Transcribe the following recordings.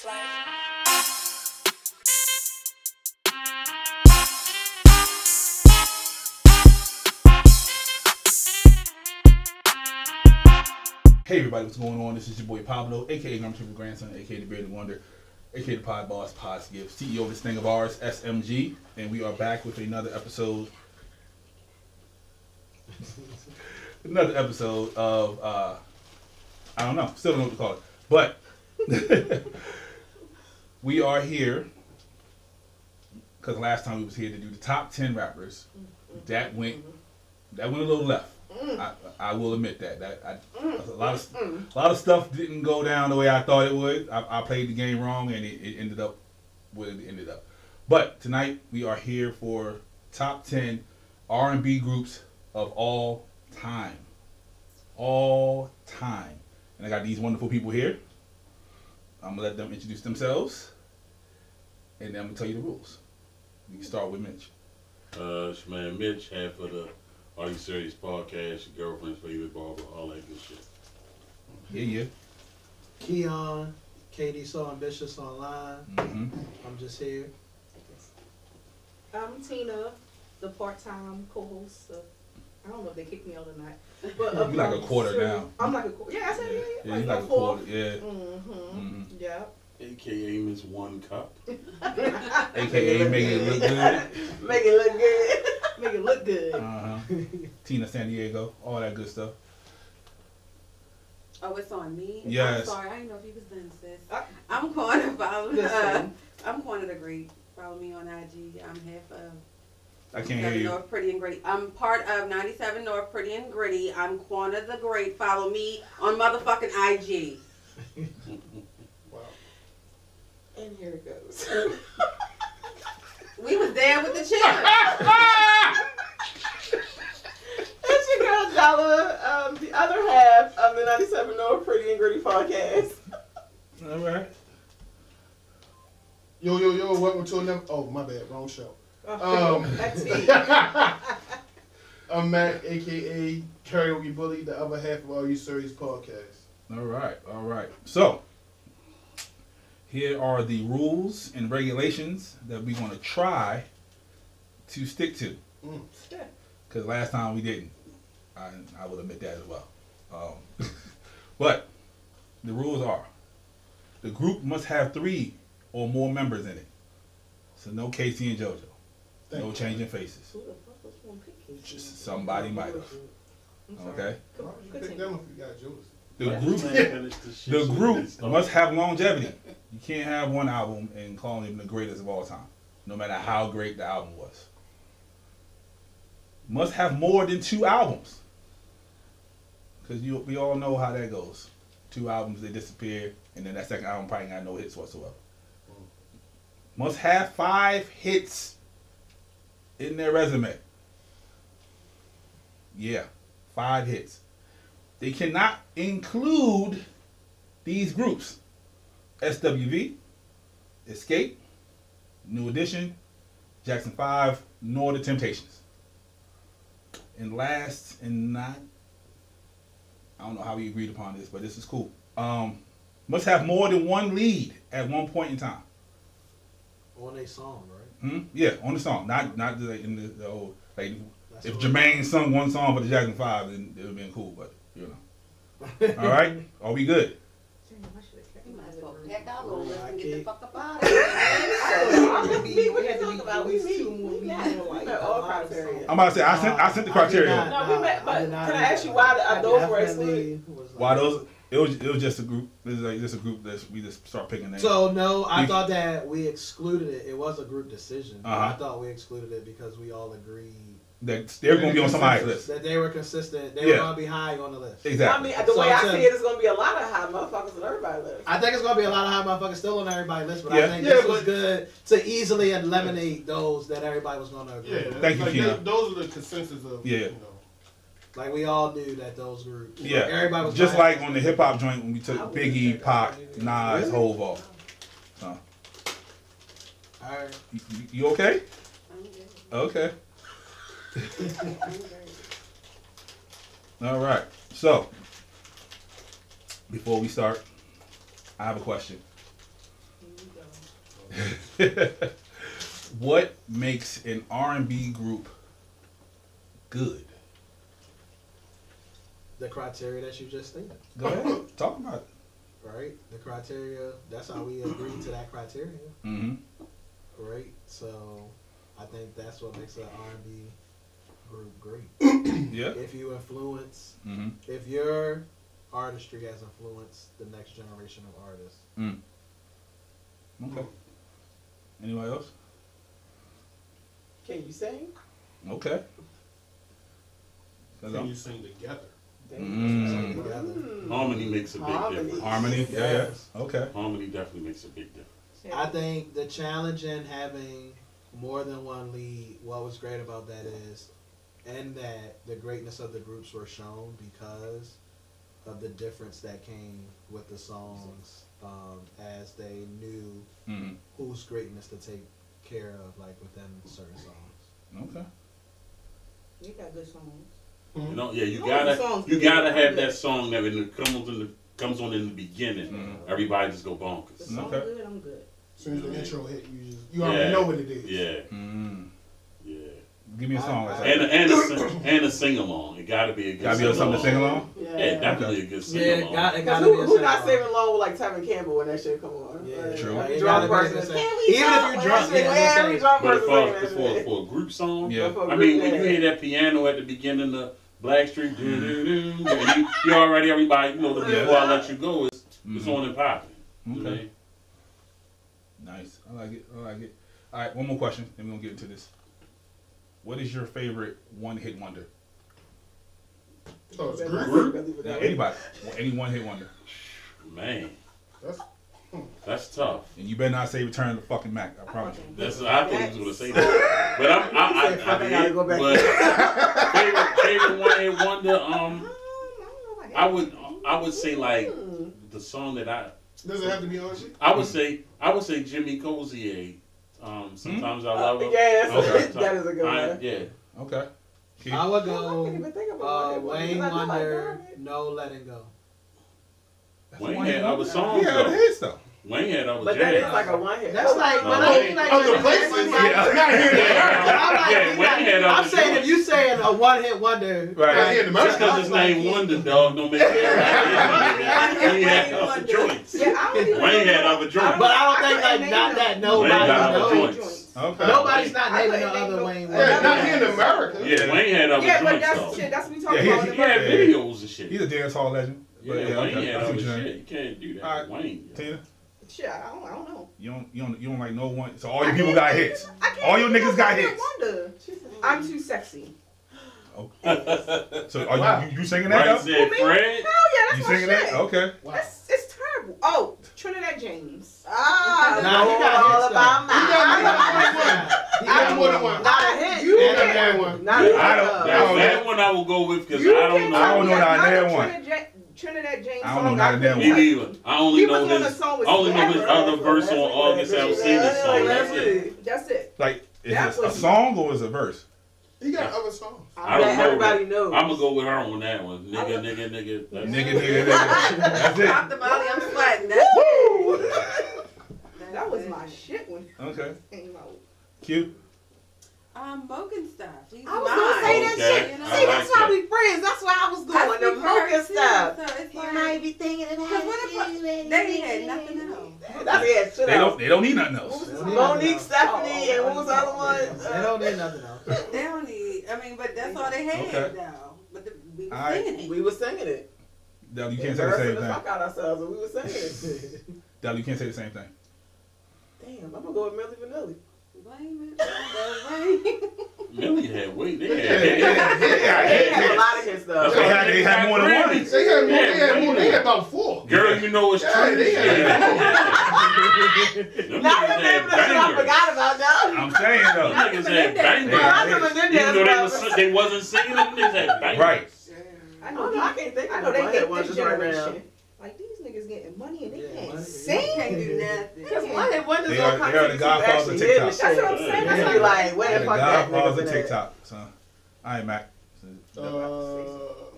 Hey everybody, what's going on? This is your boy Pablo, aka Gum Triple Grandson, aka the Bearded Wonder, aka the Pod Boss, Pod's Gift, CEO of this thing of ours, SMG, and we are back with another episode. Another episode of I don't know, still don't know what to call it, but we are here because last time we was here to do the top 10 rappers. That went a little left. I will admit that a lot of stuff didn't go down the way I thought it would. I played the game wrong, and it ended up what it ended up. But tonight we are here for top 10 R&B groups of all time, and I got these wonderful people here. I'm gonna let them introduce themselves, and then I'm gonna tell you the rules. We can start with Mitch. It's your man Mitch, half of the Jest3r's podcast, your girlfriend's favorite barber, all that good shit. Yeah. Keon, KD So Ambitious Online. I'm just here. I'm Tina, the part-time co-host. I don't know if they kicked me out or not. But You like a quarter now. I'm like a quarter. Yeah, I said yeah. Yeah, you like a quarter. Yeah. Yeah. AKA Miss One Cup. AKA make it look good. Make it look good. Make it look good. Tina San Diego, all that good stuff. Oh, it's on me? Yes. I'm sorry, I didn't know if you was done, sis. I'm Corner. I'm Corner the Great. Follow me on IG. I'm half of I can't hear you. North Pretty and Gritty. I'm part of 97 North Pretty and Gritty. I'm Corner the Great. Follow me on motherfucking IG. Wow. And here it goes. We was there with the children. It's your girl Jala, the other half of the 97 North Pretty and Gritty podcast. All right. Yo, welcome to another. Oh, my bad, wrong show. That's it. I'm Mac, aka Karaoke Bully, the other half of Jest3r's podcast. All right. So, here are the rules and regulations that we're going to try to stick to. Because last time we didn't. I will admit that as well. But the rules are, the group must have 3 or more members in it. So no Casey and JoJo. No changing faces. Who the fuck was one picking? Just somebody might have. Okay? Pick them if you got yours. The group must have longevity. You can't have one album and call him the greatest of all time, no matter how great the album was. Must have more than 2 albums. Because we all know how that goes. 2 albums, they disappear, and then that second album probably got no hits whatsoever. Must have 5 hits in their resume. Yeah, 5 hits. They cannot include these groups: SWV, Escape, New Edition, Jackson 5, nor The Temptations. And last and not, I don't know how we agreed upon this, but this is cool. Must have more than 1 lead at one point in time. On a song, right? Yeah, on the song, not in the old. Like, That's if what Jermaine sung one song for the Jackson 5, then it would have been cool. But you know, all right, are we good? You might as well pack our little list and get the fuck up out of We had to be at least 2 more weeks. All criteria. I'm about to say I sent the criteria. No, we met, but can I ask you why those were excluded? Why those? It was just a group. This is like just a group that we just start picking names. So no, I thought that we excluded it. It was a group decision. Uh-huh. I thought we excluded it because we all agreed that they're going to be on somebody's list. that they were consistent. They were going to be high on the list. Exactly. I mean, the way I see it, it's going to be a lot of high motherfuckers on everybody's list. I think it's going to be a lot of high motherfuckers still on everybody's list, but I think this was good to easily eliminate those that everybody was going to agree with. Thank you, Tina. Those are the consensus of, you know. Like, we all knew that those groups. Yeah. Everybody was just like on the hip hop joint when we took Biggie, Pac, Nas, Hov off. So. Alright. You okay? I'm good. Okay. All right. So, before we start, I have a question. What makes an R&B group good? The criteria that you just stated. Go ahead. Talk about it. Right? The criteria, that's how we agree to that criteria. Mm-hmm. Right? So I think that's what makes an R&B group great. Yeah. If you influence, Mm-hmm. if your artistry has influenced the next generation of artists. Mm. Okay. Anybody else? Can you sing? Okay. Can you sing together? Mm. Together. Harmony makes a big difference. Harmony? Yeah. Okay. Harmony definitely makes a big difference. I think the challenge in having more than one lead, what was great about that is, and that the greatness of the groups were shown because of the difference that came with the songs, as they knew Mm-hmm. whose greatness to take care of, like within certain songs. Okay. You got good songs. You know, yeah, you All the gotta songs you good. gotta have Good. that song that when it comes on in the beginning, Mhm. everybody just go The bonkers. song Okay. good, I'm good. As soon as the intro hit, you already know what it is. Yeah, Mm. yeah. Give me a song. And a sing along. It gotta be a good. Gotta be something to sing along? Yeah, definitely a good sing Yeah, along. it gotta Because be a who not sing-along. singing along with like Tevin Campbell when that shit come on? Yeah, Like, True. like, It drunk gotta be person. the same. Can we Even if talk? you're When drunk, that shit- yeah, every drunk But person singing that for shit. a group song, Yeah. For a I mean, group, when you yeah. hear that piano at the beginning of Blackstreet, you already everybody, you know, the Yeah. before I let you go, it's Mhm. on and popping. Okay. Nice. I like it. All right, one more question, and we're gonna get into this. What is your favorite one-hit wonder? Oh, it's Group? Now, anybody. Any one-hit wonder. Man, That's that's tough. And you better not say Return to fucking Mac. I promise you. That's I thought he was gonna say that, but I I gotta go back. But favorite one-hit wonder. I would say like the song that does it have to be on shit? I would say Jimmy Cozier. Sometimes I love him. Yes, Okay. that is a good one. Yeah. Okay. Keith? I would I can't go even think about Wayne I do like Wonder, garbage. No Letting Go. That's Wayne one-hit had wonder. other songs He had though. hits though. Wayne had other But that jams. is like a one hit. That's like, No, when Wayne- I mean, like, Other when places? I'm Yeah. Not here. Yeah, Wayne had I'm other saying if joints. you saying a one-hit wonder, Right. Not here in Just America. because his name Wonder Dog don't make it. He had other joints. Yeah, I don't even Wayne had know. other joints. but I don't think couldn't like name not them. that Wayne nobody got other knows. joints. Okay. Nobody's not I naming the couldn't name other no- Wayne Yeah, Wonder. not here in America. Yeah, Wayne had other Yeah, but joints that's though. shit. That's what we Yeah, talking he- about. He had videos and shit. He's a dance hall legend. Yeah, But Wayne okay. had I see other what you're saying. shit. You can't do that. Alright. Wayne. Tina, Shit, I don't know. you don't like no one. So all your people got hits. I can't All your think niggas of got one-hit hits. wonder. I'm too sexy. So are Wow. you singing that? Right Up? said Fred. Hell yeah, that's You my singing shit. that? Okay. Wow. It's terrible. Oh, Trinidad James. Ah, Nah, he got all hits, about though. He my. got more than one. Not a hit. You got more than one. Not a I hit. don't- Now, that one I will go with because I don't I don't know know. that damn one. Trinidad James I don't know song. that damn Me one. neither. I only He know was on the his. song I with only know his Steph. other verse on August Alsina's song. That's it. That's it. Like, is That it a was- song or is it a verse? He got other songs. I don't know. Everybody knows. I'm gonna go with her on that one. Nigga. That's Nigga. That's it. Pop the Molly, I'm sweating. That was my shit when Okay. it came out. Cute. Mogan stuff. He's I was gonna say that Okay. shit. You know? See, that's I why like we friends. That's why I was I going. The speak for her Mocha too, stuff. So it's You like, might be thinking of because what if they had nothing else? That's it. Shit They else. don't need nothing else. They don't need Monique, nothing else. Stephanie, and what was the other one? They don't need nothing else. They don't need. I mean, but that's all they had Okay. though. But we were Alright. singing it. We were singing it. Dell, you can't say the Embarrassing same the thing. fuck out ourselves, and we were singing it. Dell, you can't say the same thing. Damn, I'm gonna go with Millie Vanilli. Blame it. Millie had weight. They They have a lot of his stuff. They had more than one. They had about 4. Girl, you know it's Yeah, true. they had Not the name of the shit I forgot about now. I'm saying though. Them niggas had bangers. Yeah. Even though they wasn't singing, them niggas had bangers. Right. I I know, don't know. I can't think I of know the they one get that was this just right now. generation. Like these niggas getting money and they Yeah, can't money. sing. Can't do nothing. Because one hit wonders They don't are- come they are to the you Godfathers of actually hear the TikTok. shit. That's what I'm saying. And That's be what I'm like, where They're the the fuck that godfathers nigga of been at? TikTok. So, all right, Mac.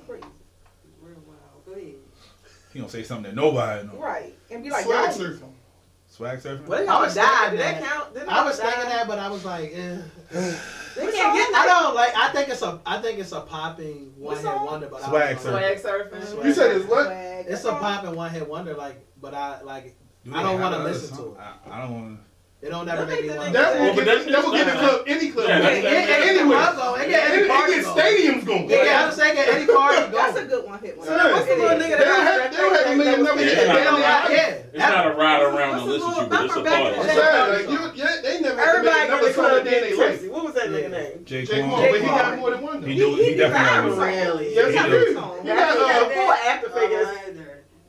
Real wild. Go ahead. He gonna say something that nobody knows. Right. And be like, Swag y'all, surfing. Swag surfing. What they I gonna was die? thinking Did that that. count? Did I was die? thinking that, but I was like, eh. They can't get I don't like. I think it's a popping one hit song? wonder, but Swag I don't know. Swag surfing. Swag. You said it's what? Swag. It's a popping one hit wonder, like, but I like. Do I they don't have want to another listen song? to it. I don't want It don't never make me want. That will Well, but get the that's- club, any club. Yeah, going. that's- Anywhere. It get any It party gets going. stadiums going. Yeah, I'm saying get any party That's a going. good one hit one. So then what's the little nigga They that don't have to leave another Yeah, hit. it's They don't not- got Yeah. It's not a ride around and What's the listen to, little but it's a number back party. in It's the sad. Like, they never Everybody made in another the song club that they named like. Tracy. What was that nigga name? Jake Jake Paul. Paul, but he got more than one though. He do. He definitely Not got one. really. Yes, He he do. did. He got, That's full after figures.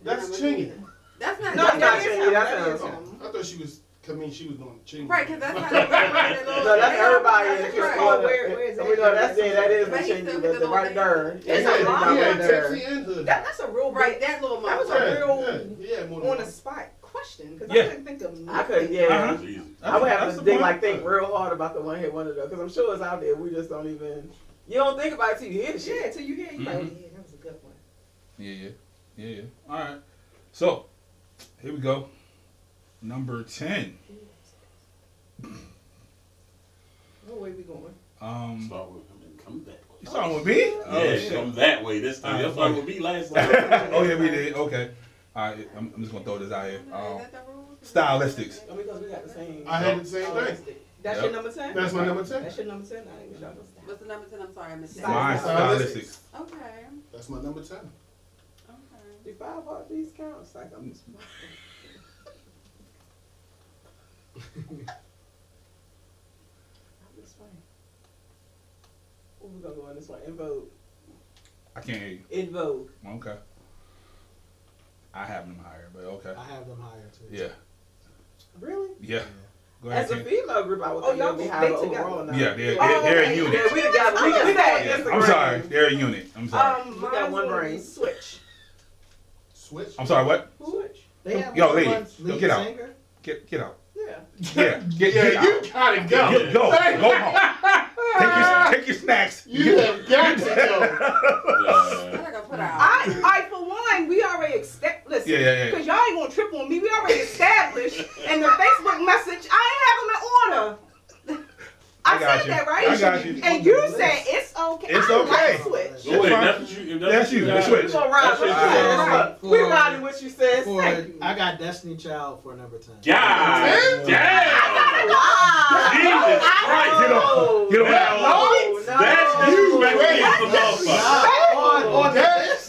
that's Chingy. That's not. No, that's not not Chingy, him. that's That is him. him. I thought she was doing Chingy. Right, because that's not. No, No, that's everybody in the Right. club. Where is We know that is the But he Chingy, still but get the the right little there. dance. He It's had a right Pepsi there. and Hood. That's a real right. That little That was a motherfucker. real Yeah, more than On one. the spot question because Yeah. I couldn't think of. I couldn't, nothing. yeah. Uh-huh. Jesus. I would have That's to the dig, point. like, think real hard about the one hit wonder though, because I'm sure it's out there. We just don't even. You don't think about it till you hear the shit. Yeah, till you hear, you like, Mhm. yeah, that was a good one. Yeah. All right. So here we go. Number 10. What way we going? Start with come that way. You starting with me? Oh Yeah, shit. come that way this time. All Y'all right, started fuck with me last time. Oh yeah, we did. Okay. All right. I'm just gonna throw this out here. Is that the rules? Stylistics. Oh, because we got the same. I had the same thing. That's Yep. your number 10? That's my number 10. That's your number 10? I ain't even know. What's the number 10? I'm sorry, I missed that. Mine stylistics. Okay. That's my number 10. Okay. Do 5 hard these counts? Like, I'm just. I'm just funny. Where we gonna go on this one? In Vogue. I can't hear you. In Vogue. Okay. I have them higher, but okay. I have them higher too. Yeah. Really? Yeah. Go ahead. As a Ken. female group, I would Oh, think y'all they'd be go higher big overall together. now. Yeah, they're a unit. Yeah, we together. We go Yeah. against the I'm grain. sorry. They're a unit. I'm sorry. We got one brain. Switch. Switch. I'm sorry. What? Switch. They have Yo, one lady, lead get out. singer. Get out. Yeah. Yeah. Get Yeah, out. you gotta go. Go home. Take your snacks. You have got to go. Yeah. I'm not gonna put out. I for one, we already listen. Yeah. Because y'all ain't gonna trip on me. We already established in the Facebook message. I ain't have them in order. I got said you. that, right? I got you. And you said it's okay. It's I okay. Like switch. Go ahead. fine. That's what you. That's you. Let's got. switch. We gonna ride That's with what you you said. said. Right. For- We riding with you said. For Thank you. I got Destiny Child for number 10. God damn. Wow. Jesus Christ. Get on. Get on. No, That's You disrespectful wait. as a motherfucker. On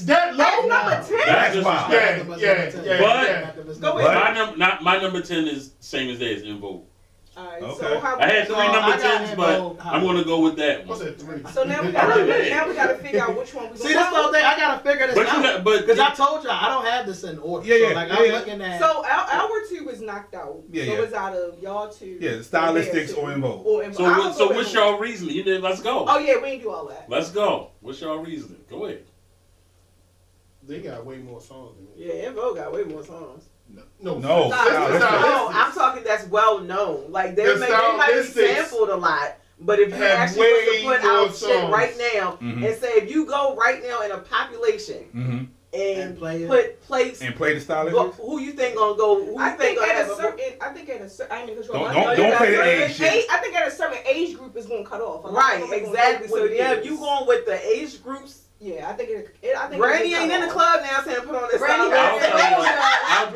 That low? Number 10. That's wild. disrespectful. Yeah. Go My my number 10 is same as theirs, in vogue. Alright, Okay. so how I had So, 3 number I got 10s, in but vogue. I'm gonna go with that What's one. that, 3? So now we gotta figure out which one we See, this whole thing, I gotta figure this But you out. got, but Because I told y'all, I don't have this in order. Yeah, So, yeah, like, yeah, I'm yeah. looking at. So our 2 is knocked out. Yeah, so yeah. it's out of y'all 2. Yeah, stylistics or in vogue. Or in so I'ma what, so go what's in your reasoning? You did. Let's go. Oh yeah, we ain't do all that. Let's go. What's your reasoning? Go ahead. They got way more songs than me. Yeah, In Vogue got way more songs. No. No, Stylistics. I'm talking that's well known. Like they The might be Stylistics sampled a lot, but if you have actually was to way put more out shit songs. right now Mhm. and say if you go right now in a population Mm-hmm. and And play it. put place And play the stylistics. who you think gonna go? Who I you think think gonna at have a a certain, I think at a certain, I mean, control. Don't play the age shit. I think at a certain age group is gonna cut off. A lot of right? them is gonna Exactly. go So with yeah, years. if you going with the age groups. Yeah, I think I think Brandy it ain't in the club now saying put on this Brandy style. I'll tell you why.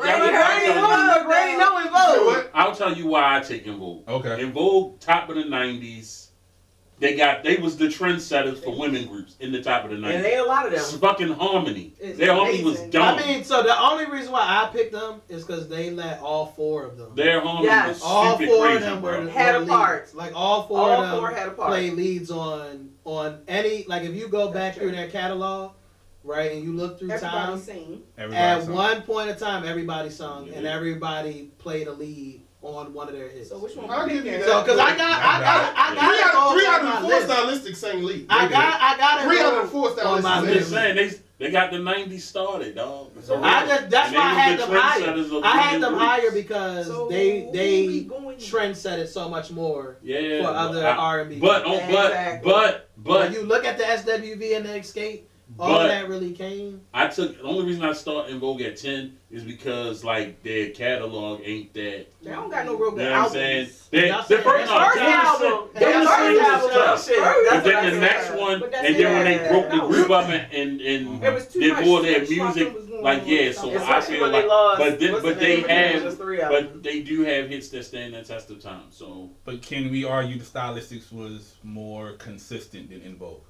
Brandy know In Vogue. I'll tell you why I take In Vogue. Okay. In Vogue, top of the 90s, they was the trendsetters for women groups in the top of the 90s. And there ain't a lot of It's them. fucking harmony. It's Their harmony was amazing. dumb. I mean, so the only reason why I picked them is because they let all 4 of them. Their harmony Yes. was All stupid 4 crazy, of them bro. were Had a leads. part. Like all 4 All of them 4 had a part. play leads on any, like if you go back through their catalog, right, and you look through time, Everybody's singing. at sung. one point in time, everybody sung and Yeah. everybody played a lead on one of their hits. So which one? I'll we give you picking? that. So, because I got Three out on of my 4 list. stylistics sang lead. I got it 3 out on- of 4 on my stylistics list. sang I'm saying they got the 90s started, dog. So For I real. just that's And why I they had was them the higher. trendsetters of I had women them groups. higher because So who they we going trend set it so much more Yeah, for other I- R&B. But Exactly. but when you look at the SWV and the Escape, All But that really came. the only reason I start In Vogue at 10 is because like their catalog ain't that. They don't got no real You good know what I'm albums. saying? Y'all The saying first that First album. the Their first first single was album. tough. Shit. But That's then what the I next said. one, But that's and then when they it. broke the No. group up It and was too did much more of their shit. Swapping music, was going like on yeah. and So stuff. I Especially feel when they like, lost. but what's the they name? have, Just 3 albums. but they do have hits that stand the test of time. So But can we argue the Stylistics was more consistent than In Vogue?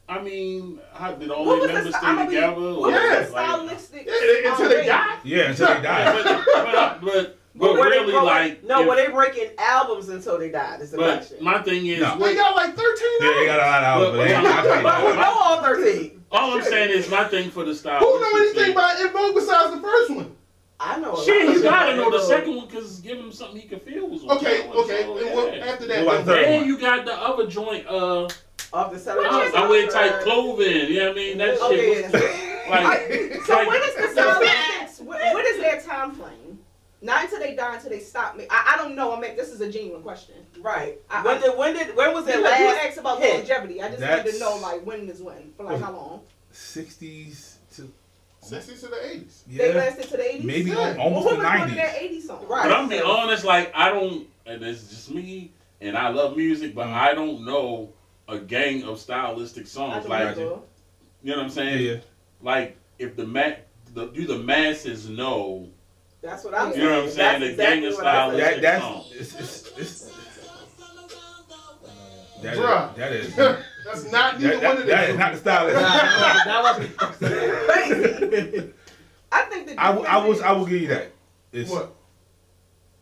I mean, how did all What their was members the, stay I'm gonna be, together? what Or was Yeah. the like, stylistic? Yeah, until they die. Yeah, until they died. but were they really, broke- like no, if- were they breaking albums until they died? Is the But question. my thing is, No. They got like 13 Yeah, they got a lot of albums, but they ain't got But who paid. know all 13? all I'm saying is my thing for the style. Who know anything about In Vogue besides the first one? I know. a lot Shit, of you gotta people know the that second one because give him something he can feel was on. Okay, that one, okay. so, And what, yeah. after What about that, the third And one? you got the other joint, Off the selling. I wear tight clothing. You know what I mean? That Okay. shit was like. So like- when is the stylistics? What is their time frame? Not until they die, until they stop me. I don't know. I mean, this is a genuine question. Right. I- When was their Because you last asked about hit? longevity. I just wanted to That's- know like when is when for like how long. 60s to 60s to the 80s. They yeah, lasted to the 80s. maybe Yeah. almost Well, the who was one of their 90s. 80s songs? Right. But I'm being honest, like I don't, and it's just me, and I love music, but I don't know a gang of stylistic I songs. don't Like, know. you know what I'm Yeah, saying? yeah. Like if the masses know, That's what I'm you saying. know what I'm saying? The That's gang of exactly what I said. stylistic That's songs. that is That's not neither one of them. that is not the stylist. Crazy. I think that I will give you that. It's What?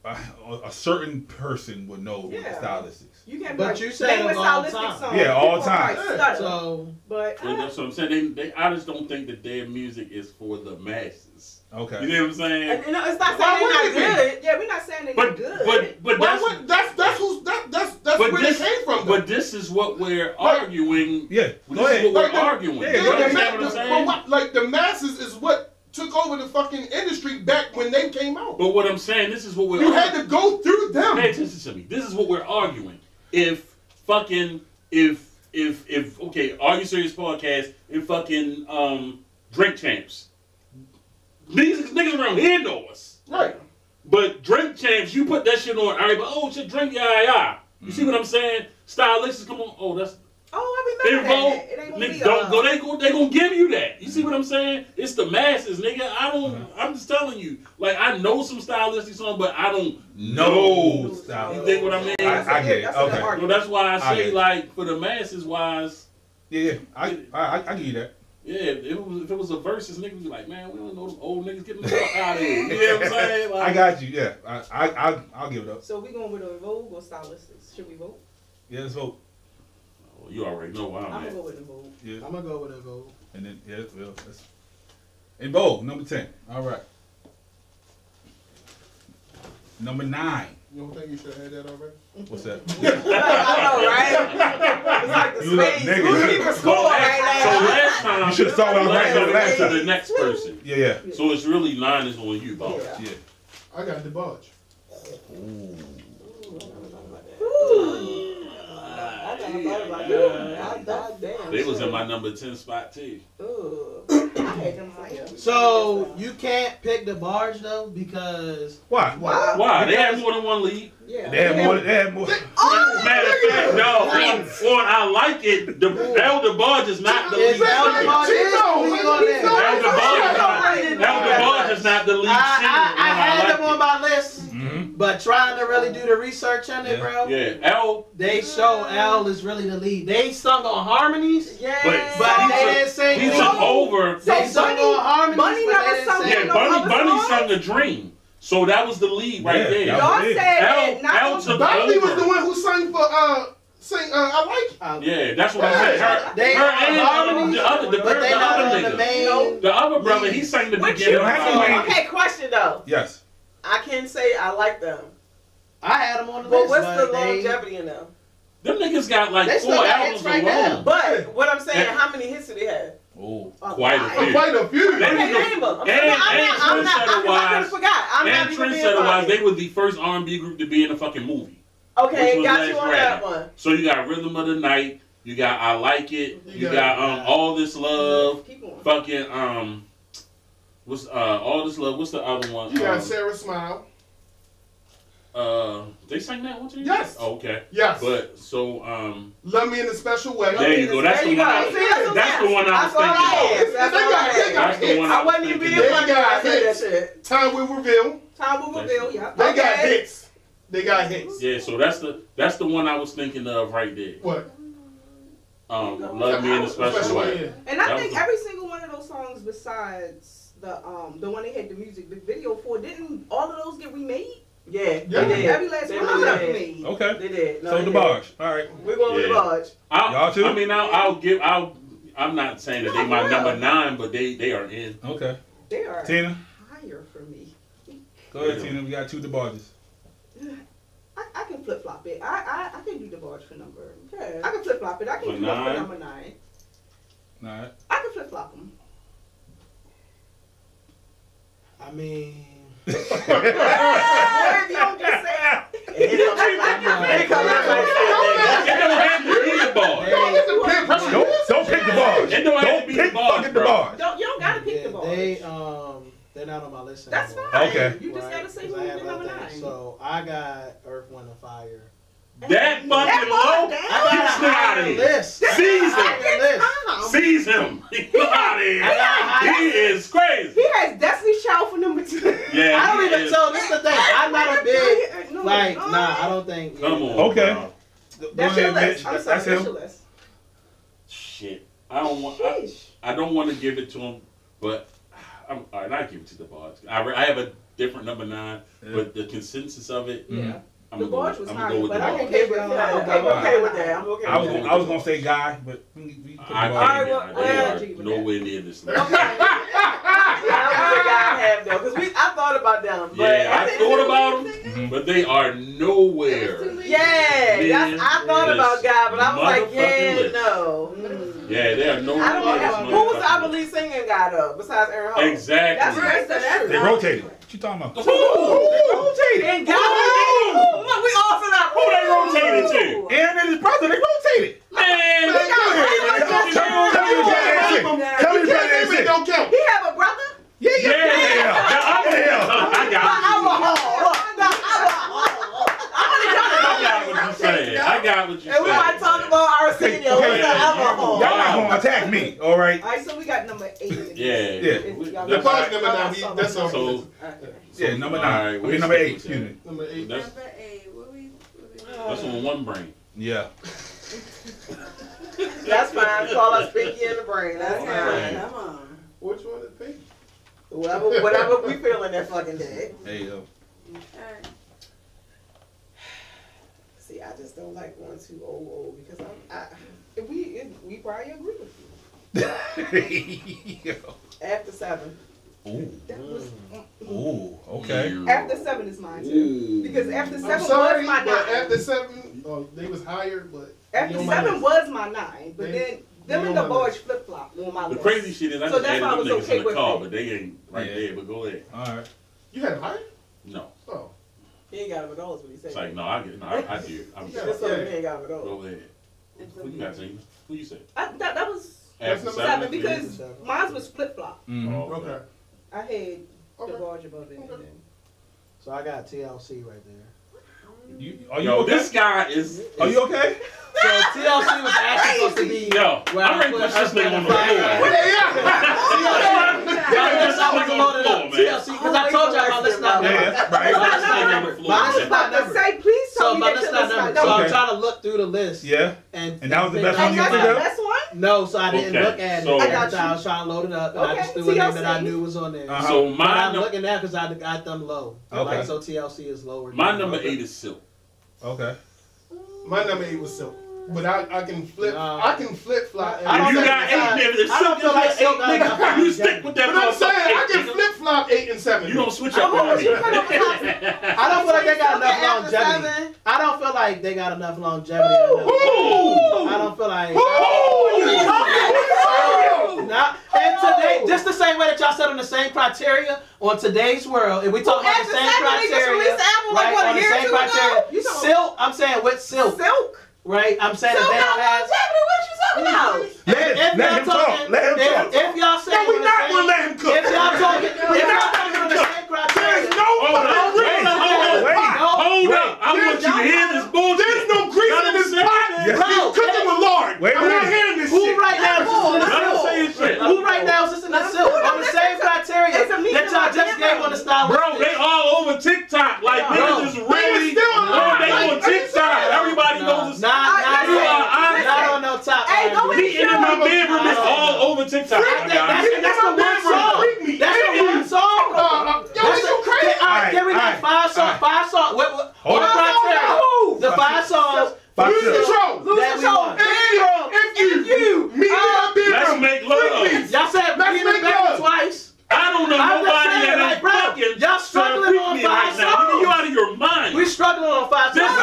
a certain person would know what the Yeah. stylistics. You can't. But like, you said name of a all stylistic time. song. Yeah, all People time. might stutter. So But Well, that's what I'm saying. I just don't think that their music is for the masses. Okay. You know what I'm saying? And, it's not Why saying would they're not it good. yeah, we're not saying they're But good. but Why that's would- that's who's that's but where this they came from. Though. but this is what we're arguing. Yeah. This Go is ahead. what we're Like the- arguing. yeah, You go understand ahead. what I'm saying? Like the masses is what took over the fucking industry back when they came out. But what I'm saying, this is what we're You arguing. had to go through them. Pay attention to me. This is what we're arguing. If okay, Are You Serious podcast and fucking Drink Champs. Niggas around here know us. Right. But Drink Champs, you put that shit on, everybody, oh shit, drink, yeah. You see what I'm saying? Stylists, come on, oh that's Oh, I remember Invo, that. It ain't gonna nigga, be they gonna give you that. You see what I'm saying? It's the masses, nigga. I'm just telling you. Like I know some stylistic songs, but I don't know. No style. You think what I mean? I get it. That's a good Okay. So argument. that's why I I say get it. like for the masses wise, Yeah, I give you that. yeah. If it was a versus, niggas be like, man, we don't know them old niggas getting the fuck out of here. You know what I'm saying? Like, I got you. Yeah, I'll give it up. So we going with a Vogue or stylistics? Should we vote? Yeah, let's vote. oh, you already know why I'm I'm gonna at. go with the Vogue. Yeah, I'm gonna go with a vote. and then yeah, well, that's in Vogue number 10. All right. Number 9. You don't think you should have had that already? What's that? I know, right? It's like the You look spades. nigga. Who's keeping score So right now? last time, You should've saw what I was writing down last to time. the next person. Yeah. So it's really 9 is on you, boss. Yeah. Yeah. I got DeBarge. I never thought about that. God damn. They was in my number 10 spot too. Ooh. I had them higher. So you can't pick the barge though because Why? Why? They had more than one lead. Yeah. They had more. They had more. Matter of fact, no, on I Like It, the Elder Barge is not the lead Is Elder singer. Barge is lead on there? Elder Barge is not the lead singer. I on had Like them on my list, Mm-hmm. but trying to really do the research on it, Yeah. bro. It. Yeah, L, They show L is really the lead. They sung on harmonies, Yeah. but they didn't sing. he lead. took over. They So sung Bunny- on harmonies, Bunny but never they didn't sung sing. Yeah, no Bunny other songs? sung A Dream. So that was the lead right Yeah, there. that Y'all was it. said L, that not L on took Bonnie was the over. one who sang for I Like It. Yeah, that's what I'm saying. They Her on and harmonies, the other but they not on the nigga. main. The other brother, he sang the What beginning. you don't have to wait. Okay, question though. Yes. I can say I like them. I had them on the But list, what's the but they, longevity in them? Them niggas got like They 4 still got albums hits right alone. now. But what I'm saying, Yeah. how many hits did they have? Oh. Quite a few. Quite a few. They Okay, was the- name them. and I could have forgot. I'm not And even being Trendsetter wise, funny. they was the first R&B group to be in a fucking movie. Okay, which was got Last you on Ride. that one. So you got Rhythm of the Night, You got I Like It. You got- got All This Love. Keep going. Fucking what's All This Love? What's the other one? You got Sarah Smile. They sang that one too? Yes. Oh, okay. Yes. But so Love Me in a Special Way. there you go. That's There the you one. go. That's the one I was That's all I thinking had. of. That's all I had. That's the one I I was wasn't even thinking being of. funny when I said that shit. Time Will Reveal. Time will reveal, yeah. They got Okay. hits. They got hits. Yeah, so that's the one I was thinking of right there. What? Love Me in a Special Way. And I That think was a- every single one of those songs besides the one they had the music video for, didn't all of those get remade? Yeah, Yeah. they did. Every last They one of really them did. remade. Okay. They did. No, So they the did. barge. All right. We're going with the Yeah. barge. Y'all too? I mean, I'm not saying that they my number 9, but they are in. Okay. They are Tina, higher for me. go ahead, Tina. We got 2 DeBarges. I can flip flop it. I can do the barge for number. Okay. I can flip flop it. I can For do it for 9? number 9. All right. I can flip flop them. I mean, Boy, if you don't just say It don't come out like It that, don't have to be the bar. Don't pick the barge. It don't have Don't to be pick the barge, fucking the bro. barge. you don't gotta pick the barge. they're not on my list That's anymore. fine. Okay. You just Right, gotta say 'cause who's I have your number other 9. things. So I got Earth, Wind, and Fire. That fucking low. Get this nigga out of here. List. Seize I him. got a list. Seize him. Get out of here. He is crazy. He has Destiny's Child for number 2. Yeah, I don't he even. is. So this is the thing. I'm not a big No, like. no. Nah, I don't think. Come on. Okay. bro. That's Go your ahead, list. Mitch. I'm sorry, That's that's him. your list. Shit. I don't want. Sheesh. I don't want to give it to him, but all right. I give it to the barge. I have a different number 9, but the consensus of it. Yeah. I'm The gonna barge go. was I'm higher, gonna go with but the I barge. can Okay, give it I'm on. okay with that. I'm okay I with was that. I was gonna say Guy, but we put the I barge. can't. Alright, They well, are nowhere near this. Okay. Yeah, I think I have them because I thought about them. But Yeah, I thought about them, Mhm. but they are nowhere. Yeah, I thought about God, but I was like, Motherfucking yeah, list. no. Yeah, they are nowhere I don't near this know. Who was the motherfucking other lead singer God of besides Aaron Hall? Exactly. That's right. So that's They rotated. What you talking about? Rotated. And God. Look, we all said that. Who they rotated to? Aaron and his brother, they rotated. Man, Tell me the brother ain't shit. Don't count. He have a brother? Yeah. I got what you're saying. I got what you're And we might saying. talk about our senior. Okay. What's the alcohol? Y'all not gonna attack me, all right? Alright, so we got number 8. Yeah. The barge number 9. That's all. So, Yeah, number all 9. right, I we'll mean, number stick 8. with Excuse me. Number 8. That's Number 8. What we that's on one brain. Yeah. That's fine. Call us Pinky in the brain. That's Okay, fine. come on. Which one is pink? Whatever we feeling that fucking day. There you go. Alright. See, I just don't like going too old because we probably agree with you. After 7. Ooh. That was, Ooh. Okay. after 7 is mine too. Because after 7 I'm sorry, was my 9. but after 7, they was higher, but After on my 7 list. was my 9. But They- then they them on and the my barge list. flip flop on my The list. crazy shit is I So just that's added why I them was niggas okay in the with car, it. but they ain't right Yeah. there. But go ahead. All right. You had higher? No, Oh. He ain't got a McDonald's what he said. it's like no, I do. I'm Yeah. Just so he ain't got a McDonald's. Go ahead. Who you got, Tina? Who you said? That was After number 7 7 because mine was flip flop. Mm-hmm. Oh, Okay. I had the Okay. barge above it. And then So I got TLC right there. Are you Yo, okay? this guy is. Are you okay? So TLC was actually supposed to be. Yo, where I'm I ready to put push this Earth, Wind, nigga on and the floor. Fire. This I was nigga on loaded the up. floor, man. TLC, because I told y'all my list not numbered. Yeah, right. My list not This nigga on the numbered. floor, My list man. is not to numbered. say, please tell So me my that list your not list not numbered. So numbered. I'm trying to look through the list. Yeah. And that was the best pick one you out- took That's out? the best one? No, so I didn't Okay, look at so- it. I got After I was trying to load it up, and I Okay, just threw a name that I TLC. knew was on there. Uh-huh. So But my I'm num- looking at because I got them low. Okay. Like, so TLC is lower. my than number number 8 is Silk. Okay. My number 8 was Silk. But I can flip. Nah. I can flip flop. I don't If you think got it's not- 8, if I don't Silk feel is like your Silk 8, got enough nigga, you longevity. stick with that But I'm saying I motherfucker. can flip flop 8 and 7. You don't switch up Oh, on you me. put up a top. I don't feel like they got enough After longevity. 7. I don't feel like they got enough longevity. enough. Ooh! I don't feel like. Ooh! Nah, and today, just the same way that y'all said on the same criteria on today's world, and we talking about the After same 7, they just criteria, released the album like, what, a on the year or same two ago? criteria. You talking- Silk, I'm saying with Silk, Silk. right? I'm saying Silk that they got don't have. longevity. What Clubhouse. Let him talk. Let him talk. If y'all say No, we not gonna let him cook. If y'all talking, We're not talking on the same criteria, There's no Hold up. Hold up. I want you to hear this bullshit. There's no grease in this pot. Yes. He's cooking with lard. Wait a I'm not minute. hearing this who shit. right now is just in the Let him silk? say his shit. Who right now is just in the silk on the same criteria It's a meeting that y'all about just gave on the style? Bro, they all over TikTok. Like, Bro, niggas is really still alive. they on TikTok. Everybody knows it's Not on no top. Hey, go R&B. meeting in my bedroom is all over TikTok. my guy. That's the one song. That's the one song. Yo, is you crazy? Then we got five songs. Five songs. What Hold on. criteria? The five songs. Lose control. That we want. If you meet in my Let's bedroom, make love. Y'all said Let's me in the make bedroom love. twice. I don't know I'm just nobody saying, that like, is bro, fucking y'all struggling on me five right now. Nigga, you songs. out of your mind. We struggling on five This songs.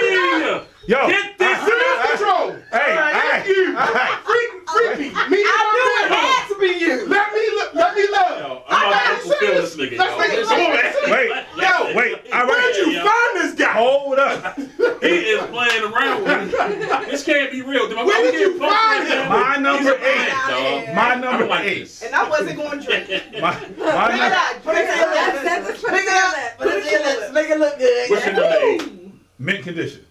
is Yo. Get this lose control. Hey, Freak me. Me in I my knew it bedroom. had to be you. Let me love. Yo, I'm about to fulfill this nigga. Let's make it serious. Wait. All Where'd you right. find this guy? Hold up. He is playing around with me. This can't be real. Where did you find him? My number He's a plant, 8. dog. My I number don't like 8. this. And I wasn't going to drink. My Put it number. out. Put it out. Put it in, let's make it look good. What's your number 8? Mint condition.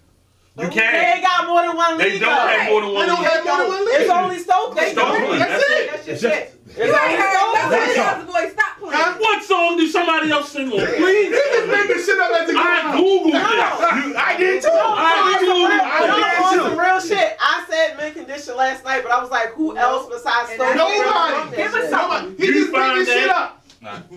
You They can't. ain't got more than one They lead. don't have more than one. They don't lead. have more than one It's lead. only Stokely. Stokely, that's it. That's It's your just. shit. It's You ain't only heard Stokely. nothing else, boy. Stop playing. What song do somebody else sing on? Please. He just made this shit up as he I goes. Googled this. I did too. I Googled I this. on some real shit. I said mint condition last night, but I was like, who else besides And Stokely? Nobody. Give us something. He You just made find this shit that? up.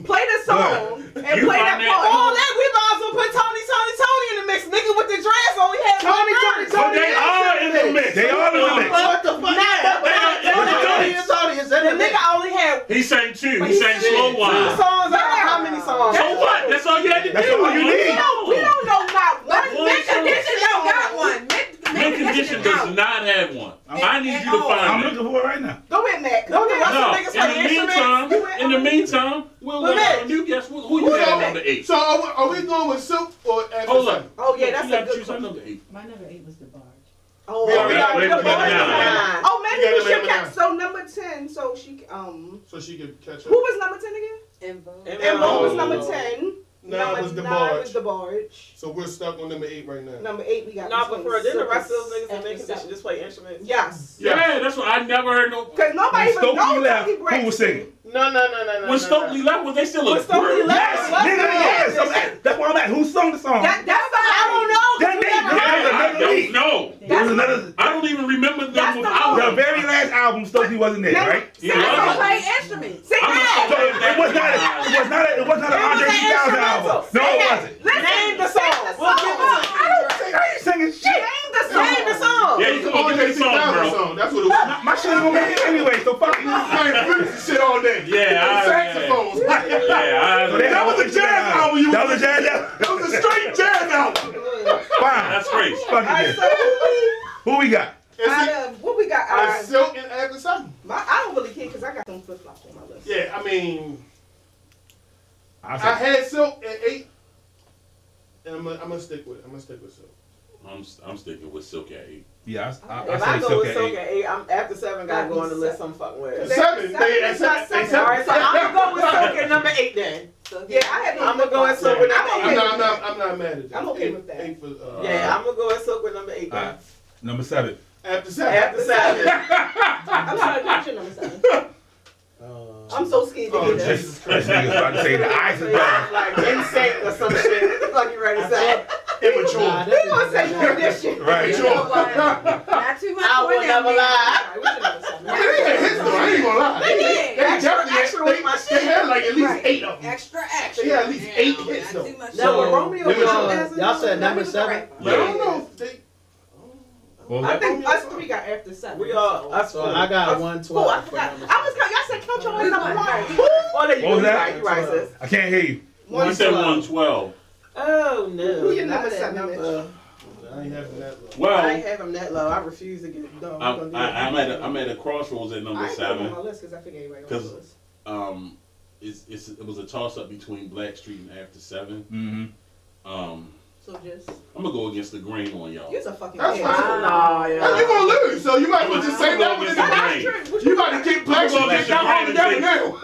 Play the song and You play that find that? part. All that, we might as well put Tony in the mix. Nigga with the dress only had Tony. But they are in the mix. They are in the mix. What the fuck? They Is in The the mix. nigga only had He sang 2. He sang Slow two Wine. songs out of how many songs? So what? That's all you had to do. That's all you need. We don't know not one. One Mint song. condition don't got one. Mint condition does not have one. I need you to I'm find it. looking for it right now. Go ahead, Matt. Go ahead. No, What's the niggas play instruments? in the meantime, we'll let our new guest. Who you have number 8? So are we going with Silk or after Hold seven? up. Oh yeah, that's You a have to good choose our question. number 8. My number 8 was the barge. Oh, We already got the number boys nine. nine. Oh, maybe We got we should number catch. nine. So number 10. So she So she could catch Who up. was number 10 again? And vote. And Bo was Oh. number 10. Nine Number was the 9 barge. was the barge. So we're stuck on number 8 right now. Number 8 we got. Nah, between but didn't the rest of those Circus niggas in and mint the condition seven. just play instruments? Yes. Yeah, that's what I never heard. No. Because nobody When even Stokely knows left, Tony who Braxton. was singing? No. When Stokely left, was they still a When Stokely group? left, Yes, nigga, yes. That's where I'm at. Who sung the song? That's the I don't know. That We nigga. never Yeah, heard it. I don't know. There was another. I don't even remember them That's the without The them. very last album, Stokely wasn't there, right? He I don't wasn't. play instruments. Sing I'm that. not So saying it that was not. guy. It was not an Andre 3000 album. No, it wasn't. Name the song. We'll give it to you. I ain't singing shit. Name the song. Yeah, you come on, give me the song, bro. song. That's what it was. My shit ain't gonna make it anyway. So fuck you. Playing flutes and shit all day. Yeah, Saxophones. Yeah, That was a jazz album. You That was a jazz album. That was a straight jazz album. Fine. that's crazy. Fuck it. So then. Who we got? out of what we got? Silk and after 7. I don't really care because I got them flip flops on my list. Yeah, I mean, I I said, had Silk at 8, and I'm gonna stick with Silk. I'm sticking with Silk at 8. yeah, If I I said go Silk with at Silk 8. at 8, I'm after 7 gotta go on the list I'm fucking with. 7. Seven. All right, so I'm gonna go with Silk at number 8 then. Yeah, I had I'm gonna go with Silk with number 8. I'm not mad at that. I'm okay with that. 8 for, Yeah, I'm gonna go with Silk with number 8 then. Alright. Number 7. After 7. After 7. I'm sorry, what's your number 7? I'm so scared to Oh, hear this. Jesus This Christ. nigga's about to say the eyes is better. Like insane or some shit. What the fuck you ready to say? Immature. He gonna say condition. Right. Immature. Not too much. I will never lie. Alright, what's your number 7? They had hits though, I ain't gonna lie. They definitely extra with my they had like at least Right. 8 of them. Extra action. They had at least 8 hits Not though. too much. So, Now, Romeo They was was- as a y'all said number was a 7? rapper. But I don't know if they. Well, I think us 3 got after 7. We all, us So four. I got Oh, I 112 for forgot. number I was y'all said count your own number 1. Oh, there you What go. was You that? right, you right, sis. I can't hear you. You said 112. Oh, no. Who your not number that 7, number. Mitch? I ain't having that low. I Well, ain't have him that low. I refuse to get done. I'm at a crossroads at number I ain't put him on 7. my list because I figured everybody on Because- my list. It was a toss up between Blackstreet and After 7. Mm-hmm. So just. I'm gonna go against the grain on y'all. You're a fucking That's ass. fine. Nah, yeah. And you gonna lose, so you might as well just say that one. That's You about to keep Black Street and come on together now.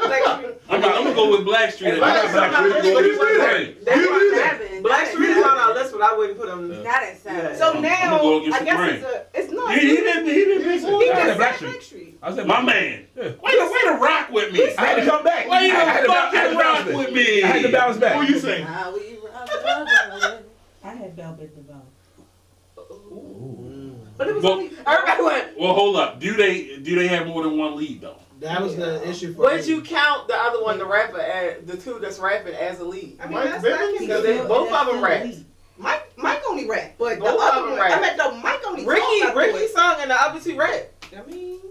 I'm gonna go with Blackstreet. Black Street, Blackstreet is on our list, but I wouldn't put them. Not at 7. So I'm now, gonna go against I the guess grain. it's not. He didn't pick He one. just said said Blackstreet. Blackstreet. I said My man. Yeah. Way to rock with me. I had to come back. Way I had to to bounce fucking rock back. with me. I had to bounce back. Who you saying? How we rock the world. I had Velvet Devout. But it was Well- only everybody went. Well, hold up. Do they have more than one lead though? That was the issue for Would me. you count the other one, the rapper, as the two that's rapping as a lead? I mean, Mike that's Bivens? not Because they both of them rap. Mike only rap, but the Both of other them one, rap. I meant the Mike only talk, I Ricky thought. sung and the other two rap.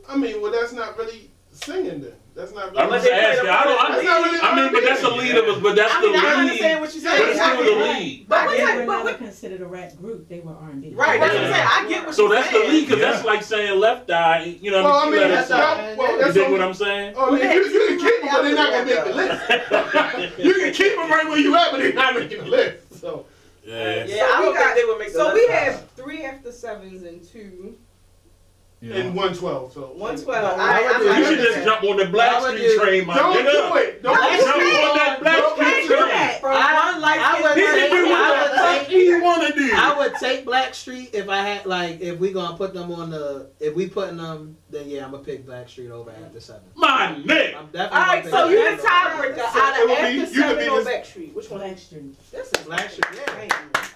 I mean, Well, that's not really singing then. That's not I'm really. just asking. That's not really I mean, but that's the lead of us. But that's I mean, the I lead. understand what you're But it's saying. still the lead. but I what get type, They were but never what, considered a rap group. They were R&B. right? That's what I'm Yeah. saying. I get what So you're that's the saying. lead, because Yeah. that's like saying Left Eye. You know Well, what I I mean, mean? that's not. Well, You that's dig only. what I'm saying? Oh, man, you can keep them, but they're not gonna make the list. You can keep them right where you at, but they're not making the list. So. Yeah. Yeah, I don't think they would make the So list. we have 3 after 7s and 2. Yeah. In 112, so. 112. You should just jump on the Blackstreet train, my Don't nigga. do it. Don't Jump do on it. that Blackstreet train. I would He can do what he wanna do. I would take Blackstreet if I had if we gonna put them on if we putting them, then yeah, I'm gonna pick Blackstreet over after 7. My nigga. I'm definitely. Alright, gonna so pick you the Blackstreet. tiebreaker So out it of would be- after you could 7 be or this- Backstreet. Which one? Blackstreet. This is Blackstreet, yeah.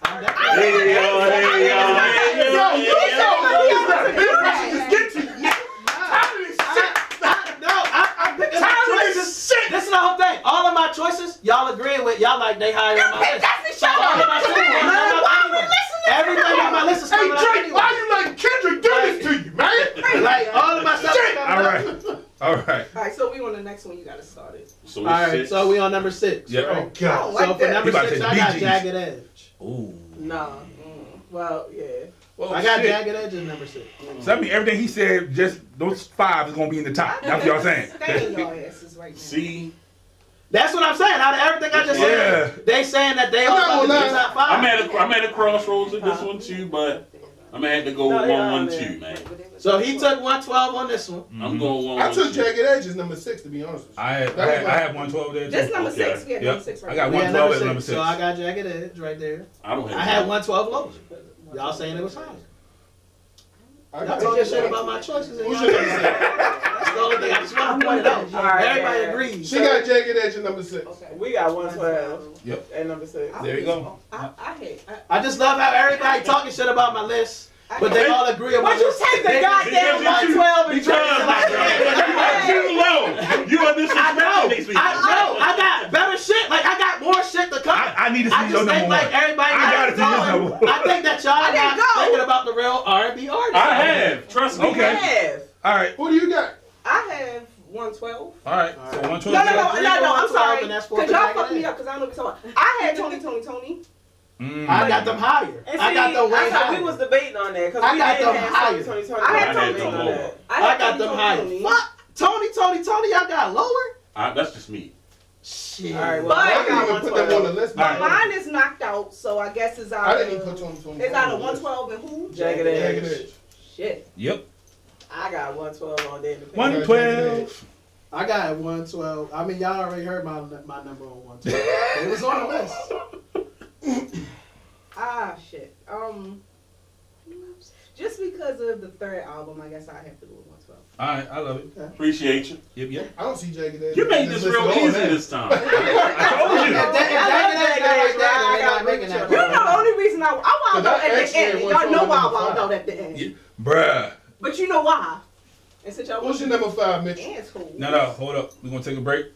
I'm Hey, definitely. yo, hey, yo, hey, yo, Yo, you hey, know, yo. just get to you. Tired of this shit. I'm picking my Tired of choices. this shit. This is the whole thing. All of my choices, y'all agreeing with. Y'all like they higher on my list. That's So all of my shit is coming up Why we anyway. listening to Everything on my list is Hey, coming up Drake, anyway. why you letting Kendrick do this to you, man? Like all of my stuff is Shit. coming All up. right. All right. Alright, so we on the next one. You gotta start it. So All right, it's so we on number 6. Yeah. Oh, I don't God. like So for that. number You about to 6, say I got BGs. Jagged Edge. Ooh. No. Well, yeah. Well, I got shit. Jagged Edge as number 6. So that means everything he said, just those 5 is gonna be in the top. That's what y'all saying. Stay in y'all asses right now. See, That's what I'm saying. Out of everything I just said, they saying that they I'm all not about to be gonna lie. top 5. I'm at a crossroads with this one too, but I'm gonna have to go No, with yeah, 1-1-2, man. So he took 112 on this one. I'm going I took 1-1-2. Jagged Edge as number 6, to be honest with you. I had 112 there too. This number Okay. 6. We had Yep. number 6 right I got now. Yeah, 112 number at number 6. 6. So I got Jagged Edge right there. I don't have. I had 112 lower. Y'all saying it was high. I Y'all got talking shit about my choices. and Who's y'all- your number 6? That's the only thing I just want to point it out. All right, Everybody yeah. agrees. She got Jagged Edge at number 6. Okay. We got 112 Yep. at number 6. There you go. I just love how everybody talking shit about my list, but they all agree on my But you list. take the They- goddamn Because you- 112 and because drink it like that. You low. You are disrespecting these people. I know. I got better shit. Like I got more shit to come. I need to see I your just number think one. like everybody I gotta see your knows. number one. I think that y'all I didn't not go. thinking about the real R&B artists. I have. Trust me. Okay. Have. All right. Who do you got? I have 112. All right. So All 112. No, Three I'm for sorry. and that's four Because for y'all Jagged fucked me Edge. up because I don't know what you're talking about. I had Tony. I got them higher. And I got them way I thought higher. we was debating on that because I we got didn't them have higher. Tony. I had I Tony. had them lower. I got them higher. Tony. Fuck. Tony, y'all got lower? That's just me. Shit. All right, well, But- I I didn't got even put them on the 112. list. But by mine is knocked out, so I guess it's out I of... didn't even put 2020. It's out of 112 and who? Jagged Jagged Edge. Edge. Shit. Yep. I got 112 on there. 112. I got 112. I mean, y'all already heard my number on 112. It was on the list. Ah, shit. Just because of the third album, I guess I have to do it 112. All right. I love it. Appreciate you. Yep. Yep. I don't see Jagged Edge. You made this Listen real to all easy that. this time. I told If you. Jagged Edge got right there, then they not making that. You know the only reason I wowed But out that at the actually end. ain't Y'all know why I 112 wowed number out at the end. Yeah. Bruh. But you know why. And since y'all What's your number 5, Mitch? asshole. No. Hold up. We're gonna take a break.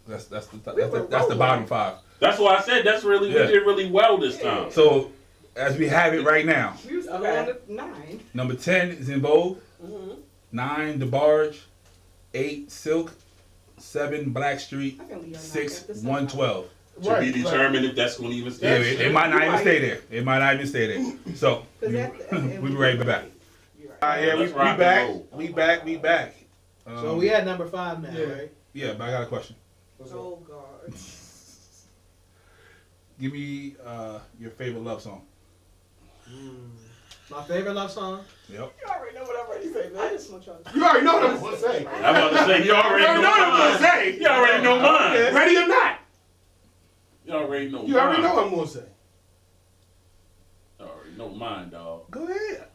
That's the We were rolling. bottom 5. That's why I said we Yeah. did really well this time. So as we have it right now, We was Okay. on the 9. number 10 is In Vogue. 9 DeBarge. 8 Silk. 7 Blackstreet. I can leave y'all 6 after this. 112. To be determined if that's going to even Yeah, stay. it might not even stay there. It might not even stay there. So Because at the end, we be right back. You're right. Yeah, we Let's rock and back. roll. We back. So we at number 5 now, Yeah. right? Yeah, but I got a question. Oh, God. Give me your favorite love song. My favorite love song? Yep. You already know what I'm ready to say, I man. just want y'all to. You already know what I'm going to say. I'm about to say, you already know what I'm mine. going to say. You already know mine. Ready or not? You already know You already know what I'm going to say. You already know mine, dog. Go ahead.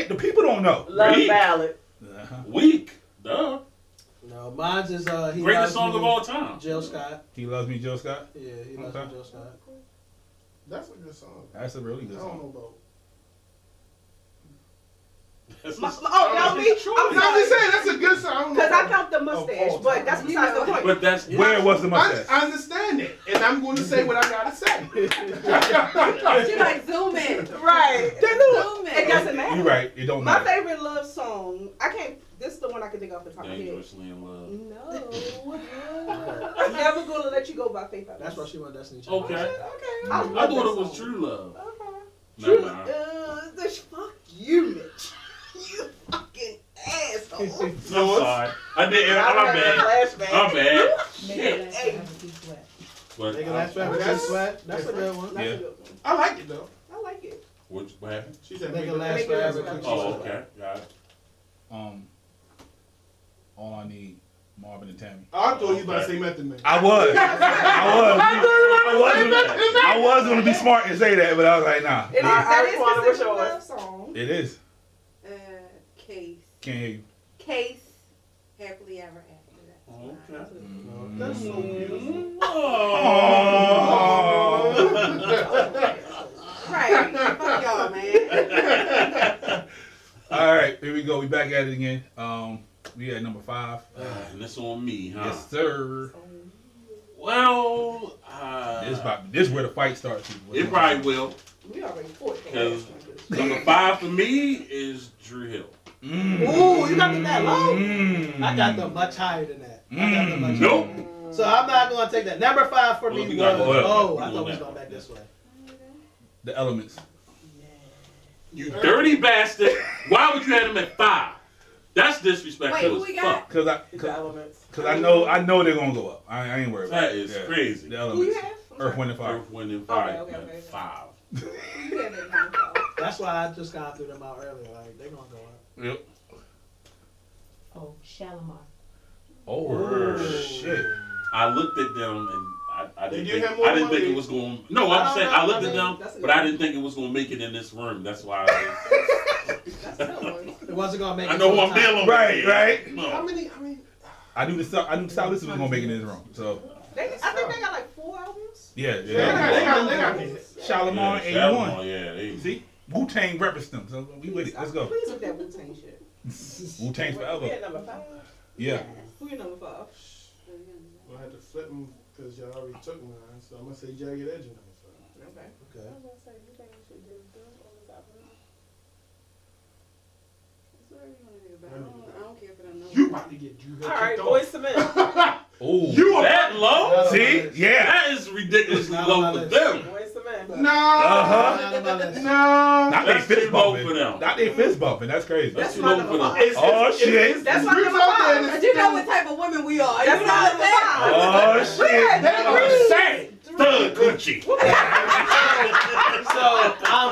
The people don't know. Love Weak. ballad. Uh-huh. Weak. Duh. No, mine's is He Greatest Loves song Me, of all time. Jill Scott. He Loves Me, Jill Scott. Yeah, He Loves Okay. Me, Jill Scott. That's a good song. That's a really I good don't song. know about. That's My, just- y'all me? I'm just saying that's a good song. I don't know Because I about- count the mustache, all but time. that's besides the point. But that's Where was the I mustache? understand it, and I'm going to say what I gotta say. She like zoom in. Right. Zoom in. It doesn't matter. You're right. It don't My matter. favorite love song, I can't, this is the one I can think off the top of my head. Dangerously in love. No. I'm never going to let you go by faith. That's why she won Destiny Child. Okay. Okay. I love thought that it was song. true love. Okay. Never True. mind. Fuck you, Mitch. You fucking asshole. No, I'm sorry. I did. I'm bad. Flashback. I'm bad. Make it last Hey. forever, keep sweat. But Nigga, that's I'm- right. That's sweat. That's a good one. That's Yeah. a good one. I like it though. I like it. what happened? She said, Make it last Make it forever. last keep Oh, sweat. okay. Got it. All I Need, Marvin and Tammy. I thought you was about to say Method Man. I was going to be smart and say that, but I was like, nah. It is, Alright, that is Quanah, what's considered a yours? love song. It is. Case. Can't hear you. Case. Happily ever after. That's Okay. mine. That's so beautiful. Right. Fuck y'all, man. All right, here we go. We back at it again. We at number 5. And this on me, huh? Yes, sir. Well, This is where the fight starts. it probably will. We already fought that. Because number 5 for me is Drew Hill. Ooh, you got me that low? I got them much higher than that. I got them much Nope. higher than that. So I'm not going to take that. Number 5 for Well, me we was. gotta go up. Oh, We I thought we was going going up. back this way. The Elements. You dirty bastard. Why would you have him at 5? That's disrespectful. Wait, who we as got? fuck. The Elements. Cause I know they're gonna go up. I ain't worried about That it. is crazy. The Who Elements. you have? Earth, Wind, and Fire. Earth, Wind, and Fire. Okay, okay. 5. Who you have at number 5? That's why I just kind of threw them out earlier. Like, they're going to go up. Yep. Oh, Shalimar. Oh, shit. I looked at them and I didn't Did you think, have more I didn't think money? it was going. No, I'm saying I looked at them, That's a but good I didn't think it was going to make it in this room. That's why I That's one. It wasn't going to make was. I it know to who the I'm top. dealing with. Right, right. How No. many? I knew the stylist was gonna make it in this room. So I think they got like 4 albums. yeah, They got me. Shalimar Yeah, 81. Shalimar, yeah, they, See, Wu-Tang represents them. So we with it. Let's go. Please with that Wu-Tang shit. Wu-Tang We forever. at number 5. Yeah. Who your number 5? Well, I had to flip them because y'all already took mine, so I'm gonna say Jagged Edge number 5. Okay. Okay. I don't care for them. You about to get Drew Hill Alright, kicked Boys to Men. off. Oh, You are that low? see, yeah. That is ridiculously Not on my low for list. them. Boys to Men. No. Uh-huh. Not on my list. No. Not they That's fist too low bumping. for them. Not they fist bumping. That's crazy. That's too my low number for them. five. Oh, shit. That's my Drews number out there 5. that's But you know what type of women we are. That's You know my what number I'm saying? 5. Oh shit. They are sad. Thug Gucci. So,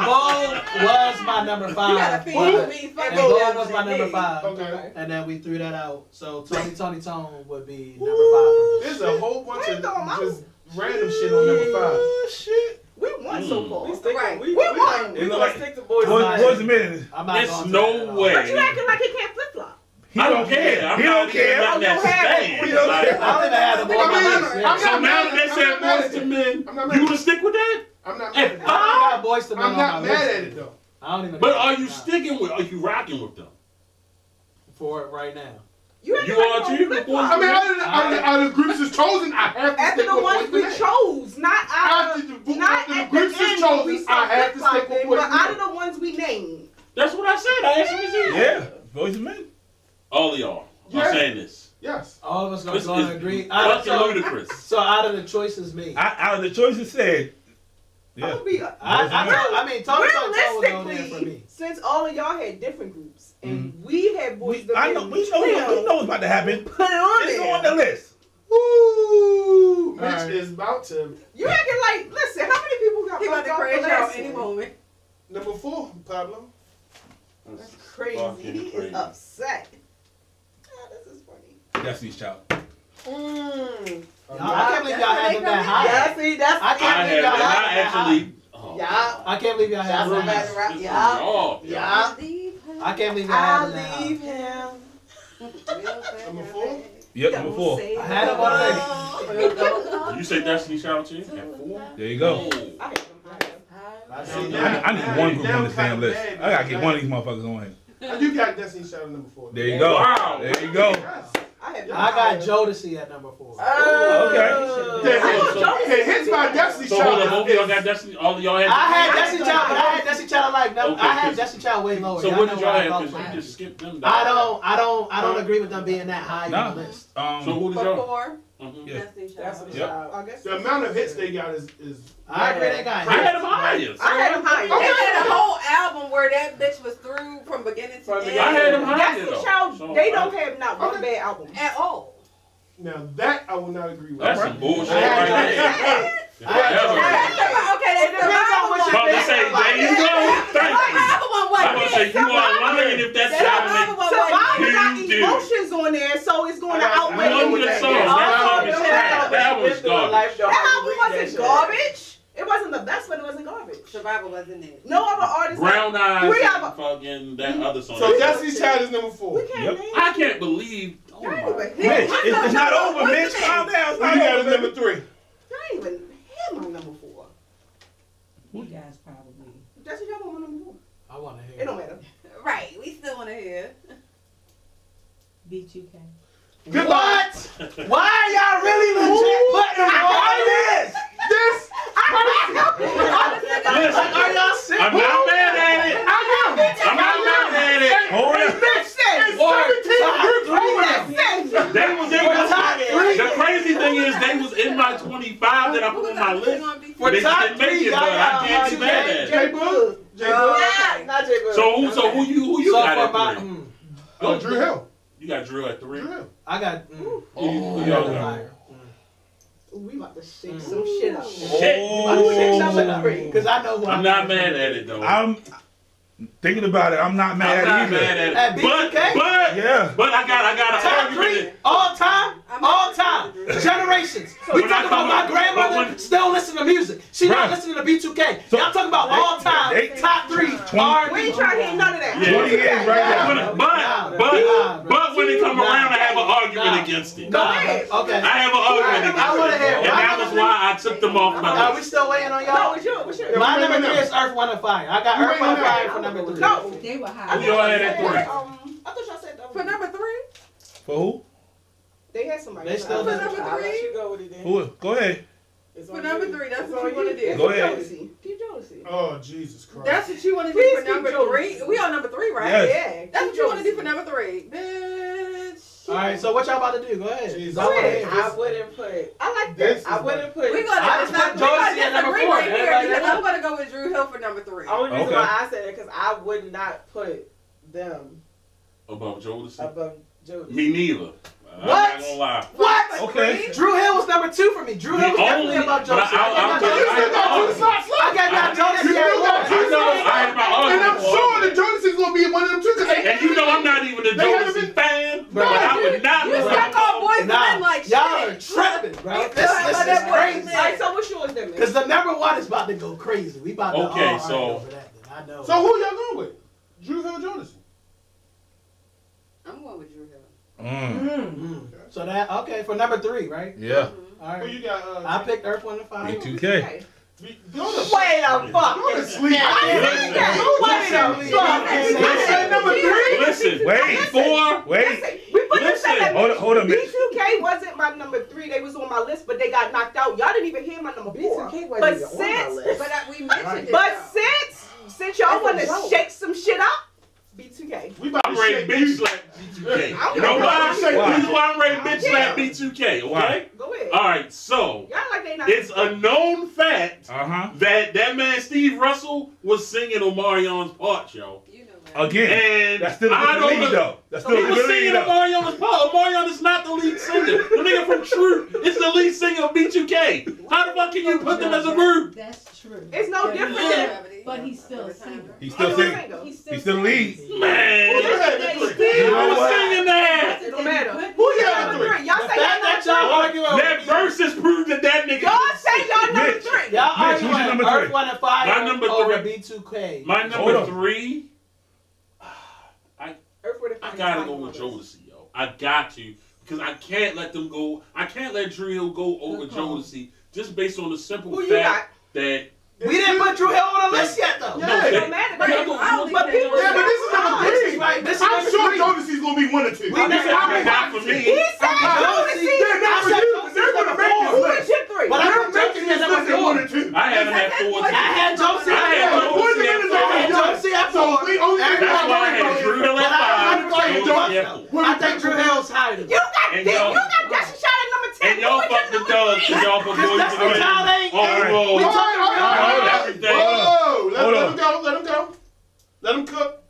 Bold was my number 5. You gotta feed for me. Fuck And you. Bold was my number 5. Okay. And then we threw that out. So, Tony Tone would be number 5 for me. There's a whole bunch of Wait, no, just random shit on number 5. Oh shit. We won so far. We stick Right. we We won. We It look gonna like- stick to Boys to Boys Men. a minute. I'm not It's going to no that at all. way. But you acting like he can't flip flop. He don't care. I'm He not don't even care. letting that You have it. stand. He don't Like, care. I don't even have the boy on my list. Yeah. I'm So not now mad that at they it. said I'm not mad Boys at to it. Men, I'm not mad you at gonna it. stick with that? I'm not At mad at it. I got Boys to Men I'm on not my mad list. at it though. I don't even But know. are you Nah. sticking with? Are you rocking with them? For it right now? You acting You like are you too, don't flip the Boys flop. I mean, out of the groups that's chosen, I have to After stick the with ones Boys we to Men. chose, not out After of the at groups the that's end when we chosen, I start have to stick with flip-flopping, Boys but to out Men. of the ones we named. That's what I said. I asked you to see. Yeah. Boys a minute. All of y'all. Yeah. I'm saying this. Yes. All of us This going is to agree. fucking ludicrous. So out of the choices made, Out of the choices said, yeah. I'm gonna be I mean, Tony Tone was on there for realistically, me. since all of y'all had different groups and we had Boys to I Men, know. We know what's about to happen. put it on It's there. on the list. Woo! All right. Alright. is about to. You acting like, listen, how many people got He about bumped to off crash the out last any one? moment. Number 4, Pablo. That's crazy. Fucking He crazy. is upset. Oh, this is funny. Destiny's Child. I can't believe y'all had them that high. Yeah, see, that's I I can't believe had, y'all and had I them that high. actually. Oh, Yeah. I can't believe y'all had That's them what that matters, high. right? this Yeah. is y'all. Yeah. I can't believe y'all had I them that high. leave him. Number 4. Yep, number 4. I had them already. You say Destiny Child too? At 4? There you go. I hate them higher. I need one group on this damn list. I gotta get one of these motherfuckers on here. You got Destiny Child number 4. There you go. Wow. There you go. I have them I got higher. Jodeci at number 4. Oh. Okay. Hits by Destiny So hold on, both Child. of y'all got Destiny? All of y'all had I had Destiny? Destiny Child, but I had Destiny Child like no. Okay, I had 'cause- Destiny Child way lower. So Y'all what know did where y'all I have? felt Because from. you just skipped them. I don't agree with them being that high Nah. on the list. So who did For y'all? 4, Mhm. Yeah. Destiny That's Child. what Yep. I guess. The amount of hits they got is I agree they got I had them highest. I had them higher. They had a whole album where that bitch was through from beginning to end. I had them higher Destiny though. Child, So they I- don't have not one bad album. At all. now that I will not agree with. That's some bullshit I had right there. I had Forever. Okay, It that's depends on what the you About to say, there you go. Thank you. I'm gonna say you are lying if that's Survivor sounding. got You do. emotions on there, so it's going to I outweigh one anything. good song. That song is trash. That was garbage. That album wasn't garbage. It wasn't the best, but it wasn't garbage. Survival wasn't it. No other artist. Brown Eyes Three and of fucking that other song. So Destiny Child is number 4. We can't Yep. name I can't believe. Oh Y'all ain't my. even Mitch, hit. it's not over, Mitch. Calm down. It's Who not you got as over. number 3? Y'all ain't even hit my number 4. You guys probably. That's what y'all want my number 4. I want to hear. It don't matter. Right, we still want to hear. B2K. Good What? Why are y'all really legit putting them on this? This. Listen, Are y'all serious? I'm not mad at it. I'm not mad at it. Hold up. Makes sense. They was in For top my. three. The crazy thing is, they was in my 25 that I put on my list. For They just top didn't make three, it, but I can't be mad at it. J Boog. J Boog. Not J. Boog. So who you So got for my, at 3? Oh, Drew Hill. You got Drew at 3. Drew Hill. I got. Who Oh, y'all got? higher. We about to shake some shit up. Shit. Because I know who I'm not mad at it though. I'm thinking about it. I'm not mad I'm not either. mad at At it. B2K? Yeah. But I got to Top argue three, with it. all time, all time, generations. We When I talking about come my up- grandmother but when- still listening to music. She not Bruh. listening to B2K. So- Y'all talking about all time, They- top 3 20 R&B. We ain't trying to hear none of that. Yeah. 20 years right now. But when it come around, I have an argument Nah. against it. Nah, ahead. okay. I have an argument I wanna against hear it. And it. that was why I took them off my Are we list. still waiting on No, y'all? it's yours. What's yours? My Wait, number wait, 3 no. is Earth, Wind, and Fire. I got You Earth, waiting Wind, on and that? Fire for number 3. No. They were Who high. y'all had at 3? I thought y'all said For number 3? For who? they had somebody. They still For listening. number I'll let 3? you go with it then. Who? Go ahead. It's For on number you. 3, that's It's what on you want to you. do. Go ahead. Jodeci. Keep Jodeci. Oh, Jesus Christ. That's what you want to do Please for number keep 3. Jodeci. We on number 3, right? Yes. Yeah. That's what keep you want to do Jodeci. for number 3. Bitch. All right, so what y'all about to do? Go ahead. Jesus. I wanna hear I this. wouldn't put. I like This that. I wouldn't put. We're going I just put Jodeci at number disagree 4. right here Everybody because else? I'm going to go with Drew Hill for number 3. Only reason Okay. why I said it because I would not put them Above Jodeci? above Jodeci. Me neither. I'm What? not gonna lie. What? Okay. Drew Hill was number 2 for me. Drew Hill was The definitely only- above but Jodeci. I- I got You still got two Jodeci. slots left. I got Jodeci You still got at two I know, slots I had left. my And I'm argument sure for that it. Jodeci's going to be one of them too. And you know I'm not even a They haven't Jodeci been- fan, Bro, but I would not You put stuck them on Boys Nah, Men like shit. y'all are tripping, bro. You This talking about is that Boys crazy. Men. Alright, so what's yours then, man? Because the number 1 is about to go crazy. We about to Okay, all so- argue over that. Then. I know. So who y'all going with? Drew Hill, Jodeci. I'm going with Drew Hill. Mm. So that okay for number 3, right? Yeah. All Who right. you got? I picked Earth, Wind, and Fire. B2K. Go to Wait a fuck. Go to sleep. Wait a fuck. I said number 3. Listen, Wait. four. Wait. We put this Listen, at hold on, Mitch. B2K wasn't my number 3. They was on my list, but they got knocked out. Y'all didn't even hear my number 4. B2K But wasn't even on my since, list. But we mentioned it. but though. since y'all want That's a to joke. shake some shit up, B2K. We about I'm to ready shake to bitch you. slap B2K. I'm You know gonna why? shake Why? This is why I'm ready to bitch Yeah. slap B2K, okay? Go ahead. All right, so Y'all like they not. it's a known fact Uh huh. that man Steve Russell was singing Omarion's part, yo. You know that. Again, And that's still I the don't lead, know. though. That's still He the was lead, singing though. Omarion's part. Omarion is not the lead singer. The nigga from True is the lead singer of B2K. How the fuck can you put them as a group? That's true. It's no different than. But he's still a singer. He's still singing. He's still lead. Man, You had the three. Steve was singing that. It don't matter. Who you had the three? Y'all say y'all That number y'all argue over. That versus proved that nigga. Y'all say y'all number Mitch. 3. Y'all Mitch, who's your arguing number Earth, three? Wind, and Fire My number over three. B2K. My Hold number on. 3. Earth, Wind, and I Fire gotta is go on with my list. Jodeci, yo. I got to. Because I can't let them go. I can't let Drew Hill go over Jodeci just based on the simple Who you fact that. We didn't put Drew Hill on the list yet, though. No, It they- don't matter. But Yeah, people but this is number This three. is right. This is I'm number sure three. Jodeci's gonna be 1 or 2. We You never- said I mean, not for me. He said Jodeci. They're not for I said you, but they're gonna make Who this is list. your 3? But They're I'm making this list at 1 or 2. I haven't had 4. I had Jodeci. I had Jodeci at I had Jodeci at 4. We only That's why I had Drew Hill But at 5. Jodeci at 4. I think Drew Hill's higher than You got And this. y'all- You got Destiny Child at number 10. And y'all fucked the thugs and y'all for going That's to the the child ain't- on the road. We talking about everything. Whoa! Let Hold him go. Let him go. Let him cook.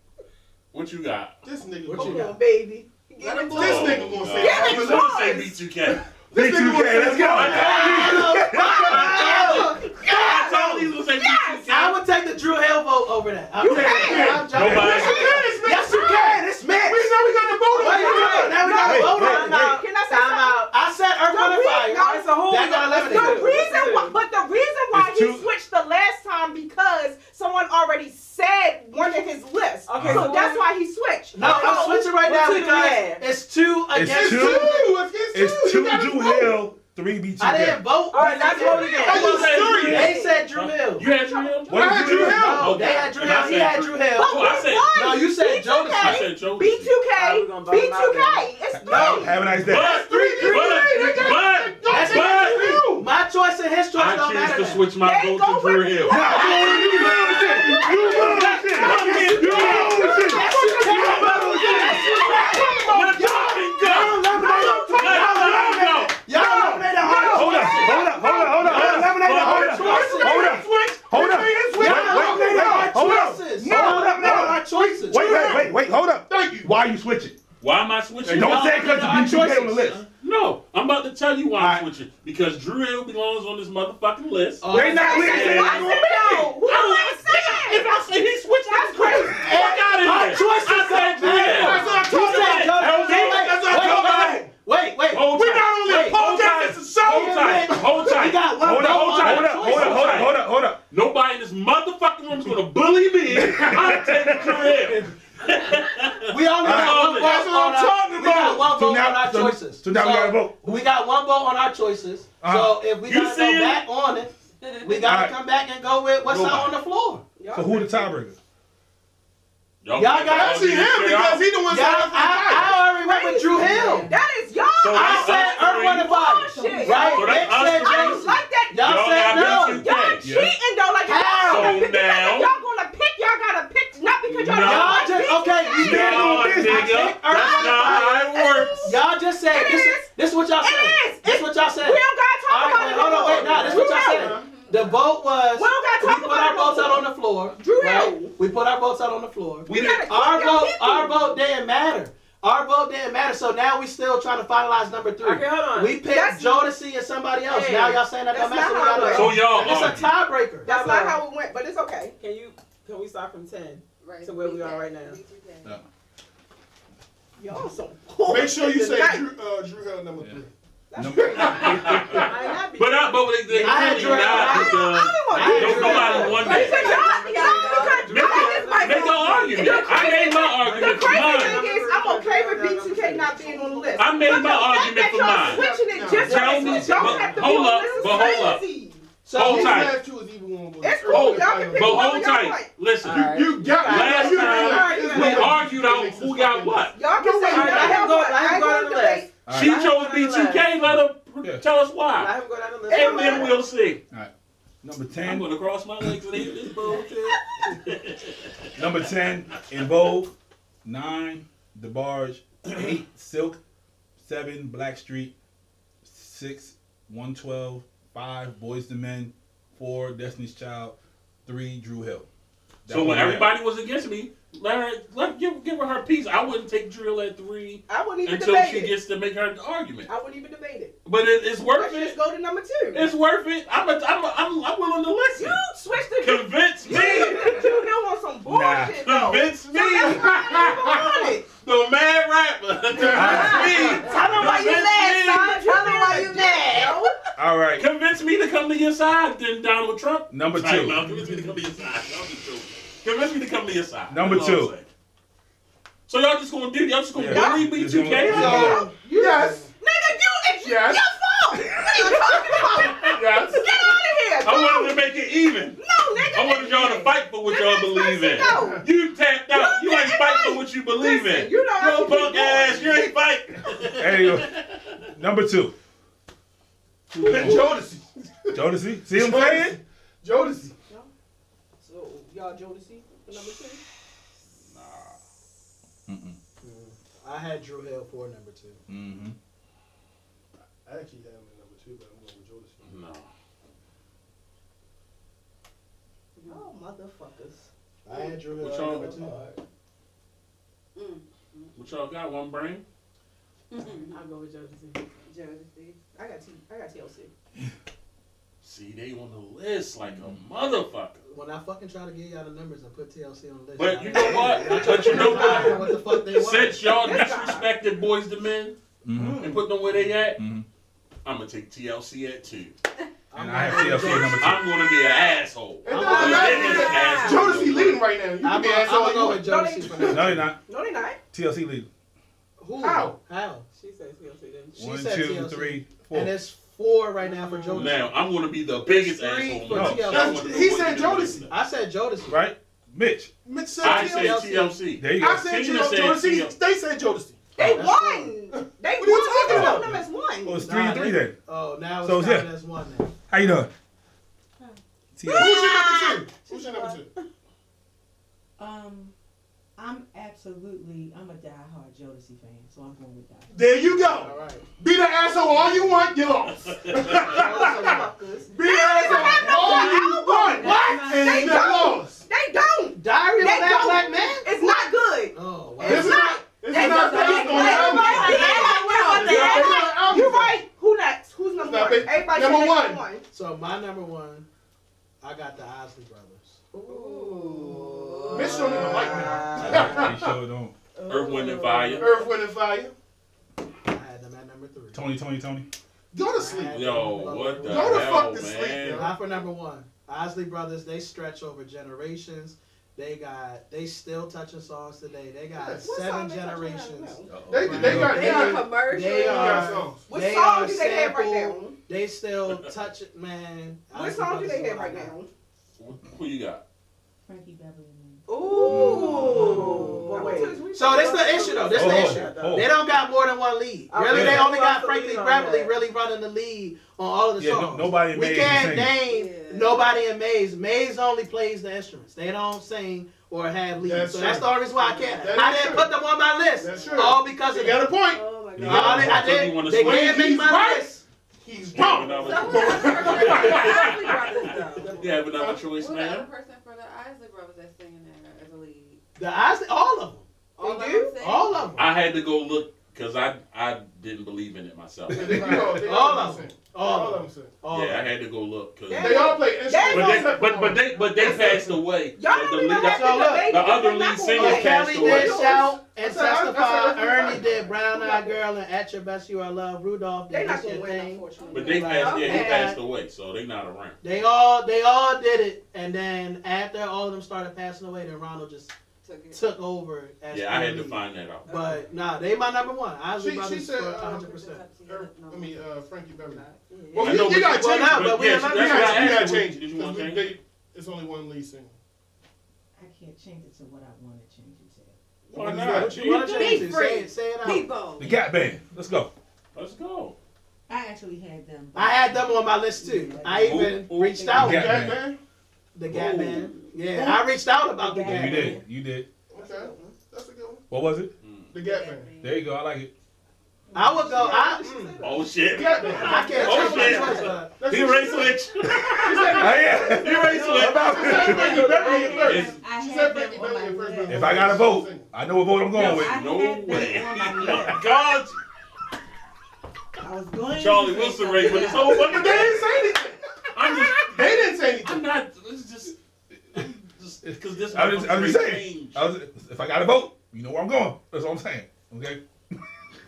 What you got? This nigga. What gonna- you Come on, baby. Let him go. This nigga gonna say. Yeah, I'm it's gonna Let say- him say B2K. This nigga gonna say- let's go. I told you he was gonna say B2K. I would take the Drew Hill vote over that. I'm You joking. can. I'm joking. Nobody- Yes, you can. It's Yes, you can. It's Mitch. We know we got to vote on Wait, it. now we got to vote on it. Can I say something? I said Earth, Wind, and Fire. No, So who That we got gonna listen eliminated. to? The reason why, but the reason why It's he two- switched the last time because someone already said one of his lists. Okay, so so that's why he switched. No, I'm switching right What now two do we because have? it's 2 It's against two. 2. It's You 2 gotta Drew vote. Hill, 3 B2K. I didn't vote. All right, that's what we get. Oh, you They serious? They said Drew Hill. You had Drew Hill? What I did had you Drew do? Hill. No, Okay. they had Drew And I Hill. He said had Drew Hill. Oh, I said- No, you said Jodeci. I said Jodeci. B2K. Alright, we gonna vote him out B2K. It's No, 3. have a nice day. But That's my choice and his choice I don't choose matter. to switch my They vote go to Drew with- Hill. Nah, you bullshit. You bullshit. You bullshit. Let Jonathan go. Let Jonathan go. Y'all eliminated hard Hold up, choices. hold up, hold up, hold up, hold up. Eliminated hard Hold choices. up, hold up. Hold up. Y'all eliminated hard Hold up. choices. No, Y'all no, eliminated no. hard choices. Wait, hold up. Thank you. Why are you switching? Why am I switching? Don't say because Our of B2K on the choices. list. No, I'm about to tell you why I'm Alright. switching. Because Drew Hill belongs on this motherfucking list. They not Why listening. is it no? Who am I saying? If I say he switched, That's crazy. Fuck out of Our here. choices I said Drew don't Hill. matter. That's what I'm You talking said about. Jodeci. Wait. Hold We tight. not only a Hold podcast, tight. it's a show. Hold tight. Hold We tight. got one Hold vote up, on hold our up, hold up, hold up, hold up, hold up. Nobody in this motherfucking room is gonna bully me. I'm taking Drew Hill. We only got one vote That's what I'm on our. talking We got about. one So vote now- on our so- choices. so now we gotta vote. We got one vote on our choices. So if we You gotta see go it? back on it, we gotta Alright. come back and go with what's Nobody. out on the floor. So who the tiebreaker? Y'all got Actually, him because he the one Yeah, saying I already went with Drew Hill. That is y'all. So I that's said us Earth, three. Wind, and Fire. Bullshit. Right? So that's Nick us said three. I Jodeci. don't like that. Y'all Y'all said got no. B2K. Y'all Yeah. cheating though. Like How? y'all So gonna pick. now- Y'all gonna pick. Y'all gotta pick. Not because y'all No. don't Y'all like just B2K. okay. We Yeah. can't No, do this. nigga. I think Earth, That's Wind, and not Fire. how it works. Y'all just said It this. is. This is what y'all said. It is. This is what y'all said. We don't gotta talk All right, about wait, it. hold on, wait, no nah, this is what y'all Drew said. Hill. The vote was. We don't gotta We talk put about our it no votes out more. on the floor. Drew right? Hill. We put our votes out on the floor. We gotta didn't. Our keep your vote, people. our vote didn't matter. Our vote didn't matter. So now we still trying to finalize number 3. Okay, hold on. We picked That's- Jodeci and somebody else. Hey, Now y'all saying that that's don't matter. not We how it gotta So works. y'all It's a argue. tiebreaker. That's not how it went, but it's okay. Can we start from 10? Right. To where we are right now. Uh, Y'all so Make sure you say tonight. Drew Hill number 3. That's Number- crazy. I ain't happy. But they I had clearly Drew Hill. not I because don't want I had to don't Drew nobody Hill. won But that. Make an argument. I made my The argument for crazy mine. thing is, I'm okay with B2K not being on the list. I made But my the fact argument that for y'all mine. switching it just so Tell that me- you don't but have to be hold on the up, list is but hold up. crazy. So Hold These tight. last two is even one. It's cool. Y'all can pick But whoever hold y'all tight. like. Listen, Alright. You got Last you time, got- we argued out who got what. Y'all can say Alright, let him go. Let him go down the list. She chose B2K. Let her Yeah. tell us why, Let him go down the list. and then we'll see. Number I'm 10. gonna cross my legs and hear this bullshit. Number 10, In Vogue. 9, DeBarge. 8, Silk. 7, Blackstreet. 6, 112. 5, Boys to Men. 4, Destiny's Child. 3, Drew Hill. So when everybody was against me, give her her piece. I wouldn't take drill at 3 I wouldn't even until debate she it. gets to make her argument. I wouldn't even debate it. But it's worth Let's it. just go to number 2. It's worth it. I'm willing to listen. You switched the Convince me. You know on some bullshit though. Convince me. So that's why I don't even want it. The mad rapper. Convince me. Tell them why you mad, son. Tell them why you mad. All right. Convince me to come to your side, then Donald Trump. Number 2. Convince me to come to your side. I'm just joking. Convince me to come to your side. Number That's all 2. I'm saying. So y'all just gonna do? Y'all just gonna Yeah. bully B2K? So, yes. Nigga, it's Yes. your fault. What are you talking about? Yes. Get out of here. I wanted to make it even. No, nigga. I wanted y'all to fight for what y'all believe in. No. You tapped out. You ain't didn't fight fight. for what you believe Listen, in. you know how Yo, you be punk ass, going. you ain't fight. There you go. Number 2. Jodeci. Jodeci. See what I'm saying? Jodeci. So, y'all Jodeci for number 2? I had Drew Hill for number 2. Mm-hmm. I actually have him at number 2, but I'm going with Jodeci. No. Oh, motherfuckers. I had Drew Hill What at y'all- number 2. What y'all got? One brain? I'll go with Jodeci. I got TLC. See, they on the list like a motherfucker. When I fucking try to get y'all the numbers and put TLC on the list. But y'all you don't- know what? y'all But you know I don't know what? what the fuck they want. Since y'all disrespected Boys to Men Mm-hmm. and put them where they at, Mm-hmm. I'm gonna take TLC at 2. And I have TLC at number 2. I'm gonna be an asshole. It doesn't I'm matter. not- Jodeci leading right now. You can I'm be asshole. gonna go You with want. Jodeci for number 2. No, you're not. No, they not. TLC lead. Who? How? How? She said TLC, didn't she? 1, said 2, TLC. 3, 4. And it's 4 right now for Jodeci. Now I'm gonna be the biggest 3 asshole. for No. TLC. Y'all wanna know He what said to do with Jodeci. it. I said Jodeci. Right? Mitch. Mitch said I said TLC. TLC. There you I go. said Tina said Jodeci. TLC. They said Jodeci. They That's won. They What are you won. talking We about? count them as one. Oh, it's 3 and 3 then. Oh, now it's So, counted yeah. as 1 then. How you doing? Who's your number 2? Who's your number 2? I'm a diehard Jodeci fan, so I'm going with that. There you All go. right. Be the asshole all you want, you lost. Be the asshole all you want. What? And They you don't. lost. They don't. Diary of a They Mad don't. Black Man? It's not good. Oh, wow. This is not. This is not based on the album. You're right. Who next? Who's number It's not 1? big. Everybody Number say one. number 1. So my number 1, I got the Isley Brothers. Ooh. Mitch don't even like me. He sure don't. Earth, Wind, and Fire. Earth, Wind, and Fire. I had them at number 3. Tony. Go to sleep. Yo, what the Go the hell, fuck to sleep, man? yo. Not for number 1. Isley Brothers, they stretch over generations. They still touching songs today. They got Yes. What 7 song they touching generations. right now? They got They yeah. Commercial. They They got are. songs. What They song are do they have right sampled. now? They still touch it, man. What Isley song do Brothers they is have what I right got. now? Who you got? Frankie Beverly and Ooh. But wait. So this the issue though. This the Oh, issue. oh. They don't got more than 1 lead. Okay. Really, they Yeah. only got What's the Frankie lead on Beverly that? really running the lead on all of the Yeah, songs. nobody in We Maze can't is singing. name Yeah. nobody in Maze. Maze only plays the instruments. They don't sing or have leads. That's so true. that's the only reason why I can't. That I is didn't true. put them on my list. That's true. All because You of got a that. point. Oh my You god. got I So you did. wanna They switch? didn't make He's my right. list. He's You have wrong. another So choice? who's the other person for the Isley Brothers, though? You have another choice, Who's the other man? person for the Isley Brothers that's singing there as a lead? The Isley, all of them. All of do? them sing? All of them. I had to go look because I didn't believe in it myself. They All of them. All of them sing. All of Yeah, I them. had to go look because. Yeah. They all play instruments. But they passed away. Y'all don't even have So to look, debate the it. other It's lead not singer gonna Oh, win. passed Kelly away. did Shout and That's all- Testify. that's all- Ernie did Brown Eyed Girl and At Your Best You Are Loved. Rudolph They're did not This gonna Your win, Thing. unfortunately. But they passed. Yeah, he Okay. passed away, so they not around. They all did it, and then after all of them started passing away, then Ronald just Took it. took over as Yeah, I had to lead. find that out. But nah, they my number 1. Isley She Brothers said, for It's 100%. up to you. No. Frankie Beverly. Yeah. Well, I know, you gotta but- change Well, it. no, but we yeah, have- that's we why I gotta- You gotta asked you, change it. Did you want to change? Because it's only 1 lead singer. I can't change it to what I want to change it to. Why You not? gotta- What you want to change Be it? free. Say it out. Be bold. The Gap Band. Let's go. Let's go. I actually had them. I had them on my list too. I even Ooh, reached out. Gap Gap Band. Band? The Gap Ooh. Band. Yeah, I reached out about the Yeah, Gap You Band. did. You did. Okay. That's a good one. What was it? The Gap Band. There you go. I like it. I would go. Oh shit. Gap Band. I can't Oh, change my shit. choice, but He race switch. Oh, yeah. He race switch. I She had said them Becky on my Becky first. list. If I got to vote, I know what vote I'm going with. I No had them way. on my list. God, I was going Charlie to say Wilson race with his something whole else. fucking They day. didn't say anything. I'm just, They didn't say anything. I'm not. It's just because this. I'm just saying. change. If I got to vote, you know where I'm going. That's all I'm saying. Okay?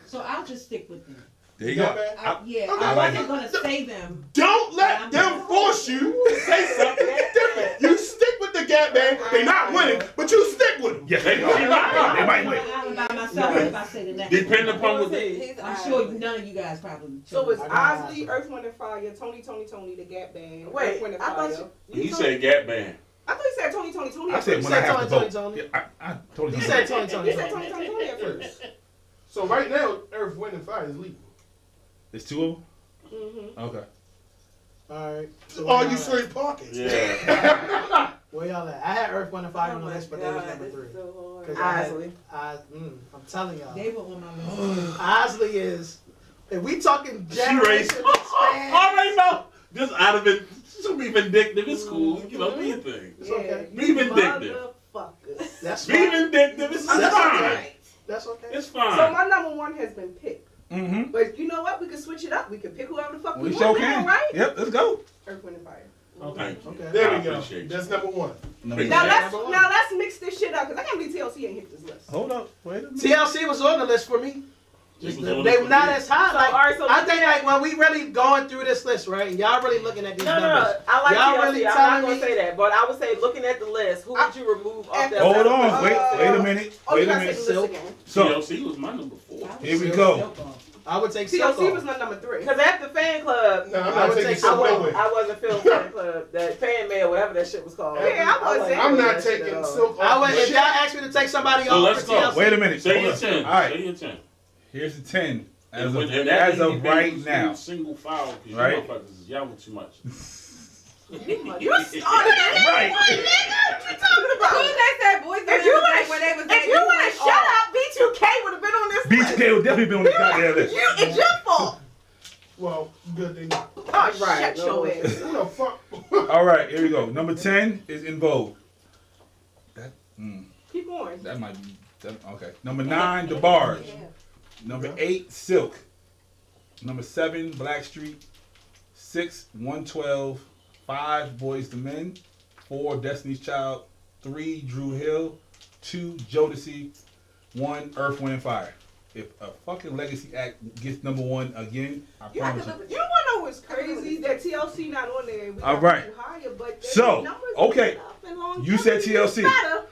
So I'll just stick with them. There you Yeah, go. man. Yeah, Okay. I like wasn't going to say them. Don't let them force you to say something different. You stick with the Gap Band. They're not winning, but you stick with them. Yes, they might win. I'm by myself if I say the next Depending one. upon what they. He's I'm sure none of you guys probably. So it's I got Osley, Earth, Wind, and Fire, Tony, the Gap Band. Wait, Earth, Wind, and I thought Fire. He said Gap Band. I thought you said Tony. I said You when I said have to Tony, vote. Tony. Yeah, I told you. You said Tony. You said Tony at first. So right now, Earth, Wind, and Fire is legal. It's two of them? Mm-hmm. Okay. All right. So All where you y'all straight pockets. Yeah. Where y'all at? I had Earth, Wind, and Fire Oh on the my list, but they was God, number this 3. is so hard. 'Cause I had- Osley. I'm telling y'all. They were on my list. Osley is, if we talking She raised. generation All span, right, no. Just out of it. She'll be vindictive. It's cool. You know, be a thing. it's okay. Be vindictive. Motherfuckers. That's Be fine. vindictive. It's That's fine. okay. That's okay. It's So fine. my number 1 has been picked. Mm-hmm. But you know what? We can switch it up. We can pick whoever the fuck we We want sure now, can. right? Yep, let's go. Earth, Wind, and Fire. Thank you. Okay. There I we go. appreciate you. That's number 1. Now Yeah. let's mix this shit up because I can't believe TLC ain't hit this list. Hold up. Wait a minute. TLC was on the list for me. It was They on were the- not as high. So, Like, all right, so I think like when we really going through this list, right, and y'all really looking at these No. numbers. I like Y'all TLC. really I'm telling not gonna me- say that, but I would say looking at the list, who would you remove off that? Hold list? on. Wait a minute. Oh, you Wait a gotta say minute. the list again. So, TLC was my number 4. here we go. I would take Silk TLC off. was not number 3. Because after Fan Club, No, I'm I not would taking take Silk Silk no way. I wasn't feeling Fan Club, that Fan Mail, whatever that shit was called. Yeah, I wasn't. I'm not that shit taking at all. Silk I would, off. if y'all asked me to take somebody So off let's for go. TLC. Wait a minute. Say Hold your up. 10. All right. Say your 10. Here's the 10 as And of, that as means of you right do now. Single file because Right. you motherfuckers y'all too much. You started that. Right. What you talking As about? soon as they said boys and If you men was would like when they was if like, you would have went shut off. up, B2K would have been on this list. BTK will definitely be on the goddamn list. It's your fault. Well, good thing not. Oh, Right, shut your no. ass. Who the fuck? All right, here we go. Number 10 is In Vogue. Keep going. That might be. Okay. Number 9, The Bars. Number 8, Silk. Number 7, Blackstreet. 6, 112. 5, Boys to Men. 4, Destiny's Child. 3, Drew Hill. 2, Jodeci. 1, Earth, Wind, and Fire. If a fucking legacy act gets number 1 again, I You have promise to you. look. You wanna know what's crazy? That TLC not on there. We All got right. people higher, but their So, numbers okay. and stuff and longevity You said is TLC. better.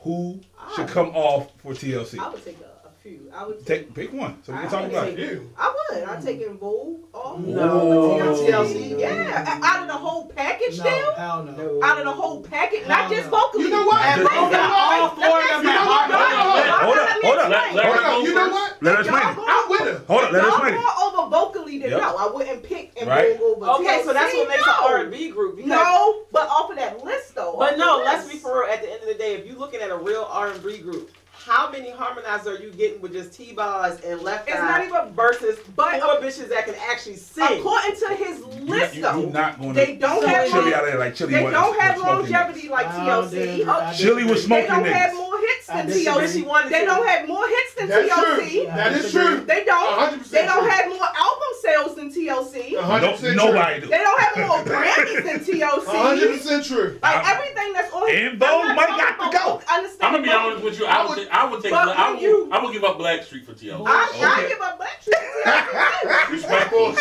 Who should come off for TLC? I would take a few. I would Pick one so we can I talk would about take- it. You. I would. I'd take In Vogue off. No. TLC? Yeah, out of the whole package No, still. hell no. Out of the whole package, not Hell just no. vocally. You know what? And Just- Vogue got all 4 of them at heart. Hold up. Let her Hold go up, you know first. what? Let us Y'all explain it. going- I'm with her. Hold up, let us Y'all explain it. more over vocally than Yep. no. I wouldn't pick In Right. Vogue over Okay, so that's what makes an no. R&B group. Because, No, but off of that list though. But off no, the let's list. be for real. At the end of the day, if you're looking at a real R&B group, how many harmonizers are you getting with just T-Bars and Left It's Eye not even versus but four bitches that can actually sing? according to his list You're though. not going They don't to have Chili long- out of there like Chili They was don't have smoking longevity like TLC. Chili was They smoking don't have niggas. more hits I than disagree. TLC. They don't have more hits than That's TLC. true. That is true. They don't. 100% They don't true. have more album sales than TLC. 100% Nobody do. They don't have more Grammys than TLC. 100% true. Like everything that's on. In Vogue might got to go. Understand? I'm gonna be honest with you. I would take. But I when you- would give up Blackstreet for TLC. I Okay. give up Blackstreet. Respectful.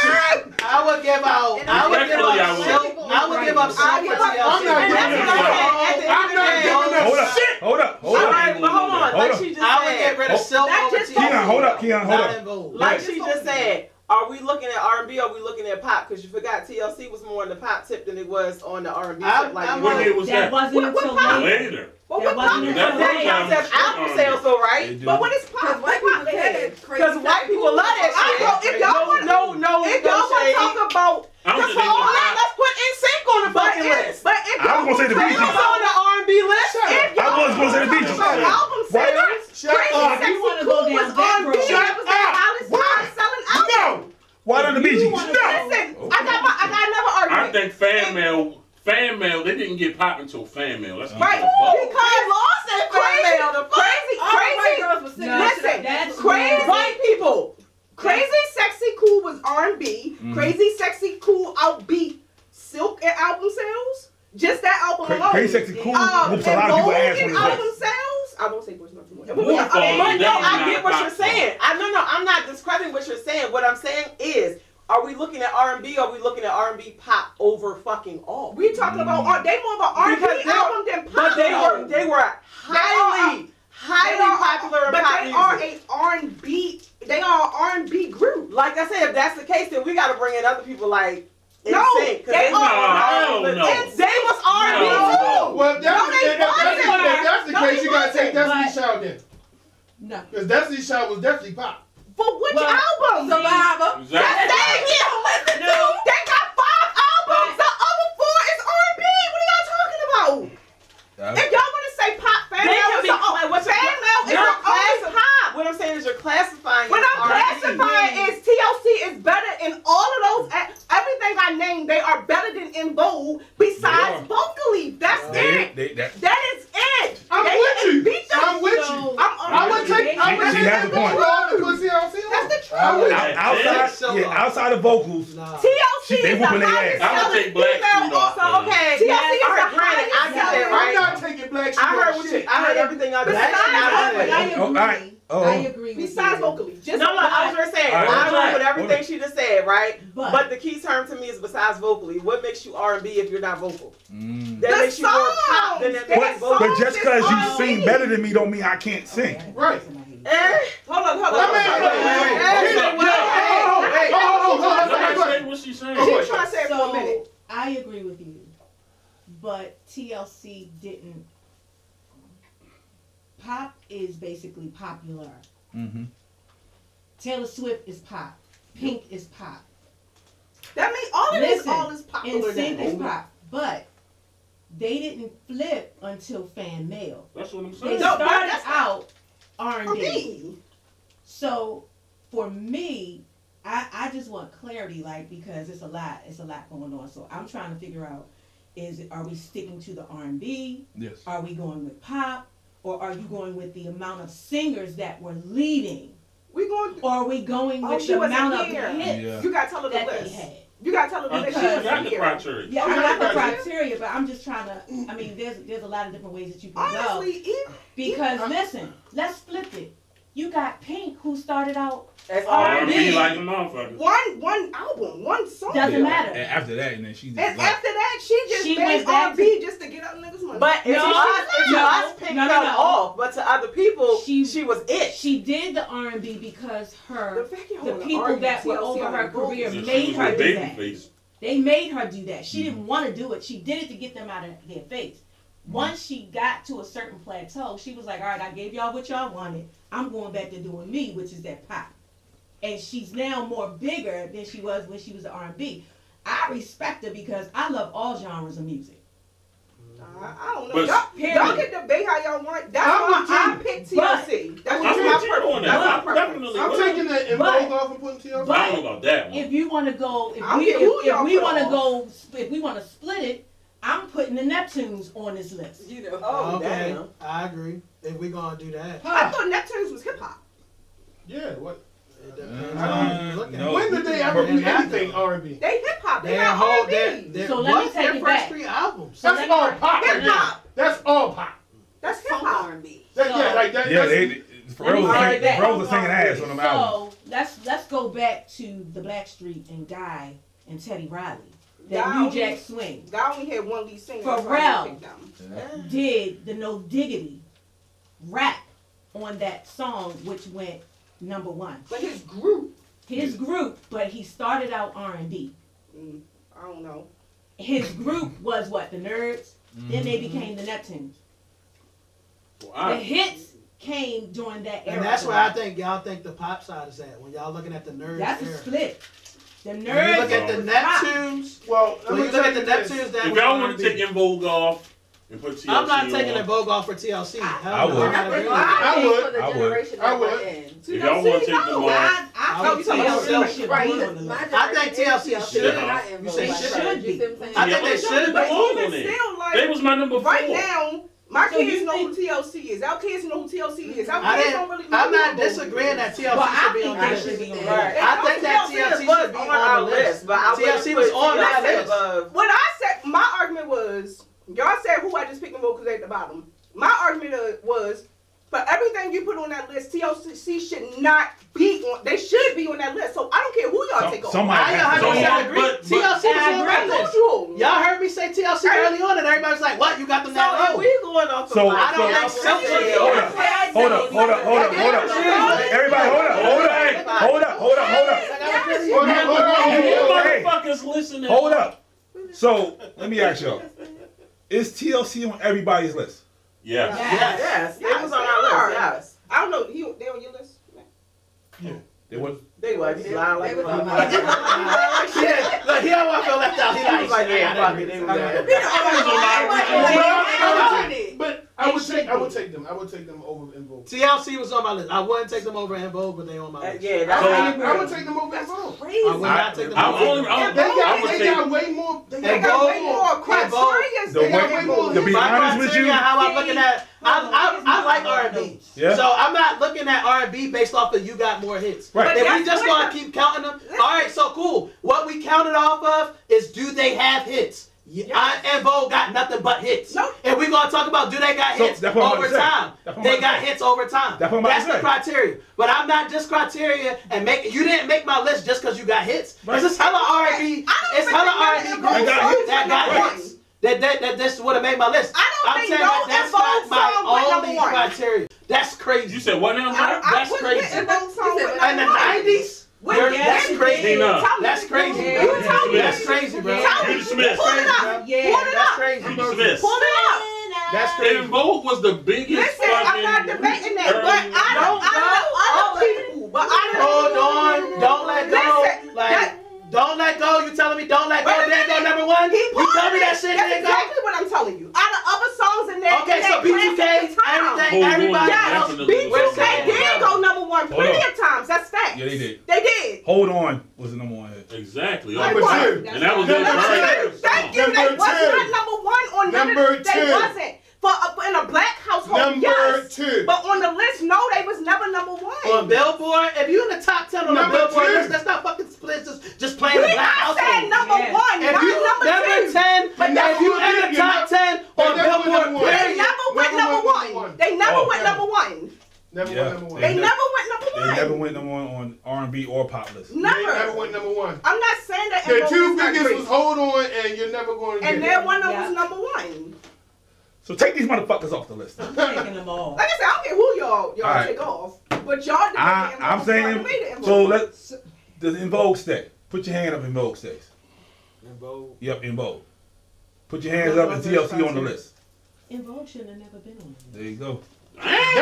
I would give out. I would give Respectfully, I up would. Silk. I would give up Silk for TLC. I'm not And that's giving what I up. had at the end I'm of the not day. giving up Hold up. shit. Hold up. Hold All up. right, but hold on. Hold Like on. she just I would get said, rid of Silk Not over just TLC. Keon, hold up. Keon, hold Not up. In Vogue. like she just said, are we looking at R&B or are we looking at pop? Because you forgot TLC was more on the pop tip than it was on the R&B I'm- tip. Like I'm- What year was That that? wasn't What until pop? later. Later. But That what wasn't pop? That that counts as album sales, though, They right? do. But what is pop? Because white people had crazy. Because white people love that I shit. know, if y'all want- no If y'all want to shade. talk about, I don't let's think they would. Let's put NSYNC on the fucking list. but if I was gonna say the y'all Bee Gees. want to on the R&B list. if y'all I was gonna say the Bee Gees. about album Why sales, not? Shut Crazy up. Sexy You wanna Cool go was down that R&B. road. That was the Shut highest up. selling album. No. Why not the Bee Gees? wanna No. Listen, think fan mail, they didn't get pop until fan mail. Let's keep Right, it a buck. because lost that crazy, fan mail. listen, That's crazy White people. Crazy Sexy Cool was R&B. Crazy Sexy Cool outbeat Silk and album sales. Just that album alone. Crazy Sexy Cool whoops a lot of people's ass on his album ass. sales. I won't say voice not too much. But no, I get what you're saying. I'm not discrediting what you're saying. What I'm saying is, are we looking at R&B? Or are we looking at R&B pop over fucking all? We talking about they more of an R&B album than pop. But they were highly popular in but pop they music. are a R&B. They are an R&B group. Like I said, if that's the case, then we got to bring in other people like No, NSYNC, 'cause they they are. was No. they was R&B No. too. Well, if that's the case, you gotta take Destiny's Child then. No. Because Destiny's Child was definitely pop. For which album? Survivor. Exactly. Listen to. They got 5 albums. The other 4 is R&B. What are y'all talking about? If y'all want to say pop, fan They mail can is be the like, what's fan mail is the only pop. What I'm saying is you're classifying. What it I'm R&B. classifying is TLC is better in all of those. Everything I named, they are better than In Vogue. Besides vocally, that's it. That is it. I'm They with didn't you. beat them. I'm with you. I would take. I would She take has a point. That's the truth. Outside of vocals, TLC they is whooping the their highest ass. I'm gonna take Black selling Street off. female. Okay, TLC is the granted, I highest get that, selling. right? I'm not taking Black Sheep I heard off what shit. you. I heard everything I Besides said. Oh, all right. I agree with Besides you. vocally, just No, I was just saying. All right. I agree with everything Hold she just said, right? But- But the key term to me is besides vocally. What makes you R&B if you're not vocal? That The makes you more pop than that songs. makes But vocal. just because you R&B. sing better than me don't mean I can't sing. Right. Hold on. Let her say what she's saying. She's trying to say it for a minute. So I agree with you, but TLC didn't. Pop is basically popular. Mm-hmm. Taylor Swift is pop. Pink is pop. That means all of this all is popular. NSYNC is now. pop, but they didn't flip until fan mail. That's what I'm They saying. No, started that's out R&B. R&B. So for me, I just want clarity, like, because it's a lot going on. So I'm trying to figure out, are we sticking to the R&B? Yes. Are we going with pop? Or are you going with the amount of singers that were leading? We going. Or are we going with she the wasn't amount of here. hits Yeah. You gotta tell her the that they list. had? You gotta tell her the list. She She forgot wasn't the here. criteria. Yeah, Okay, I got the okay. criteria, but I'm just trying to, I mean, there's a lot of different ways that you can Honestly, go. even Because listen, let's flip it. You got Pink, who started out That's R&B R&B. like a motherfucker. one album, one song. Doesn't matter. And after that, and then she just And left. after that, she just She made went back R&B just to get out niggas' money. But to us, Pink fell off. But to other people, she was it. She did the R&B because the people that were over her career Yeah, made she was her a do baby that. face. They made her do that. She didn't want to do it. She did it to get them out of their face. Once she got to a certain plateau, she was like, all right, I gave y'all what y'all wanted. I'm going back to doing me, which is that pop. And she's now more bigger than she was when she was the R&B. I respect her because I love all genres of music. I don't know. But- Y'all can debate how y'all want. That's why I picked TLC. That's I'm my with you on preference. that. That's my I'm preference. definitely I'm with taking the involved off and putting TLC. But- I don't know about that one. If you want to go, I don't care who y'all put off. if we want to split it, I'm putting the Neptunes on this list. You know. Oh, Okay, damn. I agree. If we gonna do that, I thought Neptunes was hip hop. Yeah, what? it depends on who you look at. no. When did they ever do anything R&B? They hip hop. They Their got whole R&B. So let me take their it first back. 3 albums. So That's all pop. Hip right there. hop. That's all pop. That's hip Funk hop. R&B. Yeah, like that. Yeah, that's- Pharrell was Let me singing, say Pharrell was singing ass on them albums. So let's go back to the Blackstreet and Guy and Teddy Riley. That Guy New only- Jack Swing God only had one lead singer. Pharrell. That's why did the No Diggity rap on that song, which went #1. But his group, His group, but he started out R&B. I don't know. His group was what? The Nerds. Then they became the Neptunes. The hits came during that era. And that's why I think y'all think the pop side is at when y'all looking at the Nerds. That's a era. split. The When you Nerds. look at the pop. Neptunes. Well, When you look at the Neptunes, that If was y'all want R&B. to take In Vogue off and put TLC I'm not taking on, the Vogue off for TLC. I Hell no, would. I'm not agreeing with I that. would. For the I would. generation I that would. we're in. if y'all want to take them off, I Oh, you talking about TLC should right. be on the list. I think TLC should. You say should be. I think they should. But belong even on it. still, like They was my number 4. right now, my So kids you know who think- TLC is. Our kids know who TLC is. Our I kids didn't, don't really know. I'm who not Boo Boo disagreeing is. that TLC Well, I should be think on they the should list. be on the Right. list. I think that TLC should be on the list. but I TLC was on that that list. list. What I said, my argument was, y'all said who I just picked them because they at the bottom. My argument was, for everything you put on that list, TLC should not be on. They should be on that list. So I don't care who y'all take off. Somebody I has to 100% So, agree. but- TLC was on I that told list. you. Y'all heard me say TLC early on, and everybody's like, "What? You got them that So low?" we going off of So- I don't think so. Hold up. Everybody, hold up. You motherfuckers listening. Hold up. So, let me ask y'all. Is TLC on everybody's list? Yeah. Yes, they was on our list. Yes, I don't know. They on your list? They was. they was. He's lying like They a was on motherfucker. Yeah, look, he don't want to feel left out. He He was like, yeah, fuck it. They was there. But I would take them. I would take them over In Vogue. TLC was on my list. I wouldn't take them over In Vogue, but they on my list. Yeah, that's So- I would take them over In Vogue. Crazy. I would not take them I over. only. I would take. way more. They got way more criteria. The way- to be honest with you, how I'm looking at, I like R&B. Yeah. So I'm not looking at R&B based off of you got more hits. Right. If we That's just what gonna the- keep counting them, all right. So cool. What we counted off of is do they have hits? En Vogue got nothing but hits. Nope. If we gonna talk about do they got So, hits that's what I'm over about to say. time, That's what I'm they about to got say. hits over time. That's what I'm about That's to the say. criteria. But I'm not just criteria and you didn't make my list just because you got hits. Right. It's hella R&B. I don't It's think hella they R&B got groups got hits. that got Right. hits. That this would have made my list. I don't I'm think saying no that that's En Vogue not my song went only number 1. criteria. That's crazy. You said what now? Zach? That's wouldn't crazy. get En Vogue song with In the number 1. 90s? That's crazy. Tina. That's crazy, Yeah. bro. You tell me. That's crazy, bro. Tell me. You dismissed. Pull it up. Yeah. Pull it That's up. crazy. You dismissed. Pull it up. That's crazy. En Vogue was the biggest. Listen, I'm not debating that, but I don't know other people. But I Hold on. Don't let go. Listen, Like, don't let go. You telling me don't let go? Wait a Then go minute. number 1? He You pulled tell me it. that shit That's didn't go? exactly what I'm telling you. Out of other songs in there. Okay, so B2K, everything, everybody else. B2K did go number 1 Hold plenty on. of times. That's fact. Yeah, they did. They did. Hold on was the number 1 hit. Exactly. Number And 2. that was Number it. two. Thank you. They Number was two. not number 1 on none Number of They two. wasn't. For in a black household, yes. 2. But on the list, no, they was never number 1. On Billboard, if you in the top 10 on the Number two. Billboard list, that's not fucking split. Just playing the black I said household. number Yeah. 1, If not you number 2. 10, But if that's you what in we the did. top 10 on They Billboard, period. never went number 1. They never Oh. went number 1. Never Yeah. went number 1. They They never went number 1. They never went number 1 on R&B or pop list. They Never. never went number 1. I'm not saying that. The En two Vogue not biggest great. was Hold On and You're Never Going to And Get their It. one of them Yeah. was number 1. So take these motherfuckers off the list. I'm taking them all. Like I said, I don't care who y'all right. take off, but y'all did I'm saying, so let's, does En Vogue stay? Put your hand up, En Vogue stays. En Vogue. Yep, En Vogue. Put your hands up and TLC on the list. En Vogue should have never been on the There you go.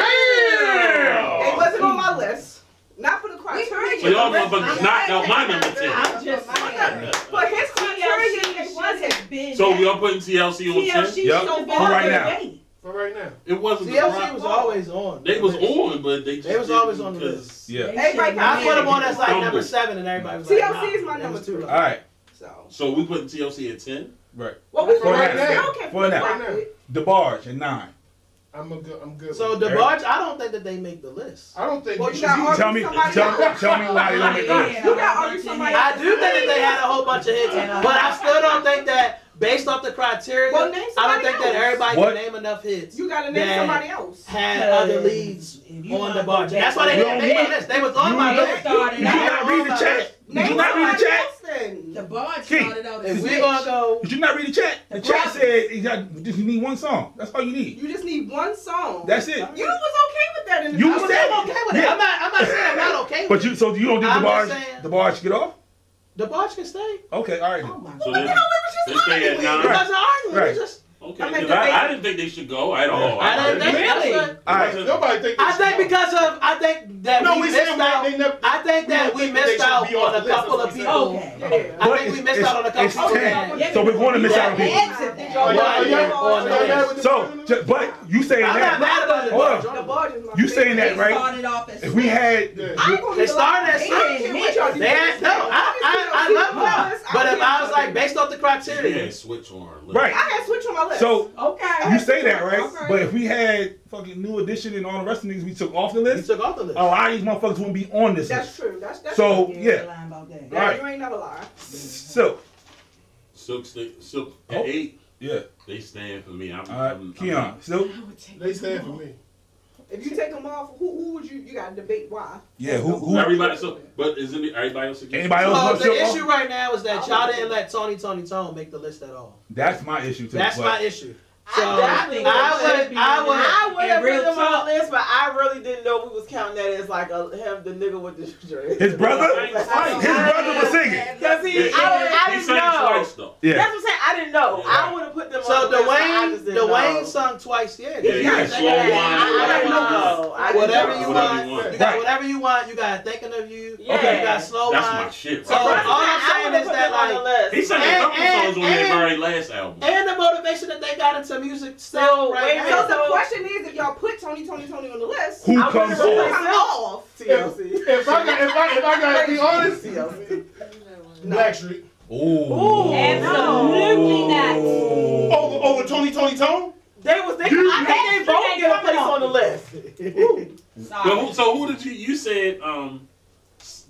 Damn! They wasn't on my list. Not for the criteria. So y'all motherfuckers knocked out my number 10. I'm just saying. But his criteria, TLC they should wasn't. have been. So we are putting TLC on 10? TLC Yep. should have been For on right the now. date. For right now. It wasn't the TLC rock. was always on. They was on, but they just They was didn't always on the because- list. Yeah. Everybody I got put them on as like Fumble. number 7 and everybody was like, TLC is my that number was too 2. low. All right. So. So we putting TLC at 10? Right. Well, we For right can now. still can For now. flip it. DeBarge at 9. I'm good. So with the that. barge, I don't think that they make the list. I don't think Well, you you should. got Tell me, Somebody tell else. me why they don't make the list. You got argue somebody I else. do think that they had a whole bunch of hits, but I still don't think that based off the criteria, Well, name I don't somebody think that else. everybody What? can name enough hits. You gotta name that somebody else. had other leads If you on wanna the go barge. back That's why they You didn't don't make my need- list. They was on you my don't list. started Did you not read the chat? Did Name you not read the somebody chat? else then. The barge Key. started out If as we rich. gonna go, Did you not read the chat? The chat problem- said you just need one song. That's all you need. You just need one song. That's it. You was okay with that in the You I'm said- saying I'm okay with it. Yeah. I'm not saying I'm not okay with But it. you, so you don't think I'm DeBarge, just saying- DeBarge should get off? The barge can stay. Okay, all right. Oh then. my So God. they stay at 9. It wasn't arguing. Right. It's just Okay. Okay, I mean, 'cause I didn't think they should go at all. I didn't think Really? that's what- All right. Nobody think. I think because of I think that No, we we missed saying out. they never. I think that we think that they missed should out be on on a the list, couple that's of what people. Okay. Yeah. I think we missed out on a couple it's of 10, people. so we're going to miss out on people. Exit that. So, but you saying I'm not that? mad about it. Hold The on. Barge is my You saying favorite. that, right? Started off as If we had, I ain't gonna They be started as lying. I ain't care what y'all do. They had, no, I love them. But if I was like based off the criteria, Yeah, switch on. right? I had switch on my list. So Okay. you say that, right? Okay. But if we had fucking New Edition and all the rest of the niggas we took off the we list, took off the list. a lot of these motherfuckers wouldn't be on this that's list. true. That's So true. yeah, Lying about that. Yeah, Right. you ain't never lie. so Silk Oh. at 8. yeah. They stand for me. All right, Keon. So They stand for me. If you take them off, who would you got to debate why? yeah, who? Everybody. So, but isn't it everybody else? Against Anybody it? else? So the issue right now is that y'all didn't let Tony Tone make the list at all. That's my issue too. That's but my issue. So I think I would have real put them on talk. the list, but I really didn't know we was counting that as like him, the nigga with the dread. His brother? His His brother was singing. Cause He I he didn't sang know. twice though. Yeah. That's what I'm saying. I didn't know. Yeah. I would have put them So on the list. but I just didn't Dwayne know. sung twice. Yeah. Yeah, You got slow wine, I didn't know. I didn't whatever know. you Whatever want. you want. You got Right. whatever you want. You got thinking of you. Yeah. Okay. You got slow That's wine. my shit. So Right all there. I'm saying is that like, He sang a And- couple songs on and- that very last album. and the motivation that they got into music still So, right wait a now. minute. So the question is, if y'all put Tony on the list, Who I comes would've off? replaced him off. TLC. If I gotta be honest, TLC. Blackstreet Ooh. Absolutely not. over Tony Tone. They was. I think they both get a place on the list. Sorry. So who did you said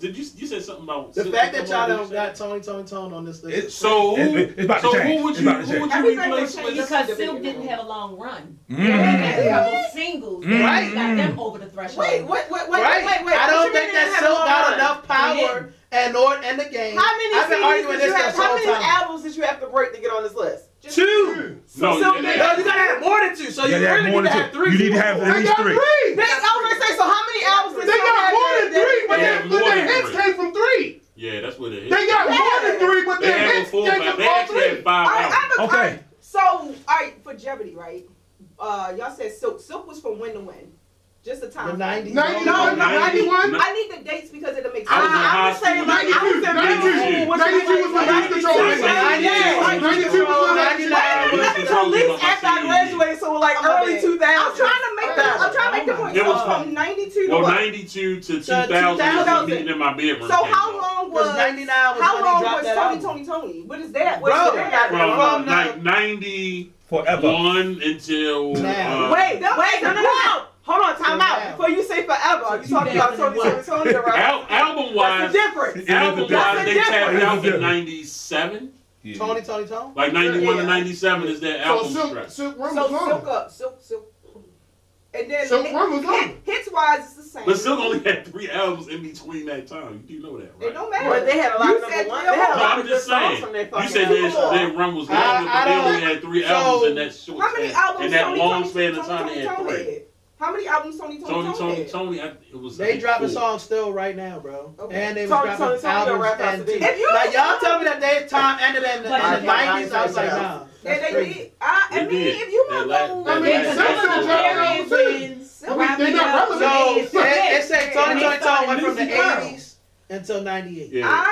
did you said something about The Silk fact that Road, y'all did you don't say? got Tone on this list. So who It's about to so change. who would It's you about to who would change. you Everything replace will with? change. Because Silk didn't have a long run. Mm. A couple singles that Right. got them over the threshold. wait. Right. What I don't you think mean that they have Silk a got long enough power in the game. How many I've been CDs arguing did this you have? this How whole many time. albums did you have to break to get on this list? Two. No, Silk and did that- No, you gotta have more than two. So Yeah, you they have really more need to than have two. three. You need to have at They least got three. three. I was gonna say, so how many albums did They Silk got have more than that- three, but They have more their than hits three. came from three. Yeah, that's what it is. They got more than three, but They their have a hits full came five. from They all actually had three. 5 All right, albums. I have a Okay. alright, so, all right, for Jeopardy, right? Y'all said Silk. Silk was from when to when? Just the time. The 90s. 91, 91. I need the dates because it'll make I was in sense. high I'm saying school. like I was in 92 middle school. was when Lose Control came out. 92 was when Let me go at least after I graduated, so like early 2000s. I'm trying to make the point. It was So from 92 to Well, what? 92 to 2000. 2000 was meeting in my bedroom. So came how out. long was Because 99 was how when he long dropped was that Tony? album. What is that? Bro, What's that? From the- like 91 Forever. until Now. Wait, no. Hold on, time out. Now. Before you say forever, are you talking about Tony or right? album That's wise, the difference. album That's wise, they the tapped difference. out in 97. Yeah. Tony. Like 91 to Yeah. 97 is that So album Silk stretch. Run So was long. Silk. And then Silk Run was long. hits wise it's the same. But Silk only had 3 albums in between that time. You do know that, It right? don't matter. But they had a lot You of said number one. three They had a or No, lot I'm of good just songs saying. from their You fucking said album. their run was longer, I but they don't- only had 3 so- albums in that short How many span. albums In that Tony long Tony span of Tony time, they had Tony 3. had? How many albums Tony had? Tony, it was. They dropping 4. songs still right now, bro. Okay. And they was Tony dropping don't albums rap and after this. If you now y'all tell me that their time ended in the But- 90s. I was like, nah. Yeah, That's they crazy. did. I They mean, did. if you That want last- to I that mean, last- Because Silk there was still a dropping period albums too. when Silk- rap They not videos relevant. So was big. it say Tony They went started from the Lucy Pearl. 80s until 98. Yeah.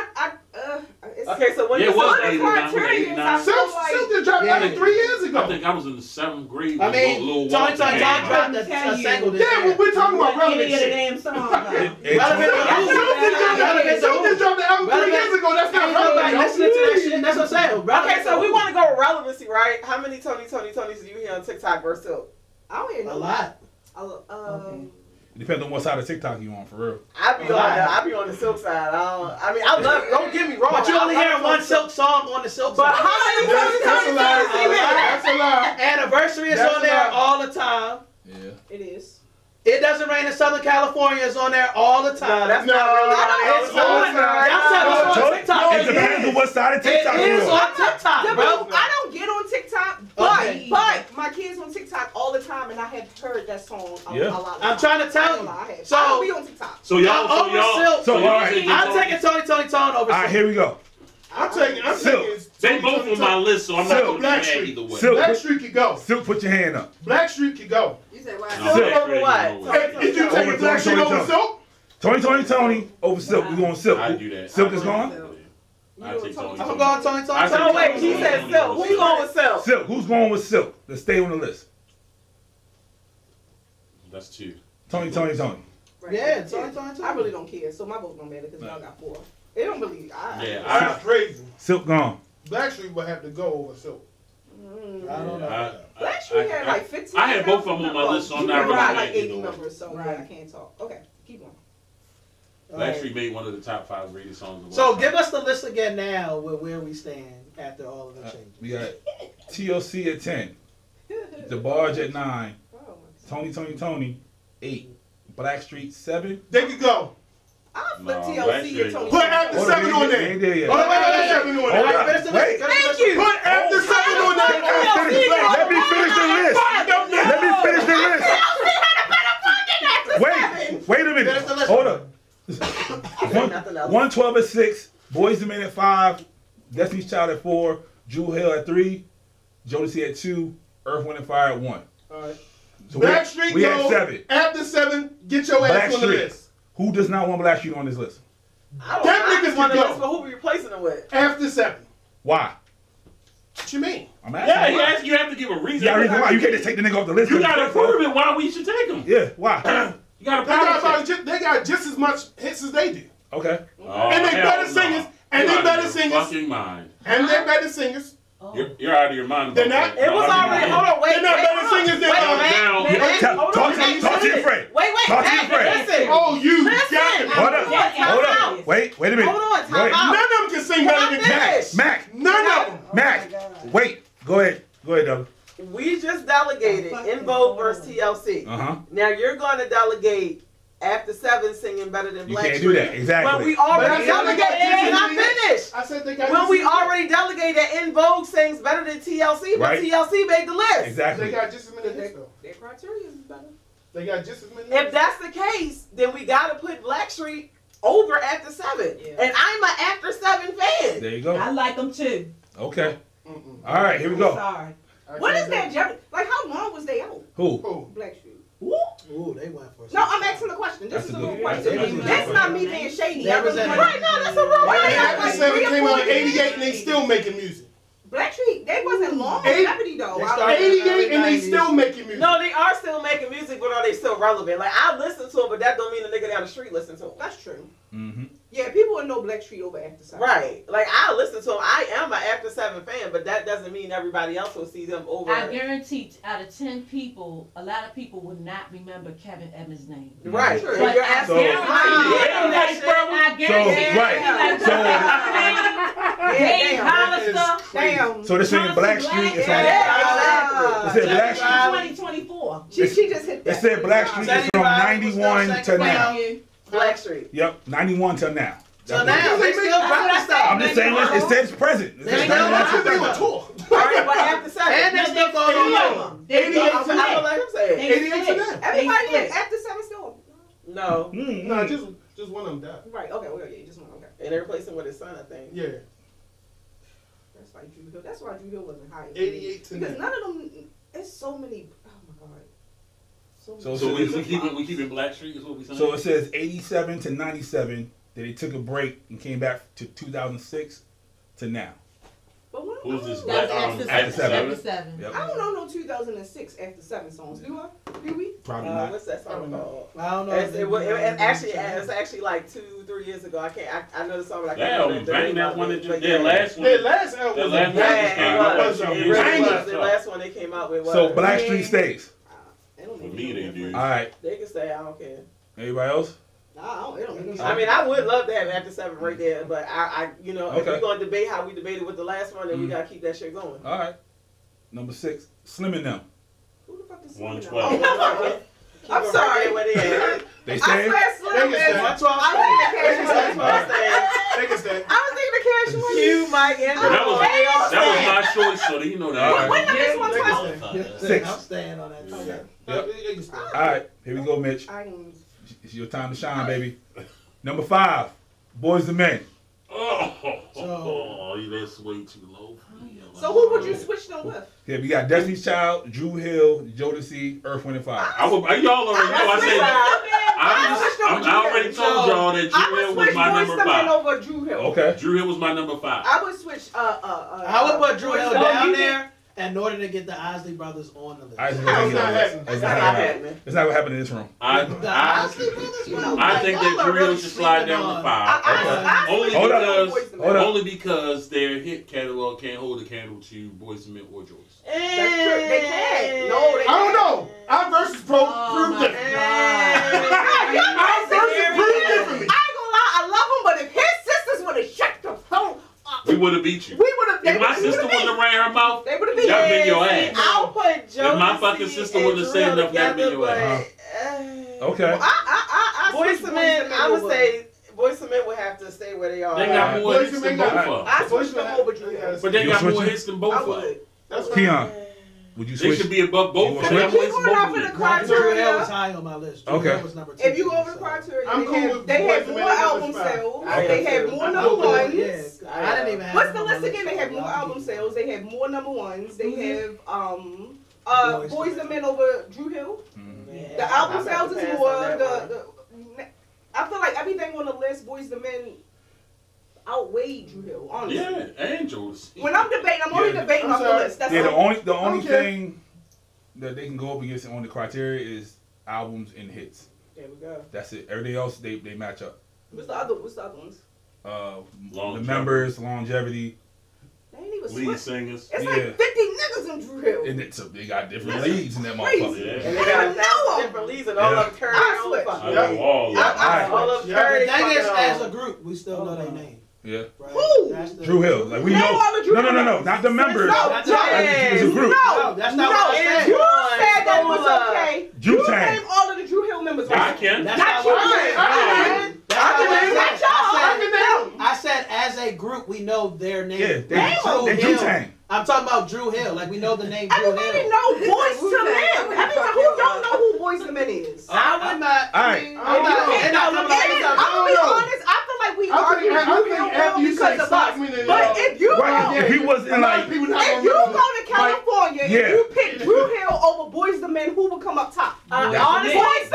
it's, Okay, so when Yeah, you it was saw 89, criteria, 89. I feel Silk just dropped Yeah. like 3 years I ago. think I was in the 7th grade. I when mean, Lil Tony Walter came out. dropped a single this Yeah, year. we're talking about relevant Any of the shit. damn songs. though. Relevant to Silk just dropped the album 3 years ago. That's not Ain't nobody relevant. listening to that shit. That's what I'm saying. Okay, so we want to go with relevancy, right? How many Tonys do you hear on TikTok versus Silk? I don't even a know. lot. Okay. It depends on what side of TikTok you on, for real. I be on the Silk side. I mean, I love. Don't get me wrong. But you only I hear love one Silk song on the Silk But side. how many That's a lie. Tonys do you hear? That's a lie. Anniversary is That's on there right. all the time. Yeah. It is. It Doesn't Rain in Southern California is on there all the time. No, that's No, not really it's on on. Y'all said it's on TikTok. It depends on what side of TikTok It you is on. on TikTok, bro. I don't get on TikTok, but Okay. my kids on TikTok all the time, and I have heard that song a Yeah. lot. I'm trying to tell I you. don't lie, I have. So- I don't be on TikTok. So y'all, I'm over Silk. So, y'all all right. taking I'm Tony- taking Tony Tone over All right, Silk. here we go. I'm taking Silk. They both on my list, so I'm not going to be mad either way. Silk, Blackstreet could go. Silk, put your hand up. Blackstreet could go. You said what? No, Silk over Blackstreet what? ain't gonna work. Did you take Over Blackstreet over Tony. Silk? Tony over Silk. We going Silk. I do that. Silk is gone? I take Tony. I'm going Tony. No, wait, he said Silk. Who going with Silk? Silk. Who's going with Silk? Let's stay on the list. That's 2. Tony. Yeah, Tony. I really don't care, so my vote don't matter because y'all got 4. It don't really. Yeah, That's crazy. Silk gone. Blackstreet would have to go over Silk. Mm. I don't know. Blackstreet had like 15. I had both of them on my list, so I'm not really like mad 80 either way. numbers, so Right. yeah, I can't talk. Okay, keep going. Blackstreet made one of the top 5 rated songs of So all time. give us the list again now with where we stand after all of the changes. We got TLC at 10. DeBarge at 9. Tony, 8. Blackstreet 7. They could go. I'll flip No, TLC Blackstreet and Tony. Put after 7 on there. Ain't there yet. Wait, 7 on Hold there. up. Finish the Wait. list. Thank you. Put after 7 on there. Let me finish the list. Let me finish the list. Wait a minute. Finish the list. Hold up. Nothing else. 112 at 6. Boys II Men at 5. Destiny's Child at 4. Jewel Hill at 3. Jodeci at 2. Earth, Wind, and Fire at 1. All right. So Blackstreet we at go. 7. After 7, get your ass on the Blackstreet. list. Who does not want Blackstreet on this list? I Them don't niggas want to can go. list, but who we replacing them with? After 7. Why? What you mean? I'm Yeah, asking. he why. asked you have to give a reason. Yeah, reason why. You can't just take the nigga off the list. You 'cause gotta you think so. prove it why we should take him. Yeah, why? You gotta They got, prove it. they got just as much hits as they do. Okay. Oh, And they hell better no. singers, and You're they out better of your singers. fucking mind. And they're better singers. You're out of your mind. They're about not- that. It was No, I mean, already. Hold on, wait. They're not wait, better hold on. singers than Wait, us. man, Down. man, hold Talk on, to man, your listen. friend. Wait, Talk to your man, friend. listen. Oh, you Listen. got it. Hold up. Hold up. Wait a minute. Hold on, Go time ahead. out. None of them can sing better than Can I Mac. finish? Mac. None of them. Mac. Wait. Go ahead, Doug. We just delegated In Vogue versus TLC. Uh-huh. Now you're going to delegate After 7 singing better than You Blackstreet. can't do that. Exactly. When we already But I said they got delegated, can I Disney. finish? I said they got When we Disney. already delegated that In Vogue sings better than TLC, but Right. TLC made the list. Exactly. They got just as many hits though. Their criteria is better. They got just as many If hits. that's the case, then we got to put Blackstreet over After 7. Yeah. And I'm an After 7 fan. There you go. I like them too. Okay. Mm-mm. All right, here we I'm go. sorry. I What can't is that, do Jerry? Like, how long was they out? Who? Who? Blackstreet. Ooh, they went for No, I'm asking a question. This That's is a a good- real question. that's a good That's question. not me being shady. They I really represent- right, no, that's a real Why question. After Like 7 3 or came 4 out in years. 88 and they still making music. Blackstreet, they wasn't long Eight- longevity though. They I- started- 88 and they 90s. still making music. No, they are still making music, but are they still relevant? Like, I listen to them, but that don't mean the nigga down the street listen to them. That's true. Mm-hmm. Yeah, people would know Blackstreet over After 7. Right. Like, I listen to them. I am an After 7 fan, but that doesn't mean everybody else will see them over. I guarantee out of 10 people, a lot of people would not remember Kevin Evans' name. Right. True. And But you're I absolutely guarantee right. you, I guarantee right. Dave damn. Hollister, Damn. So they're saying Johnson Blackstreet. It's Black. on. Yeah, It said exactly. Blackstreet. 2024. She just hit It that. said Blackstreet is from 91 to now. Blackstreet. Yep, 91 till now. So now, they still dropping stuff. I'm just saying, it says present. It says They 91 Because till they were now. tour. All right, but After 7. And they're still going on. They 88 I to don't now. like I'm saying. 88 to now. Everybody They in After 7 still. No. No, just one of them died. Right, okay, well, yeah, just one, okay. And they're replacing with his son, I think. Yeah. That's like Drew Hill. That's why Drew Hill wasn't high. 88 to Because now. none of them, it's so many, oh my God. So So we so keeping Blackstreet is what we saying. So it says 87 to 97. Then they took a break and came back to 2006 to now. But one, Who's this I That's Black- after After 7. 7. Yep. don't know 2006 After 7 songs, do I? Do we? Probably not. What's that song called? I don't know. It's actually like 2-3 years ago. I know the song, but I can't Damn, remember. bang, that one that But their last one. Their last album Their was last a one Yeah, was it was. It It really really was. was. The last one they came out with was. So Blackstreet stays. It don't For make me, no they difference. do. All right. They can say I don't care. Everybody else? Nah, it don't make no I mean, I would love to have After 7 right there, but I you know, if Okay. we're gonna debate how we debated with the last one, then we gotta keep that shit going. All right. Number 6. Slim and them. Who the fuck is 112. Slim? Keep I'm it sorry. Right there where they at. They I stay? swear Slim They can is. stay. I was thinking the Cash Money. They can stay. I was thinking the Cash Money. You, Mike, and That was they all that stay. was my choice, so you know that. All right. What number is They 112? can stay. 6. I'm staying on that. Okay. Yep. They can stay. All right. Here we go, Mitch. I can. It's your time to shine, baby. Number 5. Boys the Men. That's way too low for me. So who would you switch them with? Yeah, we got Destiny's Child, Drew Hill, Jodeci, Earth, Wind, and Fire. Y'all already know. I already told y'all that Drew Hill was my number 5. Over Drew Hill. Okay. Drew Hill was my number 5. I would switch. I would put Drew Hill down there in order to get the Isley brothers on the list. It's not what happened in this room. I think that Drew Hill should slide down to 5. Only because their hit catalog can't hold a candle to Boyz II Men or Joyce. That's true. They can't. No, they I don't know. Our versus proved different. Our versus proved differently. I ain't gonna lie, I love him, but if his sisters would have shut the phone up, we would have beat you. We would have. If my sister wouldn't have ran her mouth, they would have beat you. Y'all been your ass. I'll put Joe. If my fucking sister wouldn't have said enough, that'd be your ass. Okay. Boyz II Men, I would say Boyz II Men would have to stay where they are. They got more hits than both of them. I switched them over Drew Hill. But they got more hits than both of them. Keon, would you switch? They should be above both of them. If you going off of the Drew Hill criteria, was high on my list. Drew Okay. Hill was number 2. if you go over the criteria, I'm cool with they Boyz had II Men more at album number 5. sales. Okay. They had more number ones. I didn't even have What's the them on list my again? They have more album sales. They have more number ones. They have Boyz II Men over Drew Hill. The album sales is more. I feel like everything on the list, Boyz II Men outweighed Drew Hill. Honestly. Yeah, and Joyce. When I'm debating, I'm only debating off the list. That's Yeah, all. the only thing that they can go up against on the criteria is albums and hits. There we go. That's it. Everything else they match up. What's the other ones? The members, longevity. They ain't even Lead switch. singers. It's like 50 niggas in Drew Hill. And they got different leads in that crazy. motherfucker. Yeah. And they got 1,000 different leads and all of them carry I their own switch. fucking I know name. all of them. All of them The carry thing is, fucking as a own. group, we still know their name. Yeah. Right? Who? That's the- Drew Hill. Like we Name know. all the Drew No, Hill not the members. No, That's no, It's a group. No, that's not what I said. You said that was okay. Drew You Tang. name all of the Drew Hill members. I can. That's Not not you. what I said. I said as a group, we know their name. Yeah, they Drew Hill. Tang. I'm talking about Drew Hill. Like we know the name Drew Everybody Hill. know Boyz II Men. Everyone who don't know who Boyz II Men is. I would not. All right. I'm not. They're not coming up with I'm gonna be honest. I feel like we argue Drew Hill because of us. But if you Right. If he wasn't like, if you go to California and you pick Drew Hill over Boyz II Men, who will come up top? Honestly, Boyz II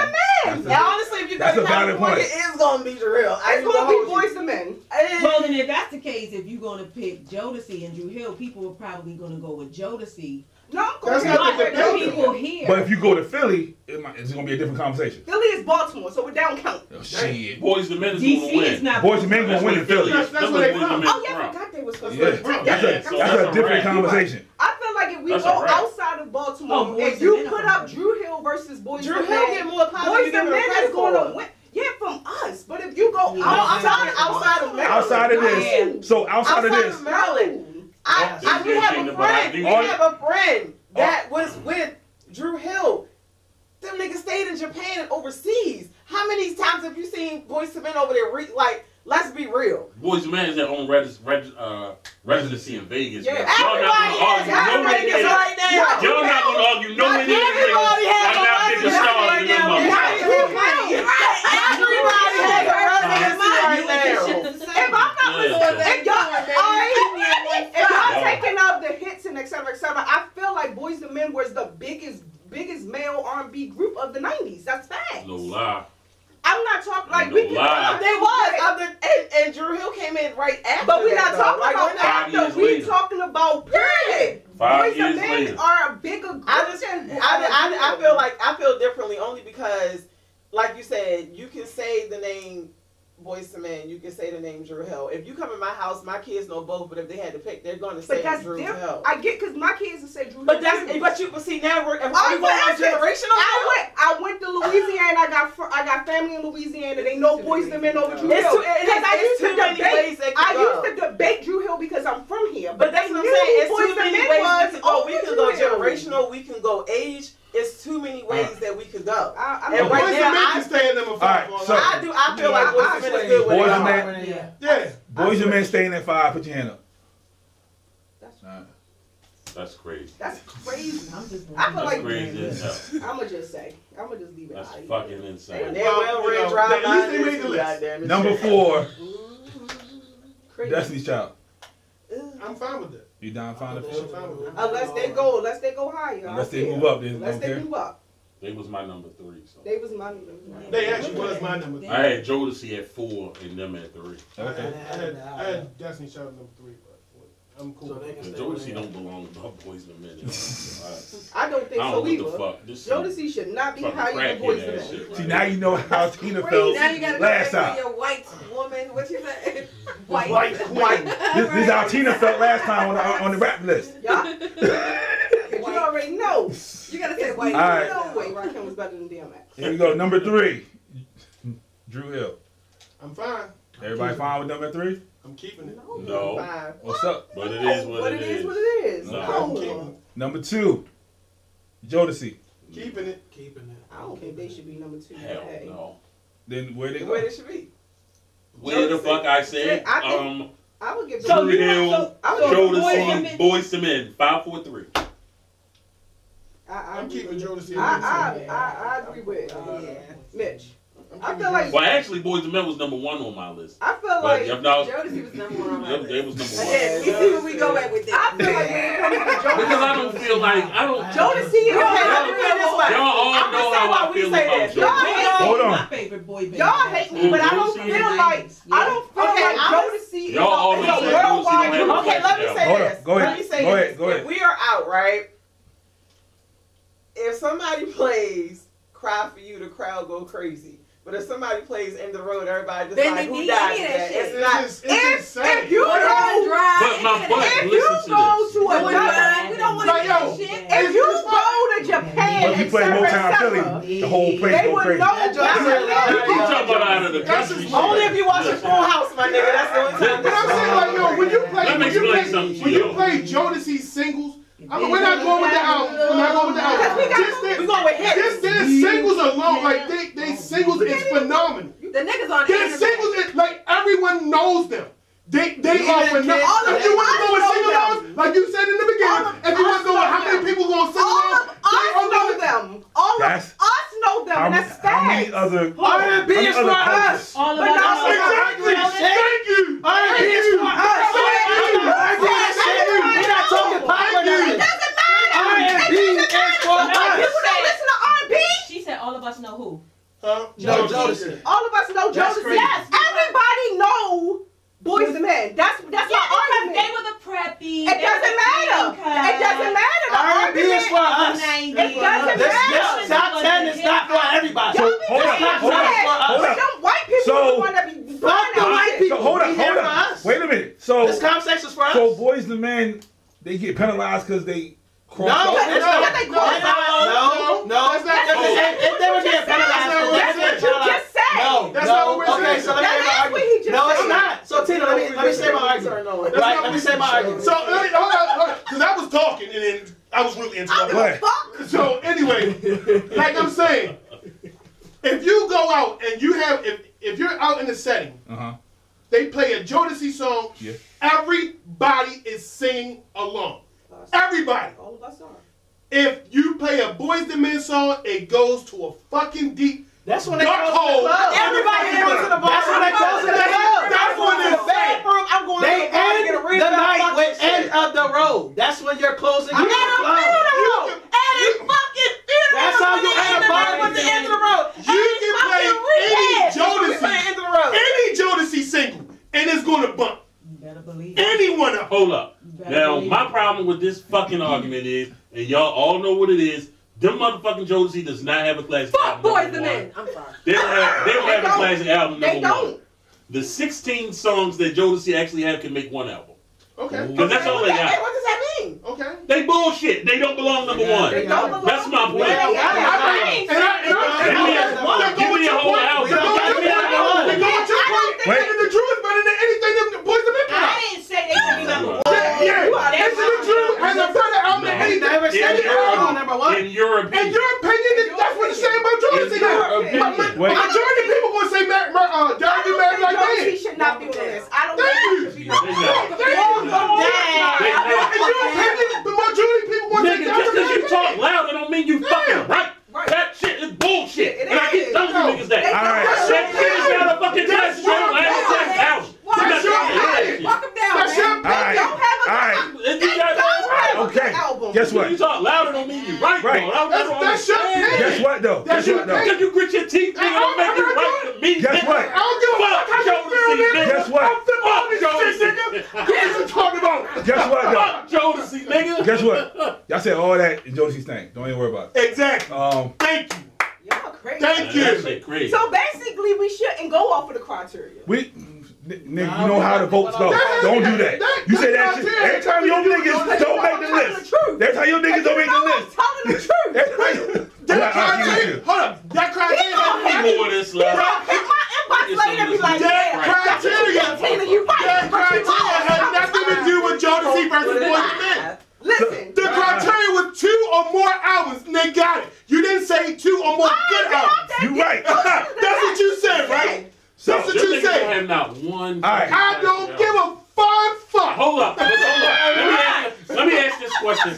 Men. honestly, if you go That's to a valid California, point. it's gonna be Drew Hill. It's gonna be Boyz II Men. Well, then if that's the case, if you're going to pick Jodeci and Drew Hill, people are probably going to go with Jodeci. No, I'm That's going not to the Philly. People here. but if you go to Philly, it's gonna be a different conversation. Philly is Baltimore, so it don't count. Oh, shit. Boyz II Men is DC gonna is win. not. Boyz II Men gonna win in Philly. That's where they from. Oh yeah, I forgot they was supposed Yeah, to. that's a different conversation. I feel like if we That's go a wrap. outside of Baltimore, Oh, Boyz if II you Men put are up gonna Drew Hill versus Boyz II Drew Men, Hill get more Boyz positive II than Men credit is going to for. win. Yeah, from us. But if you go Yeah. outside of Maryland, Outside of this, so outside of this, Maryland, we have a friend. We have a friend that was with Drew Hill. Them niggas stayed in Japan and overseas. How many times have you seen Boyz II Men over there? Let's be real. Boyz II Men is their own residency in Vegas. Yeah, man. Y'all not gonna argue everybody nowhere is near right now. Y'all not gonna argue nowhere near Everybody has I'm not a picking residency stars right in them now. motherfuckers. Everybody has a residency right now. if I'm not listening, if y'all taking up the hits and et cetera, I feel like Boyz II Men was the biggest male R&B group of the 90s. That's facts. No lie. I'm not talking like No we can. lie. They was and Drew Hill came in right after. But we're that, not talking though. Like, about we're not- 5 years after. We later. talking about period. 5 Boyz II years Men later. are a bigger group I feel differently only because, like you said, you can say the name Boyz II Men, you can say the name Drew Hill. If you come in my house, my kids know both, but if they had to pick, they're going to say But that's Drew different. Hill. I get because my kids will say Drew But Hill. that's too. see now we're I going on generational. I went to Louisiana. I got family in Louisiana. They know Boyz II Men over Drew Hill. It's too many ways they I could used go. to debate Drew Hill because I'm from here. But that's they what I'm knew saying. who It's Boyz too II many Men ways was we can go. We over can go Drew Hill. generational. We can go age. It's too many ways that we could go. I'm And right right Boyz now, II Men I can stay in number 5. Alright, so- I feel like Boyz II Men is good with Boyz II it. Men. Yeah. Boyz II Men staying at 5. Put your hand up. That's crazy. That's crazy. I'm just I feel That's like crazy as hell. I'ma just leave it. That's out. fucking insane. They're well read drive at least they made the list. Number 4. crazy. Destiny's Child. I'm fine with that. You down fine with I'm fine with that. Unless they go higher. Unless they move up, then Unless don't they care. move up. They was my number 3. So They was my. They actually was my number 3. I had Jodeci at 4 and them at 3. Okay. I had Destiny's Child number 3, but I'm cool. So they can stay Jodeci with don't belong to Boys and Men. I don't think I so don't know either. what the fuck. This Jodeci should not be fucking higher than Boys crackhead and ass Men. shit. See, now you know how Tina Now felt Now you gotta go last back time. to your white woman. What you say? White. White. This is how Tina felt last time on the rap list. Yeah. You already know. You gotta say white. All right. No way Rakim was better than DMX. Here we go. Number 3. Drew Hill. I'm fine. Everybody fine with number 3? I'm keeping it. No. Fine. What's up? But it is what But it it is is. what it is. No. I'm keeping it. Number 2. Jodeci. Keeping it. Keeping it. I don't think they should be number 2. Hell Hey. no. Then where they Where go? they should be. Where the fuck I said? I think- I would give Drew them. Hill, I would give them Jodeci, Boys to Men, 5, 4, 3. I'm keeping Jodeci. I agree with Mitch. I feel like Well, actually, Boys to Men was number 1 on my list. I feel But like if not, Jodeci was number 1 on my they list. was number 1. Again, we see where we go at with this. I feel like when it comes to Jodeci, Because I don't feel like Jodeci is Let me put it this way. y'all all I'm know gonna say how why I we feel say about this. Y'all Jodeci. hate Hold on. My favorite boy band. y'all hate me, but I don't Jodeci feel like I don't feel Okay, like I'm- Jodeci is Y'all always a say Jodeci worldwide don't have a group. Okay, let me say Hold this. on. Go ahead. Let me say Go ahead. this. Go ahead. If we are out, right? If somebody plays "Cry for You," the crowd go crazy. But if somebody plays "End of the Road," everybody just Then like, they who need died that today? shit. It's not. It's insane. If you But go, drive. But my butt, if you listen go to this. to another, We don't want to Like, hear yo, shit. if you go to Japan, But if you play etc., Motown Philly, etc., the whole place they go would crazy. know. That's that's just- a You little- talking about out of the That's country just- shit. Only if you watch a Full House, my nigga. That's the only time. But I'm saying, like, yo, when you play, Let me explain something to when you you. play Jodeci singles, I mean, we're not going with the album. We're not going with the album. We going with hits. Just their singles alone, like they singles is phenomenal. The niggas on Their internet. singles is like everyone knows them. They are Even phenomenal. kids. If you want to go with I know sing alongs, like you said in the beginning, if you want to go with how many people going to sing All along, of us know them. All of That's- us know them. And that's How many facts. other R&B is for us. All of But us. not exactly. Thank you. R&B is for us. R&B is shit. We're not talking popular It music. doesn't matter. R&B is for People us. don't listen to R&B. She said all of us know who. Huh? No, Jodeci. All of us know That's Jodeci. crazy. Yes, everybody know Boys and Men. That's my Because argument. they were the preppy. It doesn't matter. It doesn't matter. The R&B is for us. It doesn't This matter. top 10 is not for everybody. Y'all So, be hold up, saying hold up, that, hold but up. them white people So- are the one that be Fuck buying the that white shit. people. So hold We up, here hold for up. us. Wait a minute. So This conversation's for us. Boys and Men, they get penalized because they cross No, over? it's not. They No, cross no, That's not- If they were getting penalized, That's That's what you just said. No, That's not no. what we're Okay, saying. so let me That say my is what argument. he just No, it's said. not. So Tina, let me say my argument. That's Right, not let me what say you my said. argument. So hold on, because I was talking and then I was really interrupted. Go ahead. So anyway, like I'm saying, if you go out and you have, if you're out in a setting, they play a Jodeci song, Yeah. everybody is singing along. Everybody. All of us are. If you play a Boys II Men song, it goes to a fucking deep That's when they dark close hole. the club. Everybody goes to the bar. That's when they close the club. That's when the it's bathroom. I'm going They to the bar to end get a the refill. night with "End of the Road." That's when you're closing I'm the in the club. middle of the road. And it's fucking funeral. That's how you end a bar with the end of the road. You can play any Jodeci, End of the road. any Jodeci single, and it's gonna bump. You better believe it. Any one of them. Hold up. better Now, believe my it. problem with this fucking argument is, and y'all all know what it is, them motherfucking Jodeci does not have a classic Fuck album. Boys number and one. Men. I'm sorry. They don't have a don't. classic album They number one. don't. The 16 songs that Jodeci actually have can make one album. Okay. Because that's all they Hey, got. what does that mean? Okay. They bullshit. They don't belong number one. They don't belong. That's my point. They got it. I ain't saying Give me a whole album. They go with your point. They go with your point. Wait. And the Drew is better than anything them Boys II Men put out. I didn't say they should be number one. Yeah. Listen to Drew has a better album than No. anything. Never said Any it was album. number one. In your In opinion. your opinion, that's what it's saying about Jodeci In your now. opinion. Wait. Majority of people gonna say Diary of Mary Like Jodeci Man. should not be on the list. I don't Thank you. think They not. Thank you. They not. In your opinion, the majority of people want to Nigga, say just because you Diary talk loud, that don't mean you fucking right. Right. That shit is bullshit. It And I keep is. telling you niggas that. They- All right. That shit is not a fucking classic. You don't have a classic album. You That's got your to hear that opinion. shit. Guess what? You talk louder don't mean you right. Right. That's your opinion. Guess what though? Guess what though? If you grit your teeth, nigga, don't make you right to me. Guess what? I don't give a fuck how you feel, nigga. Guess what? I'm flipping all this shit, nigga. What are you talking about? Guess what though? Fuck Jodeci, nigga. Guess what? Y'all said all that in Jodeci's thing. Don't even worry about it. Exactly. Thank you. Y'all crazy. Thank That you. shit crazy. So basically, we shouldn't go off of the criteria. Nigga, you know how the votes go. Don't do that. You say that shit. Every time your niggas don't make the list. Every time your niggas don't make the list. Telling the truth. That criteria. Hold up. That criteria. More than this level. Hit my inbox later and be like, That criteria. Tina, you right. That criteria has nothing to do with Jodeci versus Boyz II Men. Listen. The criteria was 2 or more albums, and they got it. You didn't say 2 or more good albums. You right. That's what you said, right? That's what you said. Have not one. I don't give a fuck. Hold up. Let me ask this question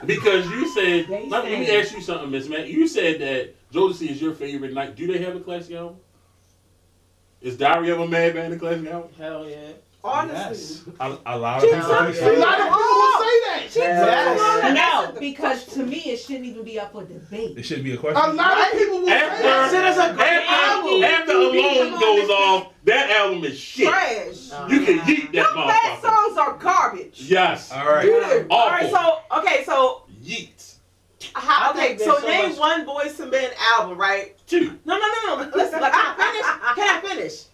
because you said. Let me ask you something, Miss Matt. You said that Jodeci is your favorite night. Do they have a classic album? Is Diary of a Madman a classic album? Hell yeah. Honestly. A lot of people say so. A lot of people will say that. No, because to me it shouldn't even be up for debate. It shouldn't be a question. A lot of people will say that. Shit is a great album. After Alone goes off, that album is shit. Trash. You can yeet that Them bad motherfucker. songs are garbage. Yes. All right. All right, so Yeet. okay, so name one Boyz II Men album, right? 2. No. Listen, like, can I finish?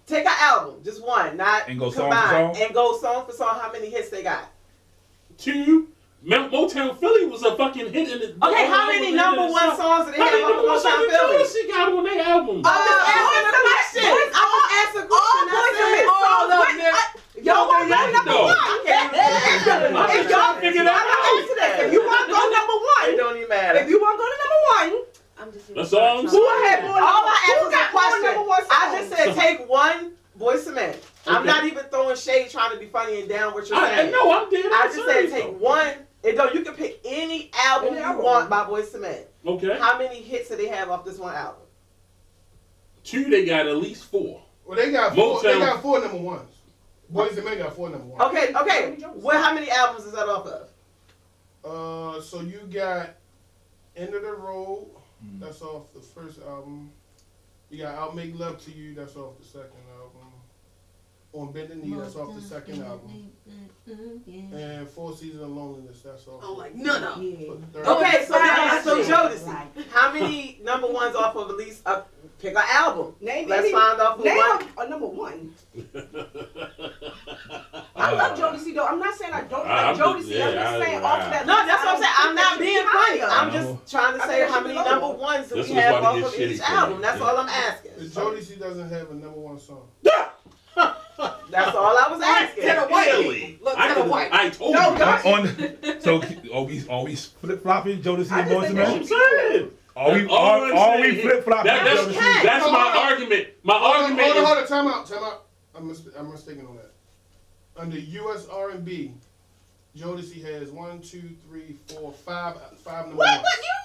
Take an album, just one, not And go song combined, for song? and go song for song. How many hits they got? 2. Motown Philly was a fucking hit in the. Okay, how many number one songs did they have on Motown Philly? Jodeci got on their album. I'm just asking a question. All Boyz II Men songs. Y'all want to go number one? If y'all figure that out. If you want to go number one, It don't even matter. if you want to go to number one, That's all I'm who saying. had more? All I Who asked was a got more number one question. I songs? just said take one Boyz II Men. I'm Okay. not even throwing shade, trying to be funny and down what you're I saying. know I'm dead. I just said take one. You can pick any album Any you album. want by Boyz II Men. Okay. How many hits do they have off this one album? 2, they got at least 4. Well, they got 4. They Motown. got 4 number ones. Boyz II Men got 4 number ones. Okay. Well, how many albums is that off of? So you got End of the Road. That's off the first album. You got I'll Make Love to You. That's off the second album. On Bend the Knee. That's off the second album. And 4 Seasons of Loneliness. That's off. Oh, like none of them. the third Okay, so now, so Right. Jodeci, how many number ones off of at least pick an album? Name Let's any- find off of name one. a number one. I love Jodeci though. I'm not saying I don't like Jodeci. I'm just saying off of that. No, that's what I'm saying. I'm not being funny. I'm No. just trying to say how many number ones do This we was have about to off get of shitty each for me. album. That's all I'm asking. Jodeci doesn't have a number one song. That's all I was asking. To the white Really? people. Look, to the white. I told No, you. y'all- So are we flip flopping Jodeci and Boyz II That's what I'm Men? saying. Are we flip flopping That's Jodeci? that's my argument. My argument is. Hold on, time out. I'm mistaken on that. Under U.S. R&B, Jodeci has 1, 2, 3, 4, 5 number ones.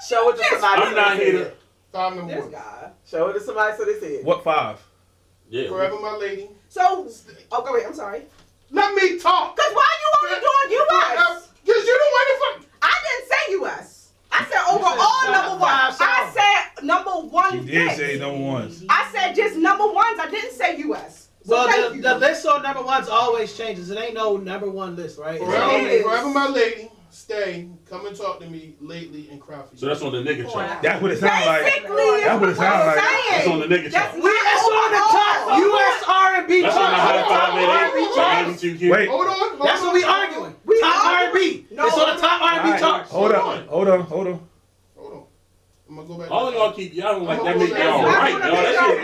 Show it to somebody. I'm not here to. 5 number This ones. guy. Show it to somebody so they see it. What 5? Yeah. Forever My Lady. So, go ahead. I'm sorry. Let me talk. Cause why you only doing U.S.? Because you don't want to fuck. I didn't say U.S. I said overall number one. I said number one. You did hit. say number ones. I said just number ones. I didn't say U.S. So Well, thank you. the list on number ones always changes. It ain't no number one list, right? Forever My Lady, Stay, Come and Talk to Me, Lately, and Cry for You. So that's on the nigga chart. That's what it sounds like. Basically, That's what it sounds like. That's on the nigga chart. It's on the top U.S. R&B That's on the high chart. 588. Wait. Hold on. That's what we arguing. Top R&B. No. It's on the top R&B Alright, charts. Hold on. Hold on. I'm going to go back. All of y'all keep y'all don't like that I'm make gonna y'all go right, back. y'all. That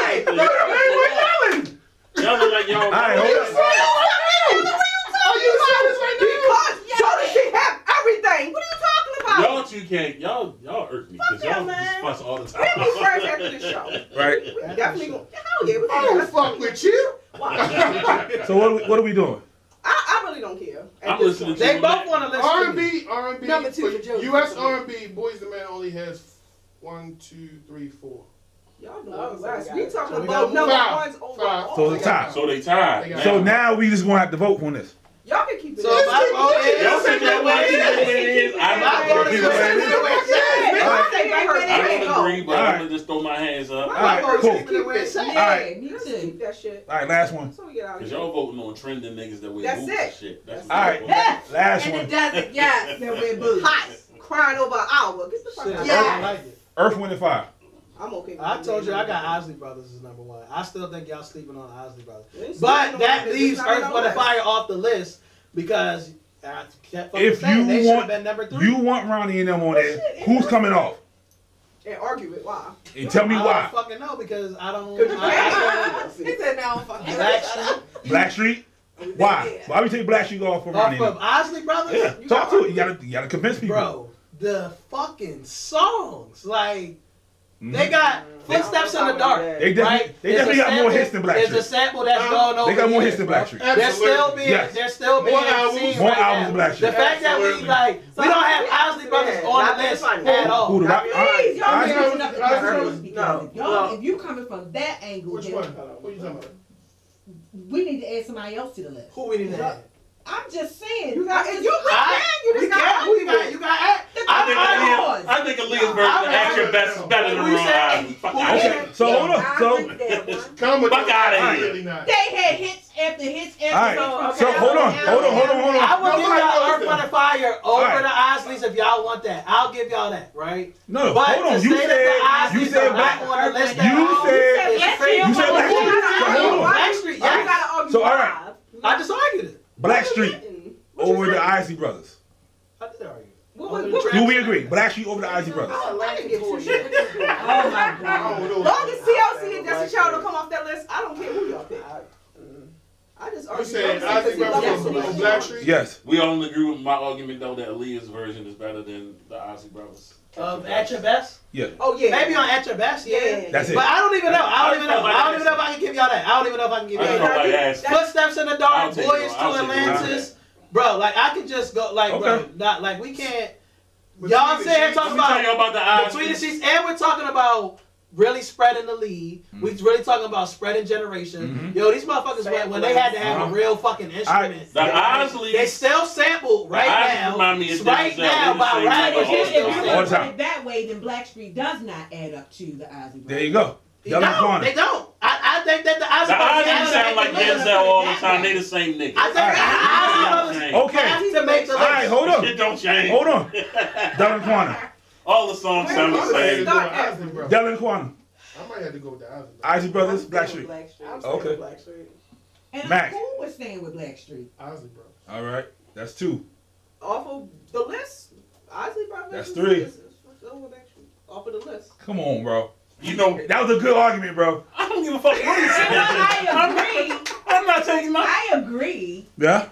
shit. Y'all right. Y'all look like y'all. Alright, hold on. Are you serious right now? Because Jodeci have everything. What are you talking about? Y'all two can't. Y'all irk me because Fuck y'all yeah, just man. fuss all the We'll be time. friends after the show. Right. We definitely gonna. Hell yeah, we I don't fuck with you. So what are we doing? I really don't care. at I'm this listening point. to They both want to listen. R&B. Number 2 for Jodeci. U.S. R&B, Boyz II Men only has 1, 2, 3, 4. Y'all know Oh, West. so We we talking got about number five. ones overall. So the top. So they tied. They got So now we just gonna have to vote on this. Y'all can keep keep it. So if I vote is, Y'all think y'all want to keep it where it is? I don't agree with that. I don't agree, but I'm gonna just throw my hands up. All right, cool. Yeah, me too. Keep that shit. All right, last one. So we get out Cause of here. y'all voting on trending niggas that wear That's boots it. and shit. That's All right, last And one. it doesn't, yes. That wear boots. Hot. Crying over an hour. Get the fuck Shit, out. I Yeah. don't like it. Earth, Wind, and Fire. I'm okay with I it. told you I got Isley Brothers as number one. I still think y'all sleeping on Isley Brothers. We ain't But sleeping that on it. leaves It's not Earth, on Wind, and the Fire list. off the list because I kept fucking If saying you they should have want, been number 3. you want Ronnie and them on there. Who's coming off? And argue it. Why? And tell me I why. don't fucking know because I don't. Because you He said no, fuck it. Blackstreet. Blackstreet. Why? Why we take Blackstreet off for Ronnie? Off and of them? Isley Brothers. Yeah, talk to it. You gotta convince people. Bro, the fucking songs like. Mhm. They got Footsteps in the Dark. They definitely, right? they definitely got more hits than There's a Blackstreet. sample that's going over. They got more years, hits than bro. Blackstreet. They're still being, Yes. they're still being More albums. seen More right albums now. than Blackstreet. The fact that we like, we don't have Isley Brothers on the list at all. Who the rock? Please, y'all I- mixing up the I- priorities because no, if y'all, no. if you coming from that angle, Which then one? What you talking about? we need to add somebody else to the list. Who we need to add? I'm just saying. You got. I'm And just- you We can't. Who you got? You got add. I think Aaliyah's version of Act Your Best is better than Who you Ron say? Isley. Fuck Who out you of say? here. So hold on. So Come with Fuck outta here. Really not. They had hits after hits after All right. hits. So hold on. I will give y'all Earth, Wind, and Fire over All right. the Isleys if y'all want that. I'll give y'all that, right? No, But hold on. to You say that said the you Isleys said are not Black. on the list You at all said is crazy. you said Blackstreet. So hold on. Blackstreet, You gotta yes. argue So, all live. right. I just argued it. Blackstreet over the Isley Brothers. I did argue it. Do we agree? Blackstreet over the Isley Brothers. I didn't give two shit. Oh my God. Long as TLC and Destiny Child don't come off that list, I don't care who y'all pick. I just You argue. said TLC Isley because Brothers he on loves Blackstreet? Yes. We all agree with my argument though that Aaliyah's version is better than the Isley Brothers. At Your Best? Yeah. Oh yeah. Maybe on At Your Best, yeah. That's it. But I don't even know. I don't even know if I can give y'all that. I don't even know if I can give I y'all don't know that. why I asked. Footsteps in the I'll Dark, take Voyage it. to I'll take it. Atlantis. Bro, like I could just go like bro, Okay. not like we can't But y'all see, sit here she- talking Let me tell about you about the between the Isley. seats and we're talking about really spreading the lead. We really talking about spreading generation. Yo, these motherfuckers when they had to have a real fucking instrument. The Isley. They still sample right Isley remind me now. of Right Denzel. now They by the same rappers. nigga all They the still time. All the sample. time. Put it that way, then Blackstreet does not add up to the Ozzy. There you go. They Dylan don't. Corner. They don't. I think that the The Ozzy Brothers Isley have to sound like make the list. Denzel all the time. They the same nigga. I think the Ozzy Brothers Okay. have to make the All list. right, hold on. Shit don't change. Hold on. Dylan Corner. All the songs sound the I might have to same. go with Isley Brothers. Dylan Corner. I might have to go with the Isley Brothers. Isley Brothers. Blackstreet. I'm Okay. saying Blackstreet. And Max. I'm cool with staying with Blackstreet. Isley Brothers. All right. That's 2. Off of the list, Isley Brothers. That's 3. is over Blackstreet. Off of the list. Come on, bro. You know, That was a good argument, bro. I don't give a fuck what he said. I agree. I'm not taking my. I agree. Yeah.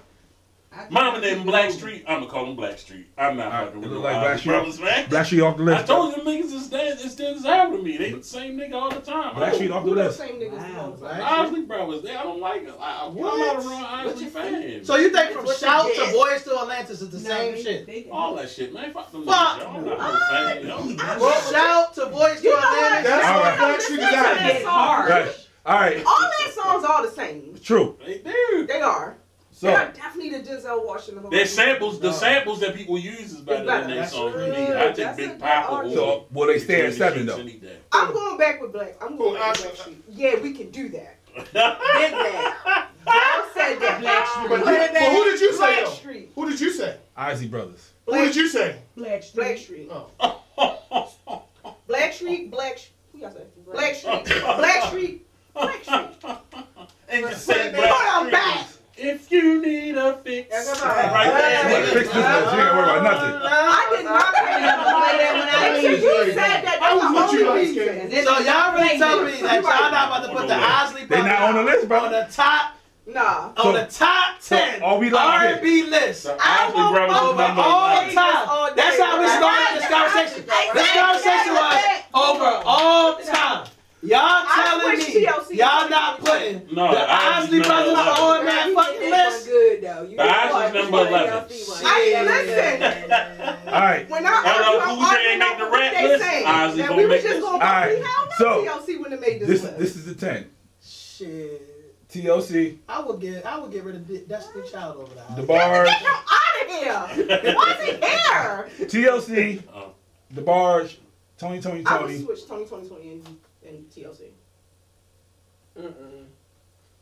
Mama named Blackstreet. I'm gonna call him Blackstreet. I'm not All right, fucking it with look no like Isley Blackstreet. Brothers, man. Blackstreet off the I list. told you niggas is dead. It's dead as hell to me. They the same nigga all the time. Blackstreet off the Who those list. same niggas Wow. all the time? Isley Brothers. I don't like it. I'm not a real Isley fan. So you think from What's Shout your to guess? Voyage to Atlantis is the No, same they- shit? they- All that shit, man. Fuck them Fuck. niggas. Y'all not a fan. Y'all- From Shout to Voyage to You know what? Atlantis. That's All all right. Blackstreet is Listen to out. that song. Right. All right. All their songs are the same. True. They do. They are. So They are definitely the Denzel Washington. of Their the samples, the samples that people use is better than their That's songs to true. me. I take That's Big a good Papa argument. over. So will they stay at 7 though? Any day. I'm going back with Black. I'm going Cool, back with I- Blackstreet. Yeah, we can do that. Did that. Y'all said that. Blackstreet. But who did you say though? Blackstreet. Who did you say? Isley Brothers. Who did you say? Blackstreet. Blackstreet. Oh. Blackstreet. Who y'all say? Blackstreet. Blackstreet. Blackstreet. And just say Hold on, back. if you need a fix. Yeah, come on. Right there. Fix this. You ain't gotta worry about nothing. I did not say that. Until you said that. I was That's with the you, only Ice reason. Cube. So y'all really telling me that y'all not about to put the Isley They not on the list, bro. on the top Nah. So- on the top 10 are we locked in? R&B list The Isley Brothers is over number all 1. time. That's how we started this conversation. This conversation was over all time. Y'all telling wish me TLC y'all not putting No, the Isley number Brothers 11. on that fucking list? Good though. You The Isley's number 11. Listen. All right. When I LL argue, Cool I'm J ain't arguing make the over what rap they list. saying. Isley That gonna we was make just this. gonna All right. hell no So, TLC wouldn't have made this This list. this is the 10. Shit. TLC. I would get rid of Destiny Child over that. DeBarge. Get him out of here. Why is he here? TLC. DeBarge. Tony. I would switch Tony and TLC.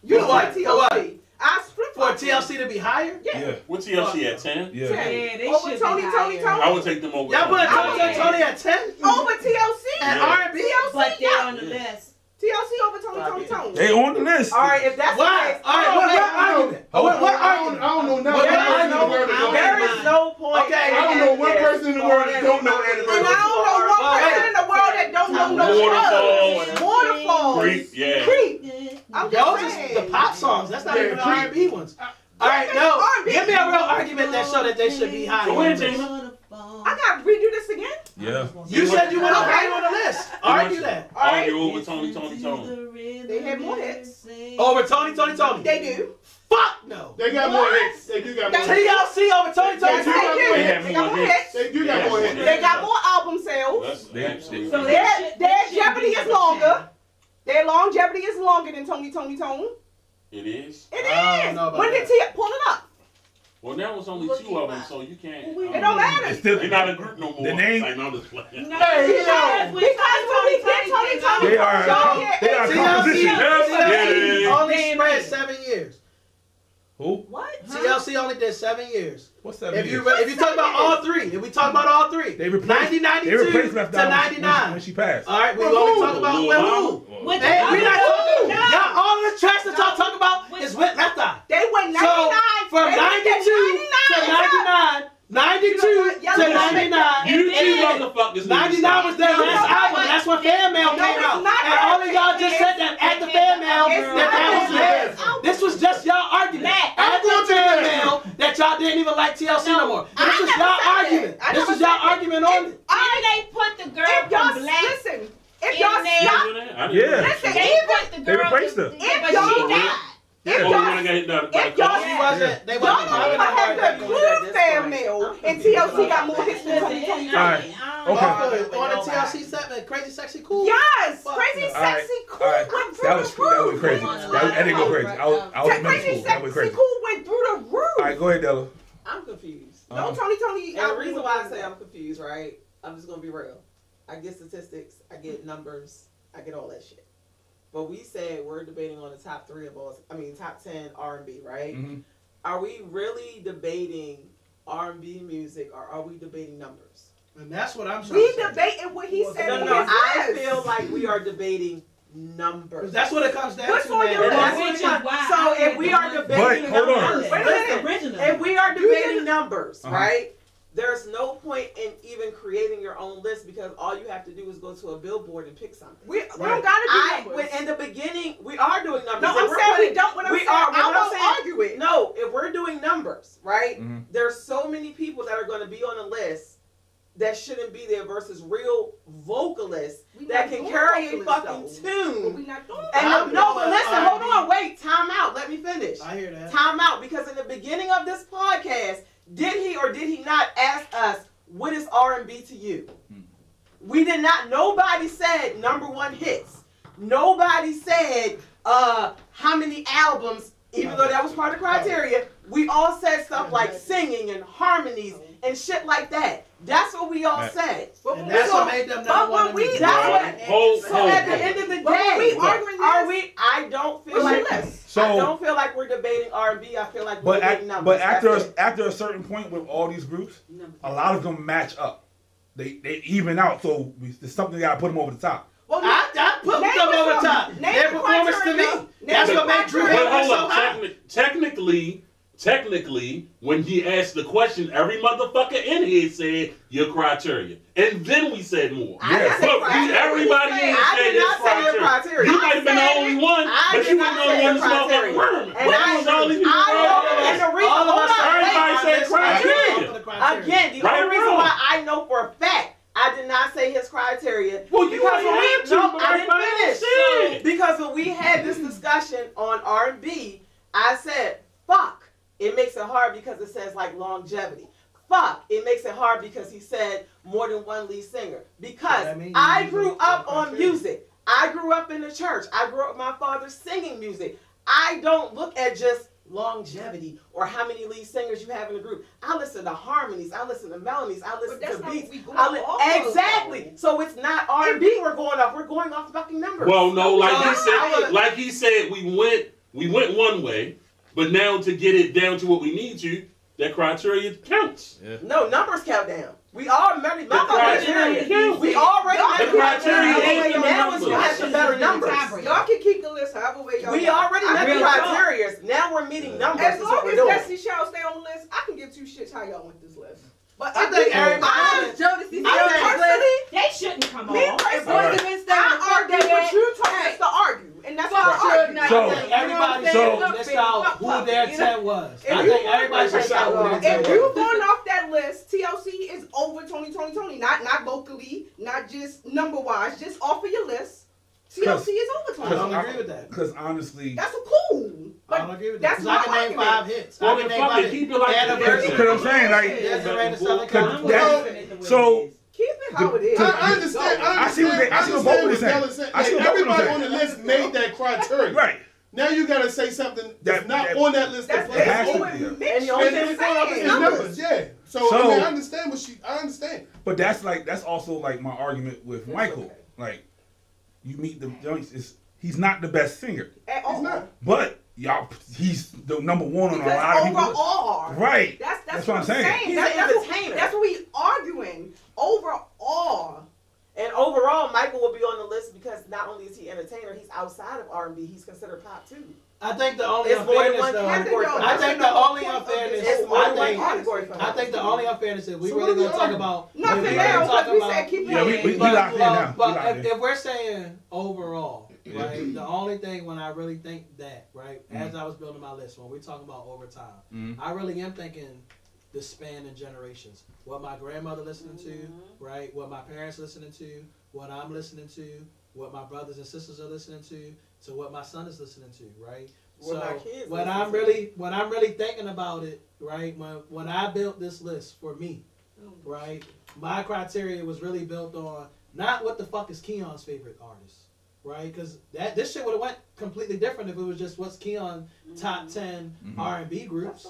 You like TLC? I split for TLC to be higher. Yeah. What TLC at 10? Yeah. They over should Tony. I would take them over. Y'all put Tony at 10 over TLC and Yeah. R&B. But they're on the list. TLC over Tony. They on the list. All right, if that's Why? the case, All right, what argument? I don't know nothing. There is no point. Okay, I don't know one person in the world that don't know and anime. I don't know one person in the world that don't know no Scrubs. Waterfalls. Creep, yeah. Creep. I'm Those just is saying. the pop songs. That's not Yeah, even the Creep. R&B ones. All right, no. R&B. Give me a real argument that show that they should be higher. Go ahead, James. I gotta redo this again. Yeah. You said you want to Okay. higher on the list. Argue that. All right. Argue over Tony. They had more hits. Over Tony. They do. Fuck no. They got more hits. They do got more hits. TLC over Tony. Yes, They they got do. more hits. They got more hits. They do got more hits. They got more album sales. That's They- absolutely. So right. Their Jeopardy is longer. Their longevity is longer than Tony. It is. It I don't is. know about When did that. T pull it up? Well, there was only two of them, so you can't. It don't matter. It's still You're not a group no more. The name- Like, no, I'm just playing. No, Hey, because yo. Because when we get Tony, They are. They are competition. TLC Yeah. only spread 7 years. Who? What? TLC only did 7 years. What's that? If you talk about all three, if we talk about all three, They replaced. 1992 They replaced Left to Eye 99. when she passed. All right, we only talk about Lil with Mama? who? With Hey, the we not other talking. two. Y'all, all the tracks that y'all talk about is with Left Eye. They went 99. So from They went 92 to 99, 92 Y'all to listen. 99, You two and motherfuckers. 99 was their last album. That's when Fan Mail No, came it's out. not. And all of y'all just said that at the Fan Mail It's that not was their theirs. last album. This was just y'all argument. At the Fan Mail that y'all didn't even like TLC no more. I This was never y'all said that. argument. I This never was y'all said that. argument on it. Did they put the girl If y'all from Black? listen, if in y'all there. stop, Yeah. listen, They even put the They girl. replaced her. if But y'all, she died. if Oh, y'all, you wanna get hit by the if y'all, car? She wasn't. They y'all wasn't don't even have the Groove Fan Mail, and TLC got more hits than Tony. Alright. Okay. On the TLC set, Crazy Sexy Cool. Yes, Fuck Crazy no. Sexy Cool Alright. went through That was the roof. that went crazy. That didn't go crazy. I was in middle Crazy school. That went Sexy crazy. Cool went through the roof. All right, go ahead, Della. I'm confused. No, Tony. And the reason why I say I'm confused, right? I'm just gonna be real. I get statistics, I get numbers, I get all that shit. But we said we're debating on the top 3 of all. Top 10 R&B, right? Mm-hmm. Are we really debating R&B music, or are we debating numbers? And that's what I'm trying We to say. debating what he said. No, in no. his I list. feel like we are debating numbers. 'Cause that's what it comes down What's to, on man. your And list? that's what Which it is comes- why so I if had we the are one- debating But, hold on. numbers, Wait a That's minute. original. if we are debating numbers, Uh-huh. right? There's no point in even creating your own list, because all you have to do is go to a billboard and pick something. We don't gotta do numbers. In the beginning, we are doing numbers. No, If I'm we're saying we putting- don't. What I'm we saying, are. I What I'm won't saying- argue it. No, if we're doing numbers, right? Mhm. There's so many people that are going to be on the list that shouldn't be there versus real vocalists We that not can doing carry a vocalists, fucking though. But tune. we not doing And I'm no, but doing listen, hold R&B. on, wait, time out. Let me finish. I hear that. Time out, because in the beginning of this podcast, did he or did he not ask us, what is R&B to you? We did not. Nobody said #1 hits. Nobody said how many albums, even though that was part of the criteria. We all said stuff like singing and harmonies and shit like that. That's what we all Right. said. And that's what made them but number what one. we- in That's music. what. Hold, So at the end of the But when we day, arguing are this, we? I don't feel what's your like. list? So, I don't feel like we're debating R&B. I feel like we're but debating numbers. after That's it. after a certain point with all these groups, a lot of them match up. They even out. So there's something that got to put them over the top. Well, I put name them the over song. top. Name Their the performance to criteria. me. That's Name what the made Drew criteria. But Hill hold so up. high. Technically, when he asked the question, every motherfucker in here said your criteria, and then we said more. I didn't say Look, criteria. everybody in here I said did his not say your criteria. You might have been the only one, I but did you not weren't the only say one in this your motherfucking criteria. room. And What was all these people I know, and the reason, All of us hold on, everybody wait. said criteria. Again, the Right or only reason wrong? why I know for a fact I did not say his criteria. Well, you because ain't when have we, to, no, but I everybody didn't said. finish. Because when we had this discussion on R&B, I said, fuck. It makes it hard because it says like longevity. Fuck. It makes it hard because he said more than one lead singer. Because That means I you grew use up the on criteria. music. I grew up in the church. I grew up with my father singing music. I don't look at just longevity or how many lead singers you have in the group. I listen to harmonies, I listen to melodies, I listen to beats. Exactly. So it's not R&B we're going off. We're going off fucking numbers. Well, no, like he said, we went one way, but now to get it down to what we need to, that criteria counts. Yeah. No, numbers count down. We already met the criteria. We already met the criteria. Now it's going to have some better numbers. Y'all can keep the list however way y'all We already met the criteria. Now we're meeting numbers. As long as Destiny Child stay on the list, I can give two shits how y'all want this list. But I think everybody. They shouldn't come on. I argue, but you told us to argue, and that's what I argue. So, I think everybody should list out who their 10 was. I think everybody should list out who their 10 If was. you going off that list, TLC is over 2020, not vocally, not just number wise, just off of your list. TLC is over 2020. I don't agree with that. Because honestly, That's cool. I don't agree with that. That's Because I can my name argument. 5 hits. Well, I can then name fuck it, 5 keep it like that. anniversary. because I'm saying, like, Desiree the Southern Cause California. so Keep it how it is. I understand. I see what both of them saying. I see what both of them Everybody saying. on the list made that criteria. Right. Now you gotta say something that's not that- on that list. That's That has to what be, yeah. Mitch And the only was thing we're going off saying, is numbers. Yeah. So I mean, I understand what I understand. But that's also like my argument with Michael. Like, you meet the joints. He's not the best singer, He's not. but he's the number one on a Because lot of people. overall, Right. That's what I'm saying. He's That's an what- entertainer. That's what we arguing. Overall. And overall, Michael will be on the list because not only is he entertainer, he's outside of R&B. He's considered pop too. I think the only It's more than unfairness one though. category. I think the only unfairness. It's more than one category. I think the only unfairness is we So really what are we gonna talk arguing? about. Nothing we now, gonna talk because we about- said keep Yeah, we it. locked in now. We But locked in. if we're saying overall, right, the only thing when I really think that, right, as I was building my list, when we're talking about overtime, I really am thinking the span in generations. What my grandmother listening to, right, what my parents listening to, what I'm listening to, what my brothers and sisters are listening to what my son is listening to, right? What my kids when listen I'm really thinking about it, right, when I built this list for me, right, my criteria was really built on not what the fuck is Keon's favorite artist, right? Because this shit would have went completely different if it was just what's Keon top 10 R&B groups,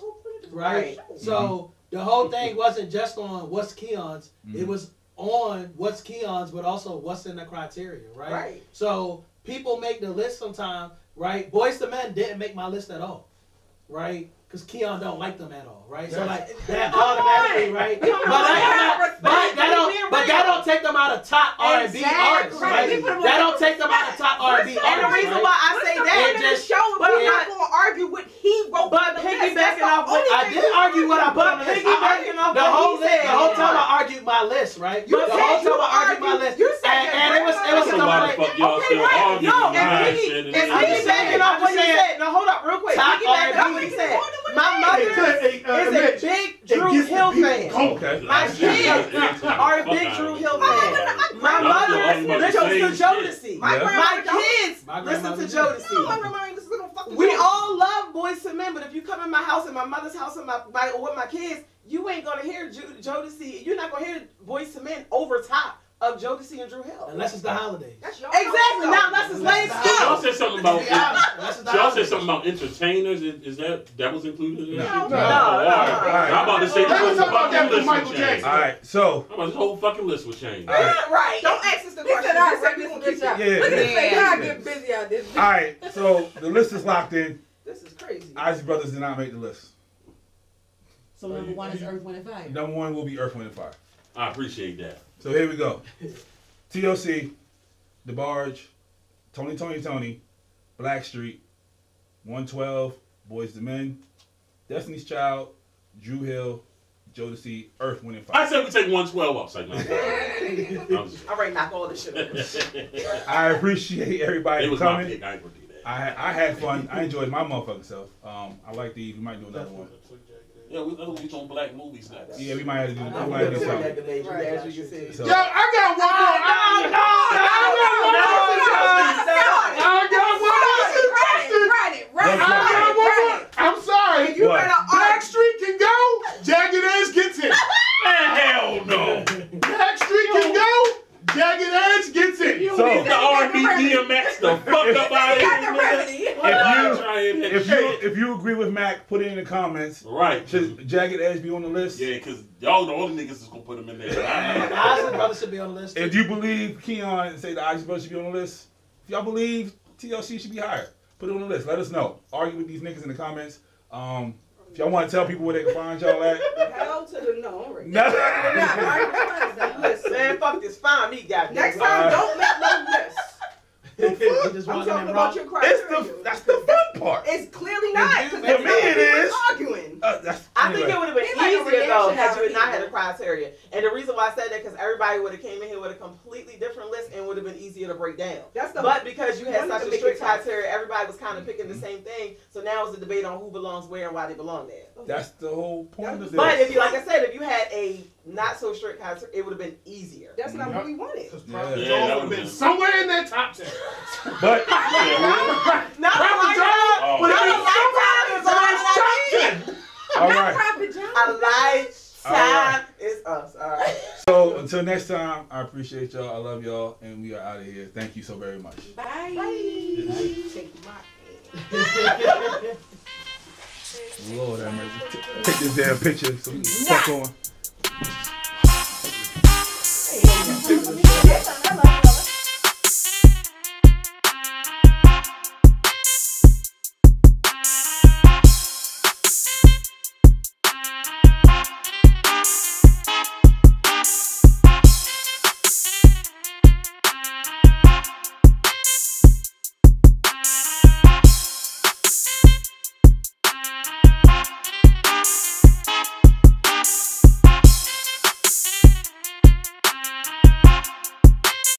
right? So the whole thing wasn't just on what's Keon's, it was on what's Keon's, but also what's in the criteria, right? Right. So people make the list sometimes, right? Boyz II Men didn't make my list at all, right? Because Keon don't like them at all, right? So like that automatically, right? But that don't take them out of top R&B artists, right? That don't take them out of top R&B artists. And the reason why I say that, just show, but I'm not going to argue what he wrote. but piggybacking off what I did argue what I put on the list. piggybacking off The what whole he said. the whole time I argued my list, right? You The said whole you time I argued my argued- list, you said and it was So something why like the fuck y'all still arguing? No, my and shit it's piggybacking off what he said. No, hold up, real quick. Top Piggybacking off what he said. My mother is a big Drew Hill fan. Okay. My kids are a big Drew Hill fan. My mother listens to Jodeci. My kids listen to Jodeci. We all love Boyz II Men, but if you come in my house and my mother's house and with my kids, you ain't gonna hear Jodeci. You're not gonna hear Boyz II Men over top of Jodeci and Drew Hill. unless it's the holidays. Exactly. Now let's just lay it Y'all still. said something about Unless it's the y'all said holidays. something about entertainers. Is that was included in that? No. I'm about to say Let me this talk whole about that fucking with list Michael would change. Jackson. All right. So I'm about this whole fucking list would change. all right. Right. Don't ask us the question. said, "All right, You said we Mr. gonna Good keep job." it. Yeah. Look at this yeah. thing. Y'all get busy out this. All right. So the list is locked in. This is crazy. Isley Brothers did not make the list. So number one is Earth, Wind, and Fire. Number one will be Earth, Wind, and Fire. I appreciate that. So here we go. TLC, The Barge, Tony, Blackstreet, 112, Boyz II Men, Destiny's Child, Drew Hill, Jodeci, Earth, Wind, and Fire. I said we take 112 off. Like, no. All right, knock all this shit over. I appreciate everybody It was my coming. pick. I ain't gonna do that. I had fun. I enjoyed my motherfucking self. I like these. We might do another one. Yeah, we on black movies next. Yeah, we might have to do. We might have to do something. So, Yo, I got one more. I'm sorry. You better Blackstreet can go. Jagged Edge gets in. Man, hell no. Blackstreet can go. Jagged Edge gets in. You need the R&B DMX the fuck up out of here. if comments. Right. Should Jagged Edge be on the list? Yeah, because y'all the only niggas that's gonna put him in there. Isley Brothers should be on the list. If you believe Keon and say the Isley Brothers should be on the list, if y'all believe TLC should be higher, put it on the list. Let us know. Argue with these niggas in the comments. If y'all want to tell people where they can find y'all at. Hell to the no. Right? No. Listen, Man, fuck this. Find me, goddamn. next time, don't make no list. I'm talking about your criteria. That's the fun part. It's clearly not. For me, it is. Arguing. I think it would have been It's like a easier though reaction had you out of not had a people. criteria. And the reason why I said that because everybody would have came in here with a completely different list and would have been easier to break down. That's the But because you had one such to a make strict it tough. criteria, everybody was kind of picking the same thing. So now it's a debate on who belongs where and why they belong there. That's the whole point of this. But if you, like I said, if you had a not so strict criteria, it would have been easier. That's not what we wanted. Because Yeah. Prophet Yeah, Jones that would have would've been been- somewhere in that top 10. But Not Prophet a Jones Oh. would have lifetime been somewhere in the top 10. all Not right. Prophet Jones. A lifetime is us. All right. So until next time, I appreciate y'all. I love y'all, and we are out of here. Thank you so very much. Bye. Take my Lord have mercy. Take this damn picture so we can fuck on.